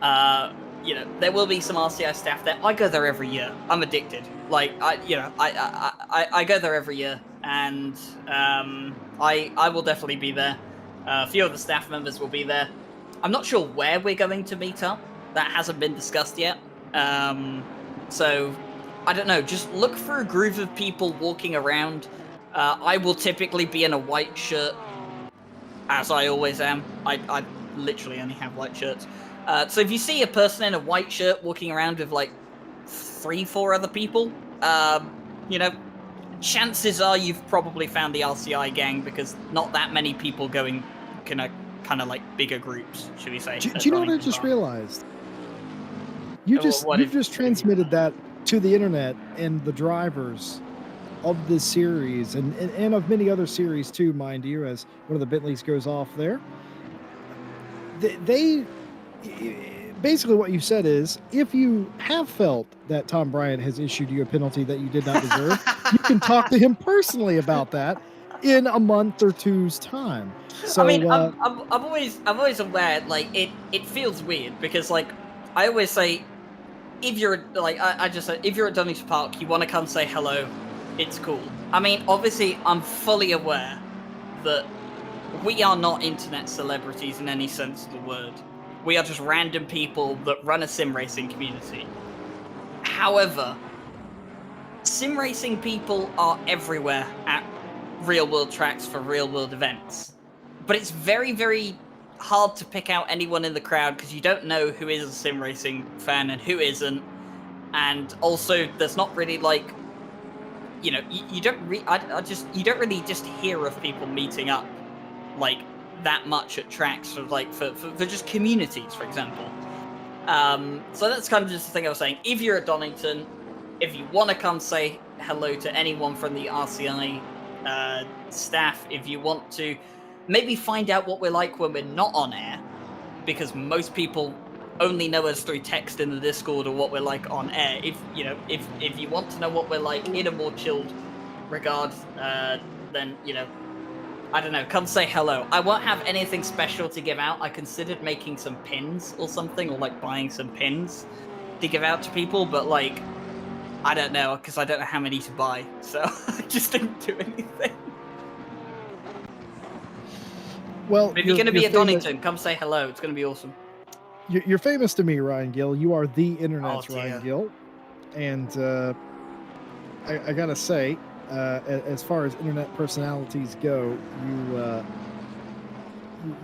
there will be some RCI staff there. I go there every year. I'm addicted. Like I go there every year, and I will definitely be there. A few of the staff members will be there. I'm not sure where we're going to meet up. That hasn't been discussed yet. So I don't know. Just look for a group of people walking around. I will typically be in a white shirt, as I always am. I literally only have white shirts. So if you see a person in a white shirt walking around with like 3-4 other people, chances are you've probably found the RCI gang, because not that many people going kind of like bigger groups, should we say. Do you know what I just realized? You've just transmitted that to the internet and the drivers of this series and of many other series too, mind you, as one of the Bentleys goes off there. They basically, what you've said is, if you have felt that Tom Bryant has issued you a penalty that you did not deserve, you can talk to him personally about that in a month or two's time. So, I mean, I'm always aware. Like, it feels weird, because like I always say, if you're like I just say, if you're at Donington Park, you want to come say hello, it's cool. I mean, obviously, I'm fully aware that we are not internet celebrities in any sense of the word. We are just random people that run a sim racing community. However, sim racing people are everywhere at real world tracks for real world events. But it's very, very hard to pick out anyone in the crowd because you don't know who is a sim racing fan and who isn't. And also, there's not really like, you don't really just hear of people meeting up like that much at tracks for just communities, for example. So that's kind of just the thing I was saying. If you're at Donington, if you want to come say hello to anyone from the RCI staff, if you want to maybe find out what we're like when we're not on air, because most people only know us through text in the Discord or what we're like on air. If you want to know what we're like in a more chilled regard, then I don't know, come say hello. I won't have anything special to give out. I considered making some pins or something, or like buying some pins to give out to people, but like I don't know, because I don't know how many to buy, so I just didn't do anything. Well, if you're going to be at Donington, come say hello. It's going to be awesome. You're famous to me, Ryan Gill. You are the internet's Ryan Gill. And I gotta say, as far as internet personalities go,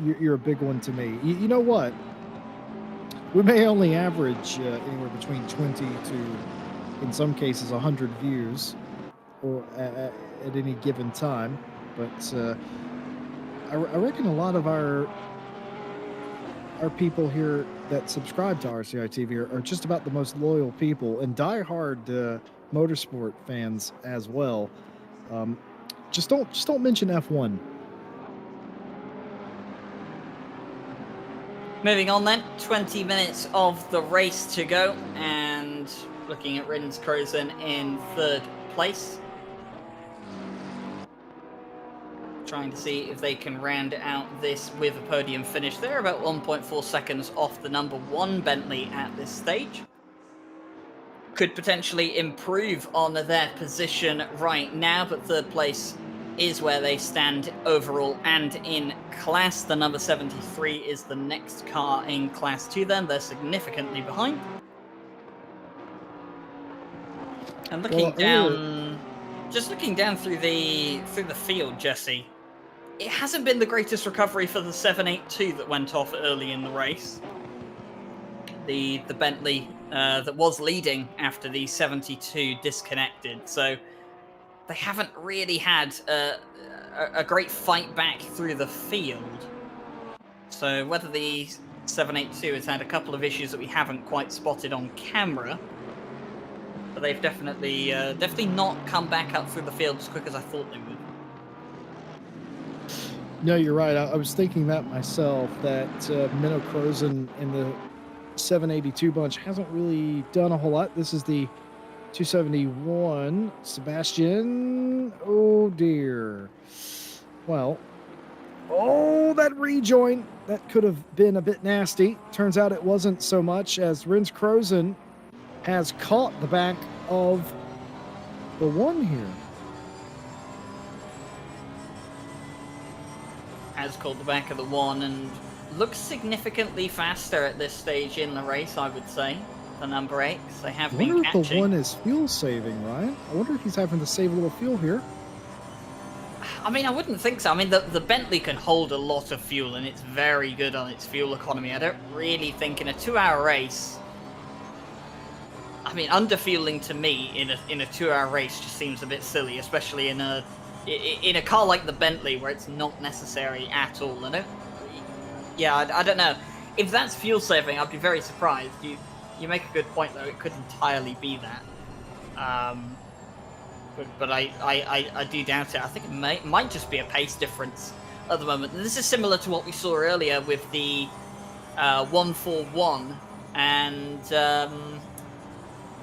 you're a big one to me. You know what? We may only average anywhere between 20 to, in some cases, 100 views or at any given time, but I reckon a lot of our people here that subscribe to RCI TV are just about the most loyal people and diehard motorsport fans as well. Just don't mention F1. Moving on then, 20 minutes of the race to go, and looking at Rins Crozen in third place. Trying to see if they can round out this with a podium finish. They're about 1.4 seconds off the number 1 Bentley at this stage. Could potentially improve on their position right now, but third place is where they stand overall and in class. The number 73 is the next car in class 2 then. They're significantly behind. And looking down, just looking down through the field, Jesse, it hasn't been the greatest recovery for the 782 that went off early in the race. The Bentley that was leading after the 72 disconnected, so they haven't really had a great fight back through the field. So whether the 782 has had a couple of issues that we haven't quite spotted on camera, but they've definitely not come back up through the field as quick as I thought they would. No, you're right. I was thinking that myself, that Minnow Crozen in the 782 bunch hasn't really done a whole lot. This is the 271. Sebastian, oh dear. Well, oh, that rejoin, that could have been a bit nasty. Turns out it wasn't so much, as Rins Crozen has caught the back of the 1 here. Has caught the back of the 1 and looks significantly faster at this stage in the race, I would say. The number 8, they have been catching. I wonder if the 1 is fuel saving, Ryan. I wonder if he's having to save a little fuel here. I mean, I wouldn't think so. I mean, the Bentley can hold a lot of fuel, and it's very good on its fuel economy. I don't really think in a 2-hour race... I mean, underfueling to me in a 2-hour race just seems a bit silly, especially in a car like the Bentley where it's not necessary at all. I don't know. If that's fuel saving, I'd be very surprised. You make a good point, though. It could entirely be that. But I do doubt it. I think it might just be a pace difference at the moment. And this is similar to what we saw earlier with the 141 and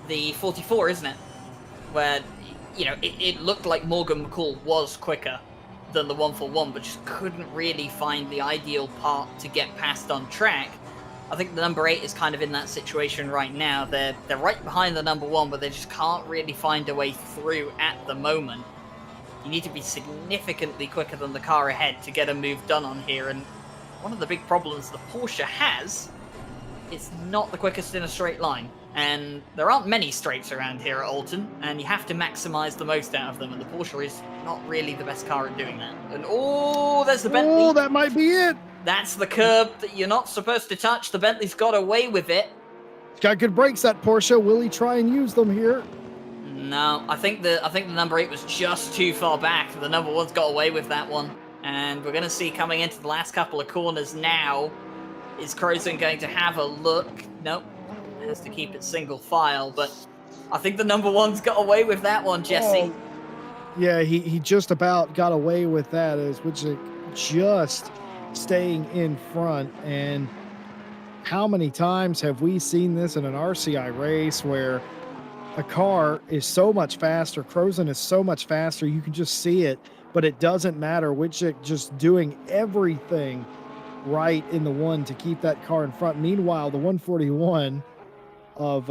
the 44, isn't it? Where, it looked like Morgan McCall was quicker than the 141, but just couldn't really find the ideal part to get past on track. I think the number 8 is kind of in that situation right now. They're right behind the number 1, but they just can't really find a way through at the moment. you need to be significantly quicker than the car ahead to get a move done on here. And one of the big problems the Porsche has, it's not the quickest in a straight line. And there aren't many straights around here at Oulton, and you have to maximize the most out of them. And the Porsche is not really the best car at doing that. And oh, there's the Bentley. Oh, that might be it. That's the curb that you're not supposed to touch. The Bentley's got away with it. It's got good brakes, that Porsche. Will he try and use them here? No, I think the number 8 was just too far back. The number 1's got away with that one. And we're going to see coming into the last couple of corners now, is Crowson going to have a look? Nope. Has to keep it single file, but I think the number 1's got away with that one, Jesse. Oh, yeah, he just about got away with that, as Witzik just staying in front. And how many times have we seen this in an RCI race where a car is so much faster, Crowson is so much faster, you can just see it, but it doesn't matter. Witzik just doing everything right in the one to keep that car in front. Meanwhile, the 141 of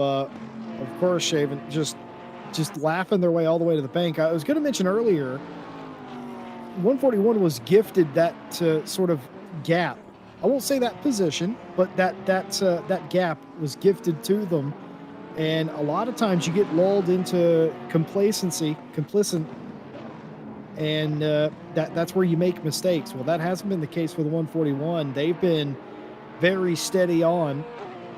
Korshaven just laughing their way all the way to the bank. I was going to mention earlier, 141 was gifted that sort of gap. I won't say that position, but that gap was gifted to them. And a lot of times you get lulled into complacent, and that's where you make mistakes. Well, that hasn't been the case for the 141. They've been very steady on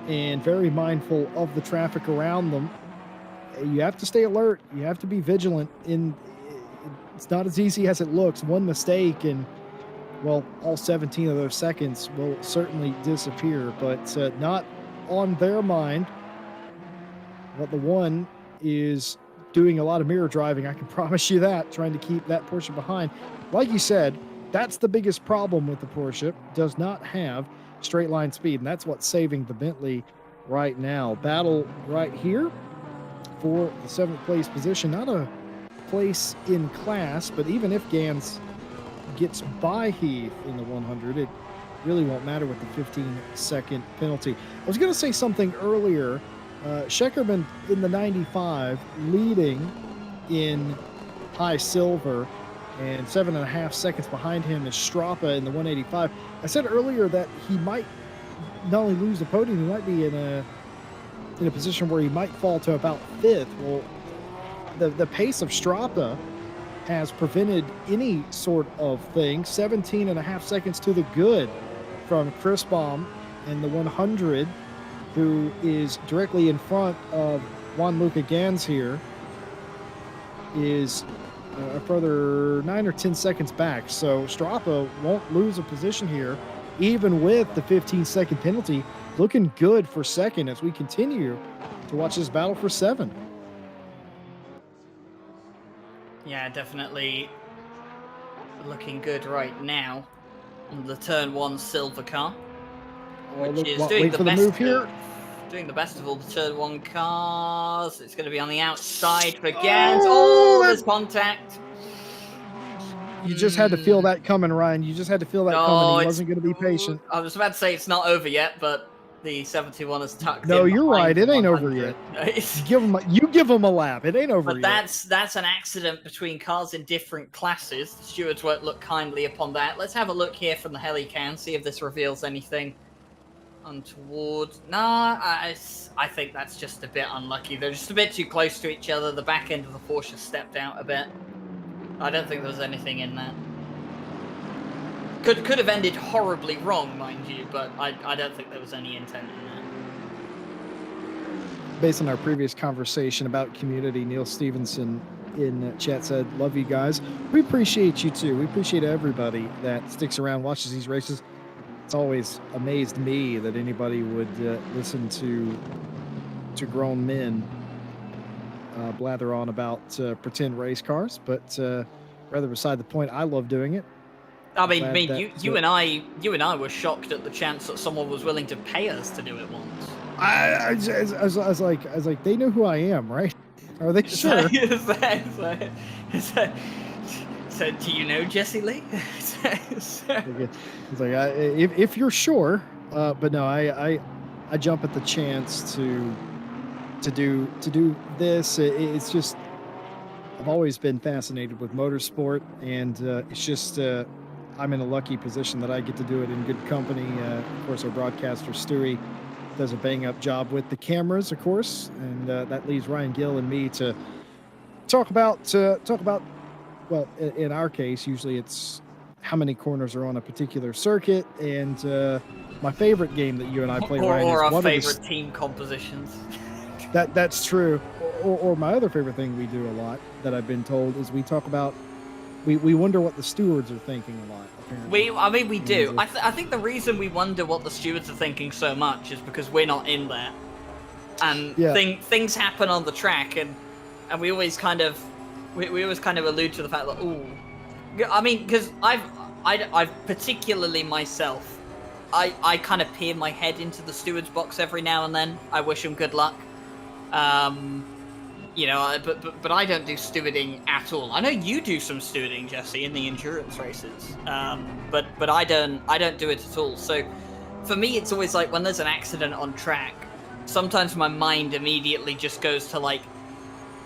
and very mindful of the traffic around them. You have to stay alert. You have to be vigilant. It's not as easy as it looks. One mistake and, well, all 17 of those seconds will certainly disappear, but not on their mind. But the one is doing a lot of mirror driving, I can promise you that, trying to keep that Porsche behind. Like you said, that's the biggest problem with the Porsche. Does not have straight line speed, and that's what's saving the Bentley right now. Battle right here for the 7th place position. Not a place in class, but even if Gans gets by Heath in the 100, it really won't matter with the 15-second penalty. I was going to say something earlier. Scheckerman in the 95 leading in high silver, and 7.5 seconds behind him is Strappa in the 185. I said earlier that he might not only lose the podium, he might be in a position where he might fall to about 5th. Well, the pace of Strappa has prevented any sort of thing. 17.5 seconds to the good from Chris Baum in the 100, who is directly in front of Juan Luca Gans here, is a further 9 or 10 seconds back. So Strappa won't lose a position here, even with the 15-second penalty. Looking good for second as we continue to watch this battle for 7. Yeah, definitely looking good right now on the turn 1 silver car, which is doing the best move here. Doing the best of all the turn 1 cars. It's going to be on the outside for Gans. Oh, there's contact. You just had to feel that coming, Ryan. You just had to feel that coming. He wasn't going to be patient. I was about to say it's not over yet, but the 71 is tucked in. No, you're right. It ain't over yet. You give him a lap. It ain't over yet. But that's an accident between cars in different classes. The stewards won't look kindly upon that. Let's have a look here from the heli cam, see if this reveals anything untoward. Nah, I think that's just a bit unlucky. They're just a bit too close to each other. The back end of the Porsche stepped out a bit. I don't think there was anything in that. Could have ended horribly wrong, mind you, but I don't think there was any intent in that. Based on our previous conversation about community, Neil Stevenson in chat said, love you guys. We appreciate you too. We appreciate everybody that sticks around, watches these races. It's always amazed me that anybody would listen to grown men blather on about pretend race cars, but rather beside the point, I love doing it. I mean, you and I were shocked at the chance that someone was willing to pay us to do it once. I was like, they know who I am, right? Are they sure? So, do you know Jesse Lee? It's like, if you're sure, but no, I jump at the chance to do this. It's just I've always been fascinated with motorsport, and it's just I'm in a lucky position that I get to do it in good company. Of course, our broadcaster Stewie does a bang up job with the cameras, of course, and that leaves Ryan Gill and me to talk about. Well, in our case, usually it's how many corners are on a particular circuit, and my favorite game that you and I play, Ryan, or is our one favorite team compositions. That's true. Or my other favorite thing we do a lot that I've been told is we talk about we wonder what the stewards are thinking a lot. Apparently. We do. I think the reason we wonder what the stewards are thinking so much is because we're not in there, and things happen on the track, and we always kind of we always kind of allude to the fact that I mean, because I've particularly myself, I kind of peer my head into the steward's box every now and then. I wish them good luck. You know, but I don't do stewarding at all. I know you do some stewarding, Jesse, in the endurance races. But I don't do it at all. So for me, it's always like when there's an accident on track, sometimes my mind immediately just goes to like,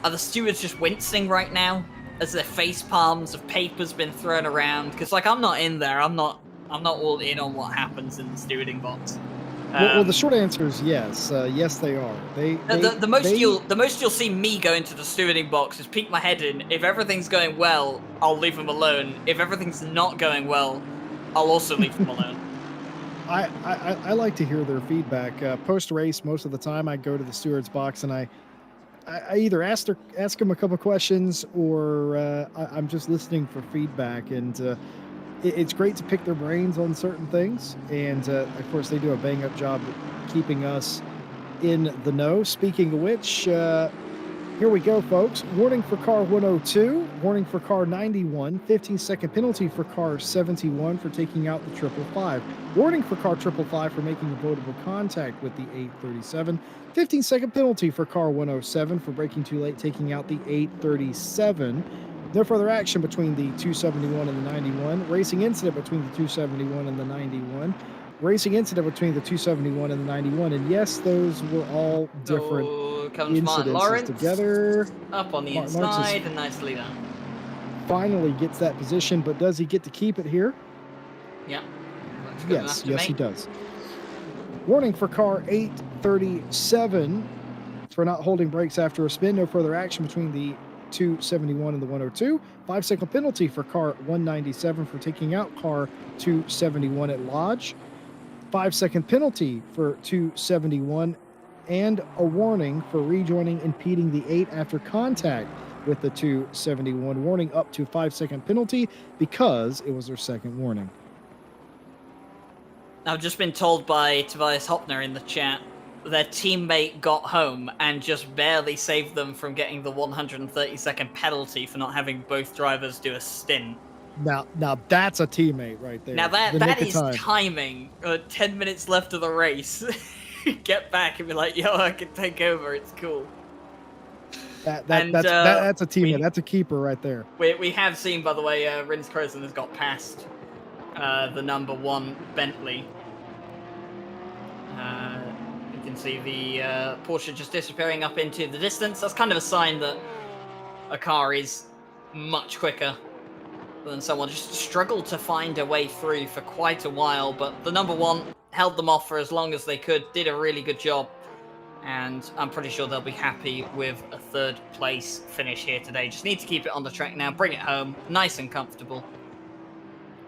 are the stewards just wincing right now as their face palms of paper's been thrown around? Because like I'm not in there. I'm not all in on what happens in the stewarding box. Well, the short answer is yes. Yes, they are. The most you'll see me go into the stewarding box is peek my head in. If everything's going well, I'll leave them alone. If everything's not going well, I'll also leave them alone. I like to hear their feedback. Post race, most of the time, I go to the steward's box and I either ask them a couple questions or I'm just listening for feedback, and it's great to pick their brains on certain things, and of course they do a bang up job keeping us in the know. Speaking of which, here we go, folks. Warning for car 102, warning for car 91, 15-second penalty for car 71 for taking out the 555, warning for car 555 for making avoidable contact with the 837, 15-second penalty for car 107 for braking too late, taking out the 837. No further action between the 271 and the 91. Racing incident between the 271 and the 91. Racing incident between the 271 and the 91. And yes, those were all different incidences together. Up on the inside and nicely done. Finally gets that position, but does he get to keep it here? Yeah. Yes, he does. Warning for car 837 for not holding brakes after a spin. No further action between the 271 and the 102. 5-second penalty for car 197 for taking out car 271 at Lodge. 5-second penalty for 271 and a warning for rejoining impeding the 8 after contact with the 271. Warning up to 5-second penalty because it was their second warning. I've just been told by Tobias Hopner in the chat their teammate got home and just barely saved them from getting the 130-second penalty for not having both drivers do a stint. Now that's a teammate right there. Now that is timing. 10 minutes left of the race. Get back and be like, yo, I can take over. It's cool. That's a teammate. That's a keeper right there. We have seen, by the way, Rins Croson has got past the number 1 Bentley. You can see the Porsche just disappearing up into the distance. That's kind of a sign that a car is much quicker than someone. Just struggled to find a way through for quite a while, but the number 1 held them off for as long as they could, did a really good job, and I'm pretty sure they'll be happy with a 3rd place finish here today. Just need to keep it on the track now, bring it home, nice and comfortable,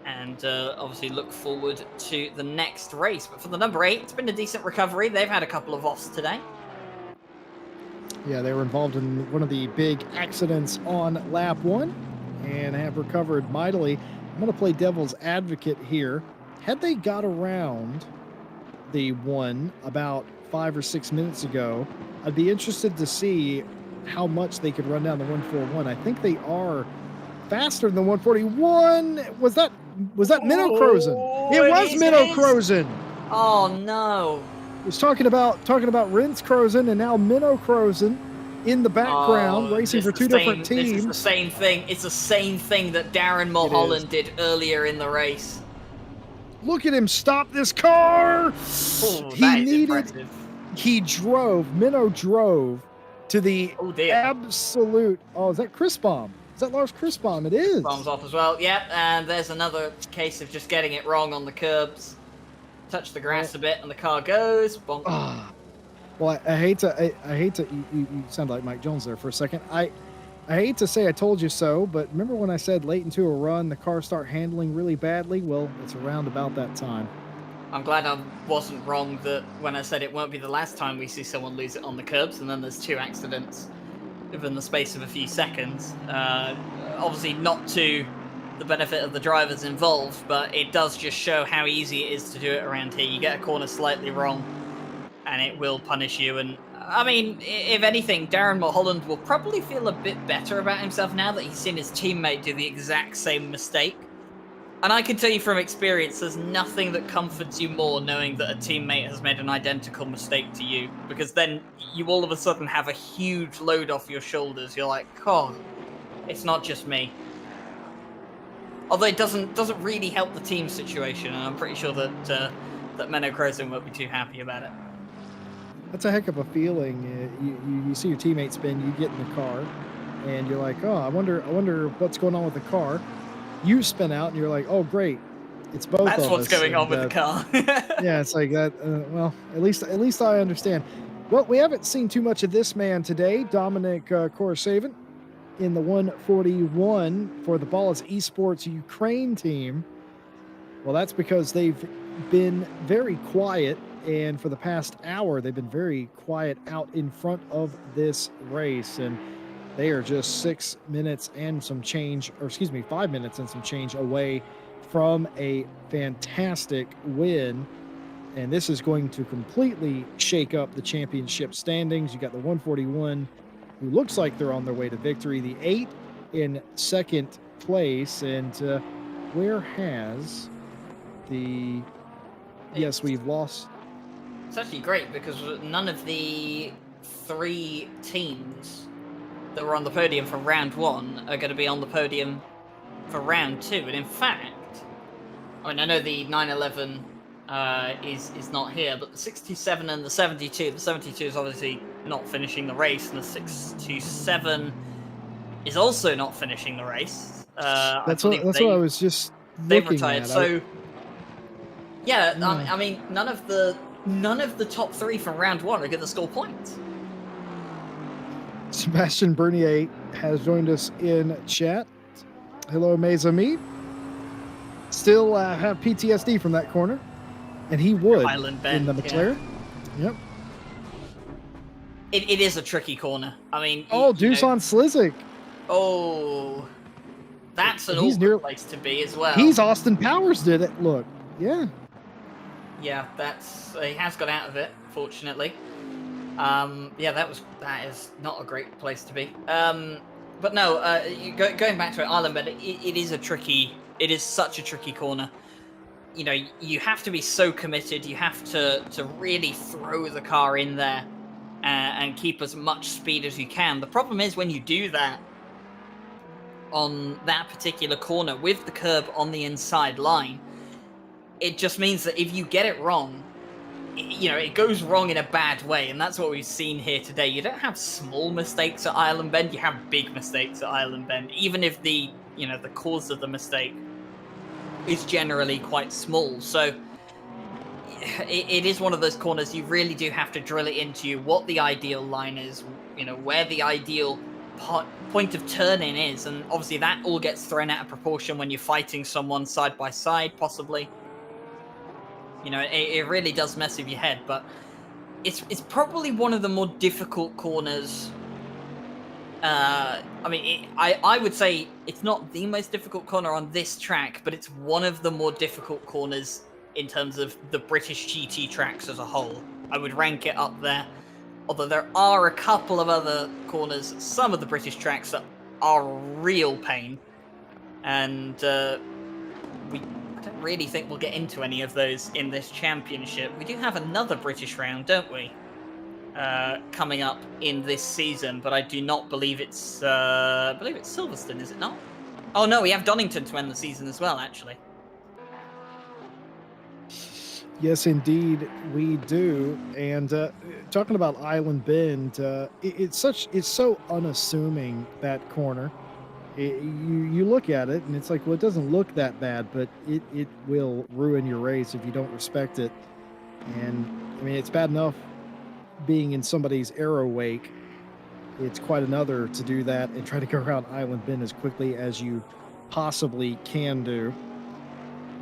and obviously look forward to the next race. But for the number 8, it's been a decent recovery. They've had a couple of offs today. Yeah, they were involved in one of the big accidents on lap 1 and have recovered mightily. I'm going to play devil's advocate here. Had they got around the 1 about 5 or 6 minutes ago, I'd be interested to see how much they could run down the 141. I think they are faster than the 141. Was that Minnow Croson? It was Minnow Croson. Oh no! I was talking about Rins Croson and now Minnow Croson in the background, racing for two different teams. This is the same thing. It's the same thing that Darren Mulholland did earlier in the race. Look at him stop this car! Oh, Minnow drove to the Oh dear. absolute. Oh, is that Chris Baum? Is that Lars Chris Baum? It is. Bombs off as well. Yep, and there's another case of just getting it wrong on the curbs. Touch the grass a bit, and the car goes. Bonk. Well, I hate to. I hate to. You sound like Mike Jones there for a second. I hate to say I told you so, but remember when I said late into a run the cars start handling really badly? Well, it's around about that time. I'm glad I wasn't wrong that when I said it won't be the last time we see someone lose it on the curbs, and then there's 2 accidents within the space of a few seconds. Obviously not to the benefit of the drivers involved, but it does just show how easy it is to do it around here. You get a corner slightly wrong, and it will punish you. And I mean, if anything, Darren Mulholland will probably feel a bit better about himself now that he's seen his teammate do the exact same mistake. And I can tell you from experience, there's nothing that comforts you more knowing that a teammate has made an identical mistake to you, because then you all of a sudden have a huge load off your shoulders. You're like, oh, it's not just me. Although it doesn't really help the team situation, and I'm pretty sure that that Menno Krozen won't be too happy about it. That's a heck of a feeling. You see your teammate spin, you get in the car, and you're like, oh, I wonder what's going on with the car. You spin out, and you're like, oh, great, it's both of us. That's what's going on with the car. Yeah, it's like that. Well, at least I understand. Well, we haven't seen too much of this man today, Dominic Korosavin, in the 141 for the Ballas Esports Ukraine team. Well, that's because they've been very quiet, and for the past hour, they've been very quiet out in front of this race, and they are just 6 minutes and some change, or excuse me, 5 minutes and some change away from a fantastic win. And this is going to completely shake up the championship standings. You got the 141, who looks like they're on their way to victory, the 8 in second place. And where has the... Yes, we've lost. It's actually great because none of the 3 teams that were on the podium for round 1 are going to be on the podium for round 2. And in fact, I mean, I know the 911 is not here, but the 67 and the 72 is obviously not finishing the race, and the 627 is also not finishing the race. That's what I was just they've looking retired. at. So yeah, I mean, none of the top 3 from round 1 are going to score points. Sebastian Bernier has joined us in chat. Hello, mes amis. Still have PTSD from that corner, and he would Island Bend, in the McLaren. Yeah. Yep. It is a tricky corner. I mean, Dusan Slizik. Oh, that's an awkward place to be as well. He's Austin Powers did it. Look, yeah. Yeah, he has got out of it, fortunately. Yeah, that is not a great place to be. But no, going back to it, Island Bend, it is such a tricky corner. You know, you have to be so committed. You have to really throw the car in there and keep as much speed as you can. The problem is when you do that on that particular corner with the curb on the inside line, it just means that if you get it wrong, it goes wrong in a bad way, and that's what we've seen here today. You don't have small mistakes at Island Bend, you have big mistakes at Island Bend, even if the cause of the mistake is generally quite small. So it is one of those corners you really do have to drill it into what the ideal line is, where the ideal point of turn-in is, and obviously that all gets thrown out of proportion when you're fighting someone side by side, possibly. It really does mess with your head, but it's probably one of the more difficult corners. I would say it's not the most difficult corner on this track, but it's one of the more difficult corners in terms of the British GT tracks as a whole. I would rank it up there, although there are a couple of other corners, some of the British tracks that are real pain, and I don't really think we'll get into any of those in this championship. We do have another British round, don't we? Coming up in this season, but I do not believe it's Silverstone, is it not? Oh no, we have Donington to end the season as well, actually. Yes, indeed, we do. And talking about Island Bend, it's so unassuming, that corner. You look at it and it's like, well, it doesn't look that bad, but it will ruin your race if you don't respect it. And I mean, it's bad enough being in somebody's arrow wake. It's quite another to do that and try to go around Island Bend as quickly as you possibly can do.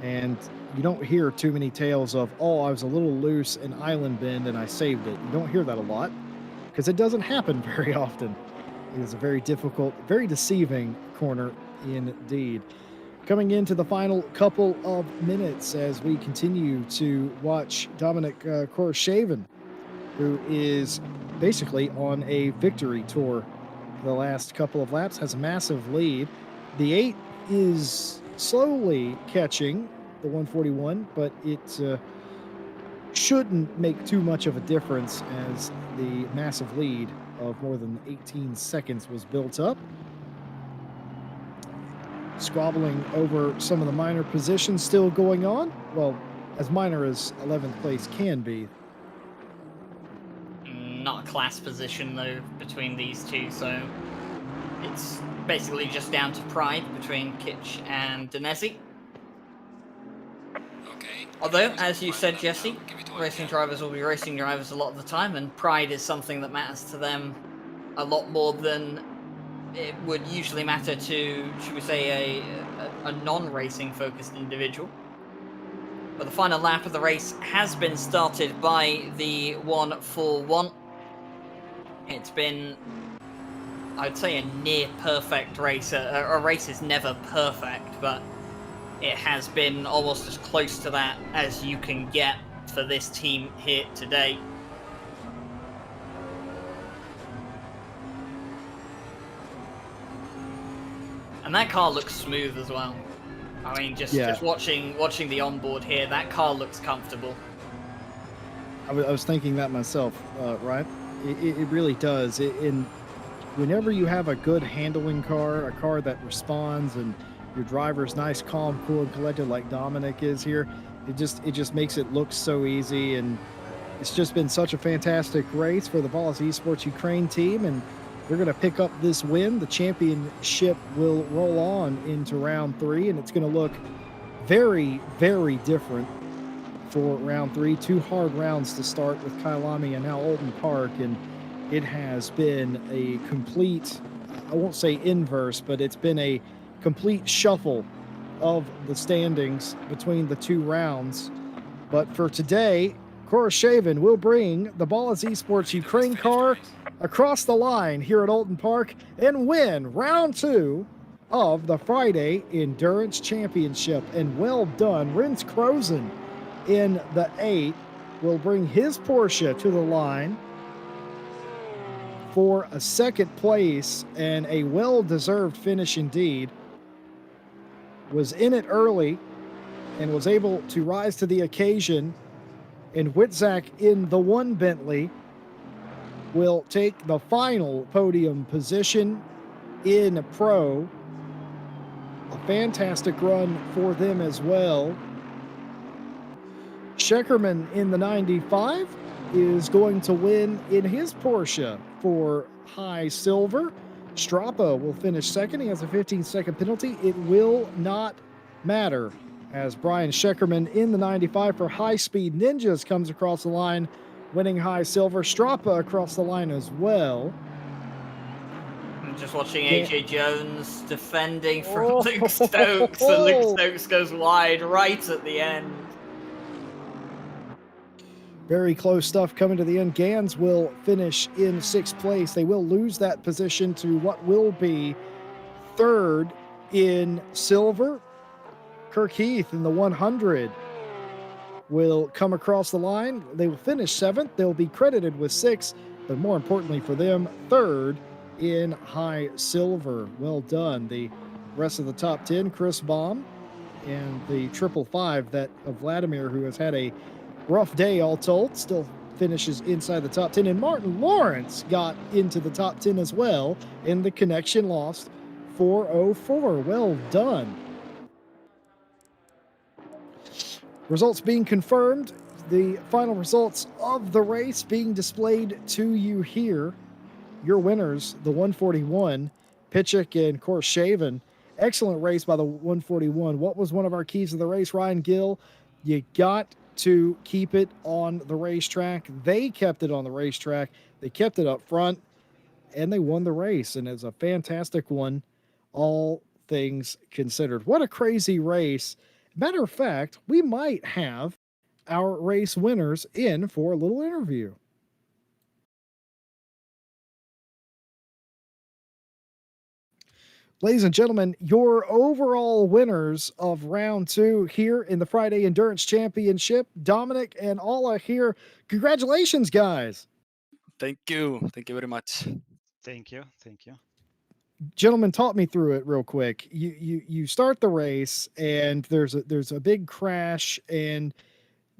And you don't hear too many tales of, oh, I was a little loose in Island Bend and I saved it. You don't hear that a lot because it doesn't happen very often. It is a very difficult, very deceiving corner indeed. Coming into the final couple of minutes as we continue to watch Dominic Koroshavin, who is basically on a victory tour. The last couple of laps has a massive lead. The 8 is slowly catching the 141, but it shouldn't make too much of a difference as the massive lead of more than 18 seconds was built up. Squabbling over some of the minor positions still going on. Well, as minor as 11th place can be. Not a class position, though, between these two, so it's basically just down to pride between Kitch and Danesi. Although, as you said, Jesse, racing drivers will be racing drivers a lot of the time, and pride is something that matters to them a lot more than it would usually matter to, should we say, a non-racing focused individual. But the final lap of the race has been started by the 141. It's been, I'd say, a near perfect race. A race is never perfect, but it has been almost as close to that as you can get for this team here today. And that car looks smooth as well. I mean, just watching the onboard here, that car looks comfortable. I was thinking that myself, right? It really does. Whenever you have a good handling car, a car that responds, and your driver's nice, calm, cool, and collected like Dominic is here, it just makes it look so easy. And it's just been such a fantastic race for the Ballas Esports Ukraine team, and they're going to pick up this win. The championship will roll on into round 3, and it's going to look very, very different for round 3. 2 hard rounds to start with Kyalami and now Alton Park, and it has been a complete, I won't say inverse, but it's been a complete shuffle of the standings between the 2 rounds. But for today, Koroshavin will bring the Ballas Esports Ukraine car across the line here at Alton Park and win round 2 of the Friday Endurance Championship. And well done. Rens Krozen in the 8 will bring his Porsche to the line for a 2nd place and a well-deserved finish indeed. Was in it early and was able to rise to the occasion. And Witzak in the 1 Bentley will take the final podium position in Pro. A fantastic run for them as well. Scheckerman in the 95 is going to win in his Porsche for high silver. Strappa will finish 2nd. He has a 15-second penalty. It will not matter as Brian Scheckerman in the 95 for High Speed Ninjas comes across the line, winning high silver. Strappa across the line as well. I'm just watching AJ Jones defending from Luke Stokes, and Luke Stokes goes wide right at the end. Very close stuff coming to the end. Gans will finish in 6th place. They will lose that position to what will be 3rd in silver. Kirk Heath in the 100 will come across the line. They will finish 7th. They'll be credited with 6th, but more importantly for them, 3rd in high silver. Well done. The rest of the top 10, Chris Baum and the 555 that of Vladimir, who has had a rough day all told, still finishes inside the top 10. And Martin Lawrence got into the top 10 as well in the connection lost 404. Well done. Results being confirmed the final results of the race being displayed to you here. Your winners, the 141, Pitchik and Korshaven. Excellent race by the 141. What was one of our keys to the race, Ryan Gill? You got to keep it on the racetrack. They kept it on the racetrack. They kept it up front, and they won the race. And it's a fantastic one, all things considered. What a crazy race. Matter of fact, we might have our race winners in for a little interview. Ladies and gentlemen, your overall winners of round 2 here in the Friday Endurance Championship, Dominic and Ola here. Congratulations, guys. Thank you. Thank you very much. Thank you. Thank you. Gentlemen, talk me through it real quick. You start the race and there's a big crash, and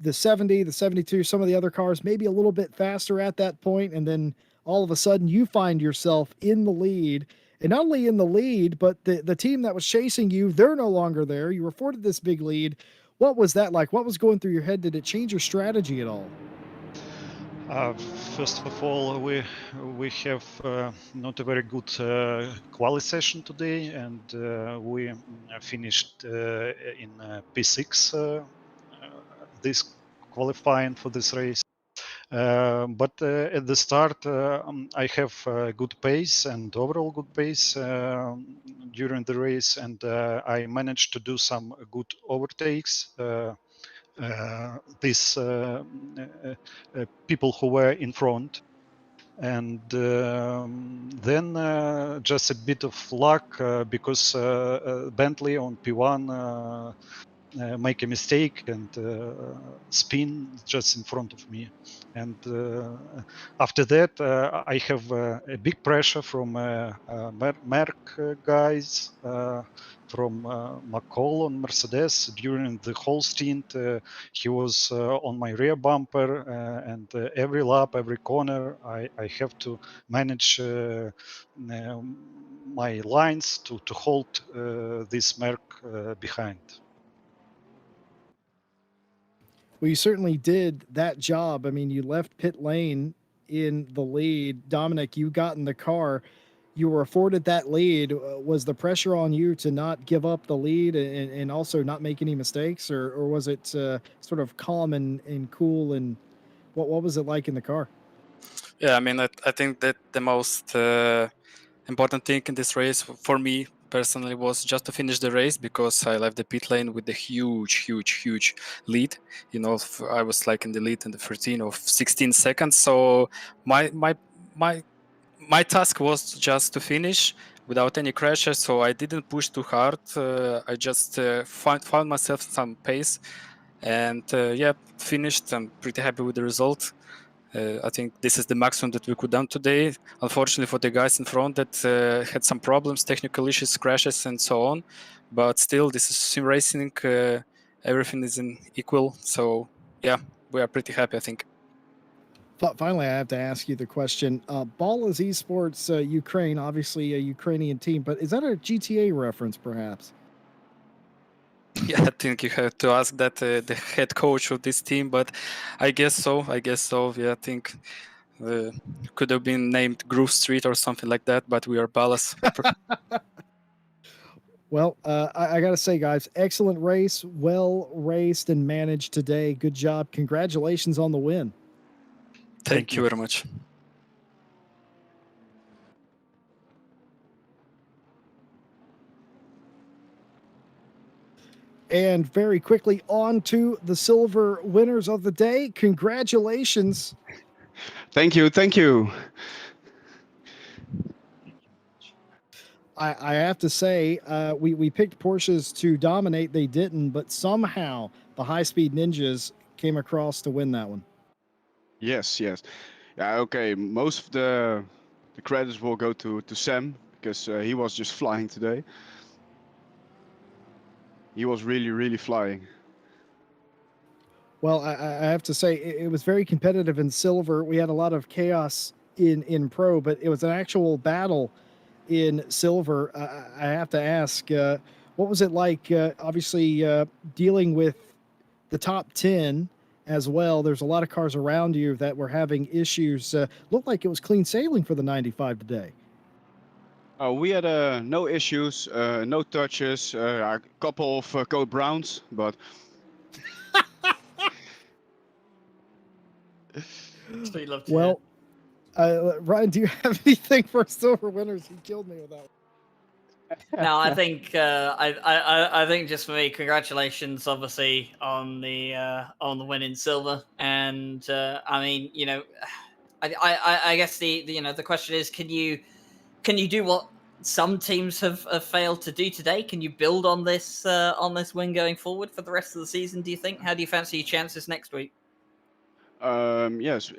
the 70, the 72, some of the other cars maybe a little bit faster at that point, and then all of a sudden you find yourself in the lead. And not only in the lead, but the team that was chasing you, they're no longer there. You were afforded this big lead. What was that like? What was going through your head? Did it change your strategy at all? First of all, we have not a very good quali session today, and we finished in P6 this qualifying for this race. But at the start, I have good pace and overall good pace during the race, and I managed to do some good overtakes. These people who were in front, and then just a bit of luck because Bentley on P1 make a mistake and spin just in front of me. And after that, I have a big pressure from Merck guys, from McCall on Mercedes. During the whole stint, he was on my rear bumper, and every lap, every corner, I have to manage my lines to hold this Merck behind. Well, you certainly did that job. I mean, you left pit lane in the lead. Dominic, you got in the car. You were afforded that lead. Was the pressure on you to not give up the lead and also not make any mistakes, or was it sort of calm and cool? And what was it like in the car? Yeah, I mean, I think that the most important thing in this race for me personally was just to finish the race, because I left the pit lane with a huge lead. You know, I was like in the lead in the 13 or 16 seconds. So my task was just to finish without any crashes. So I didn't push too hard. I just found myself some pace, and yeah, finished. I'm pretty happy with the result. I think this is the maximum that we could done today. Unfortunately for the guys in front that had some problems, technical issues, crashes, and so on. But still, this is sim racing. Everything is in equal. So yeah, we are pretty happy, I think. Finally, I have to ask you the question. Ball is Esports Ukraine, obviously a Ukrainian team, but is that a GTA reference, perhaps? Yeah, I think you have to ask that the head coach of this team, but I guess so. Yeah, I think could have been named Groove Street or something like that, but we are Ballas. Well, I got to say, guys, excellent race, well raced and managed today. Good job. Congratulations on the win. Thank you very much. And very quickly, on to the silver winners of the day. Congratulations. Thank you. Thank you. I have to say, we picked Porsches to dominate. They didn't, but somehow the High Speed Ninjas came across to win that one. Yes, yes. Yeah, okay. Most of the credits will go to Sam, because he was just flying today. He was really flying. Well, I have to say, it was very competitive in silver. We had a lot of chaos in pro, but it was an actual battle in silver. I have to ask, what was it like, obviously, dealing with the top 10 as well. There's a lot of cars around you that were having issues. Looked like it was clean sailing for the 95 today. We had no issues, no touches, a couple of code browns, but So you love to hear. Well, Ryan, do you have anything for silver winners? You killed me with that one. No, I think I think just for me, congratulations, obviously on the win in silver, and I mean, I guess the question is, can you do what some teams have failed to do today? Can you build on this win going forward for the rest of the season? Do you think? How do you fancy your chances next week? yes,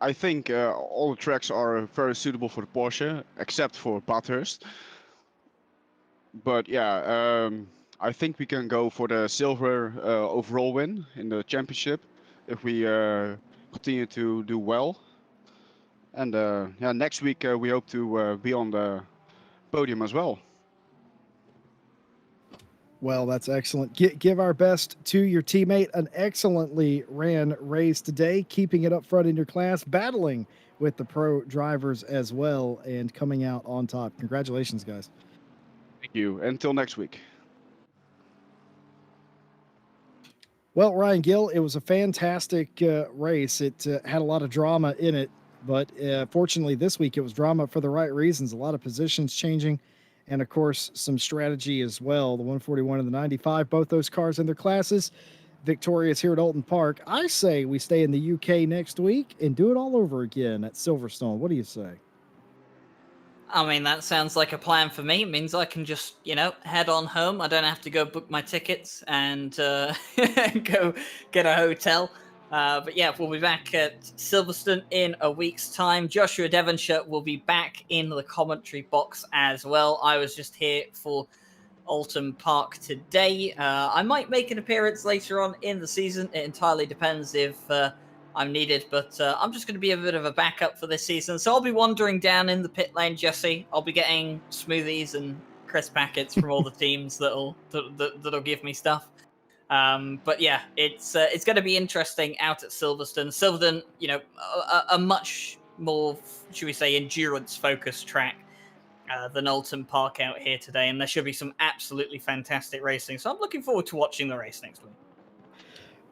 I think all the tracks are very suitable for the Porsche, except for Bathurst. But yeah, I think we can go for the silver overall win in the championship if we continue to do well. And yeah, next week we hope to be on the podium as well. Well, that's excellent. Give our best to your teammate. An excellently ran race today, keeping it up front in your class, battling with the pro drivers as well, and coming out on top. Congratulations, guys. Thank you. Until next week. Well, Ryan Gill, it was a fantastic race. It had a lot of drama in it, but fortunately this week it was drama for the right reasons. A lot of positions changing, and of course some strategy as well. The 141 and the 95, both those cars in their classes, victorious here at Alton Park. I say we stay in the UK next week and do it all over again at Silverstone. What do you say? I mean, that sounds like a plan for me. It means I can just, head on home. I don't have to go book my tickets and go get a hotel. But yeah, we'll be back at Silverstone in a week's time. Joshua Devonshire will be back in the commentary box as well. I was just here for Alton Park today. I might make an appearance later on in the season. It entirely depends if I'm needed, but I'm just going to be a bit of a backup for this season. So I'll be wandering down in the pit lane, Jesse. I'll be getting smoothies and crisp packets from all the teams that'll give me stuff. But yeah, it's going to be interesting out at Silverstone. Silverstone, a much more, should we say, endurance-focused track than Alton Park out here today, and there should be some absolutely fantastic racing. So I'm looking forward to watching the race next week.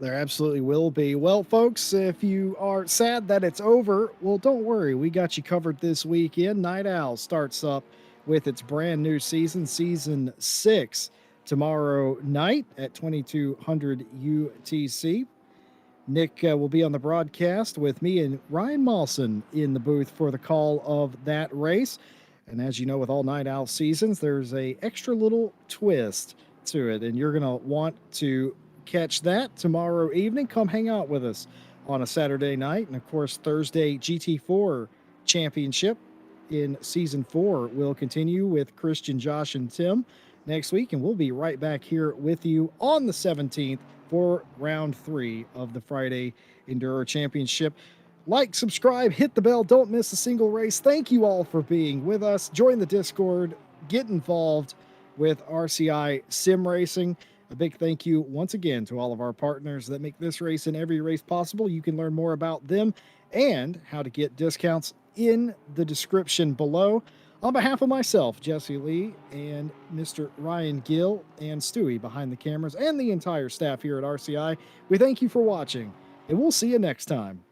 There absolutely will be. Well, folks, if you are sad that it's over, well, don't worry. We got you covered this weekend. Night Owl starts up with its brand new season, Season 6, tomorrow night at 2200 UTC. Nick will be on the broadcast with me and Ryan Mawson in the booth for the call of that race. And as you know, with all Night Owl seasons, there's a extra little twist to it, and you're going to want to catch that tomorrow evening. Come hang out with us on a Saturday night. And of course, Thursday GT4 Championship in Season 4 will continue with Christian, Josh, and Tim next week. And we'll be right back here with you on the 17th for round 3 of the Friday Enduro Championship. Like, subscribe, hit the bell, don't miss a single race. Thank you all for being with us. Join the Discord, get involved with RCI Sim Racing. A big thank you once again to all of our partners that make this race and every race possible. You can learn more about them and how to get discounts in the description below. On behalf of myself, Jesse Lee, and Mr. Ryan Gill and Stewie behind the cameras and the entire staff here at RCI, we thank you for watching, and we'll see you next time.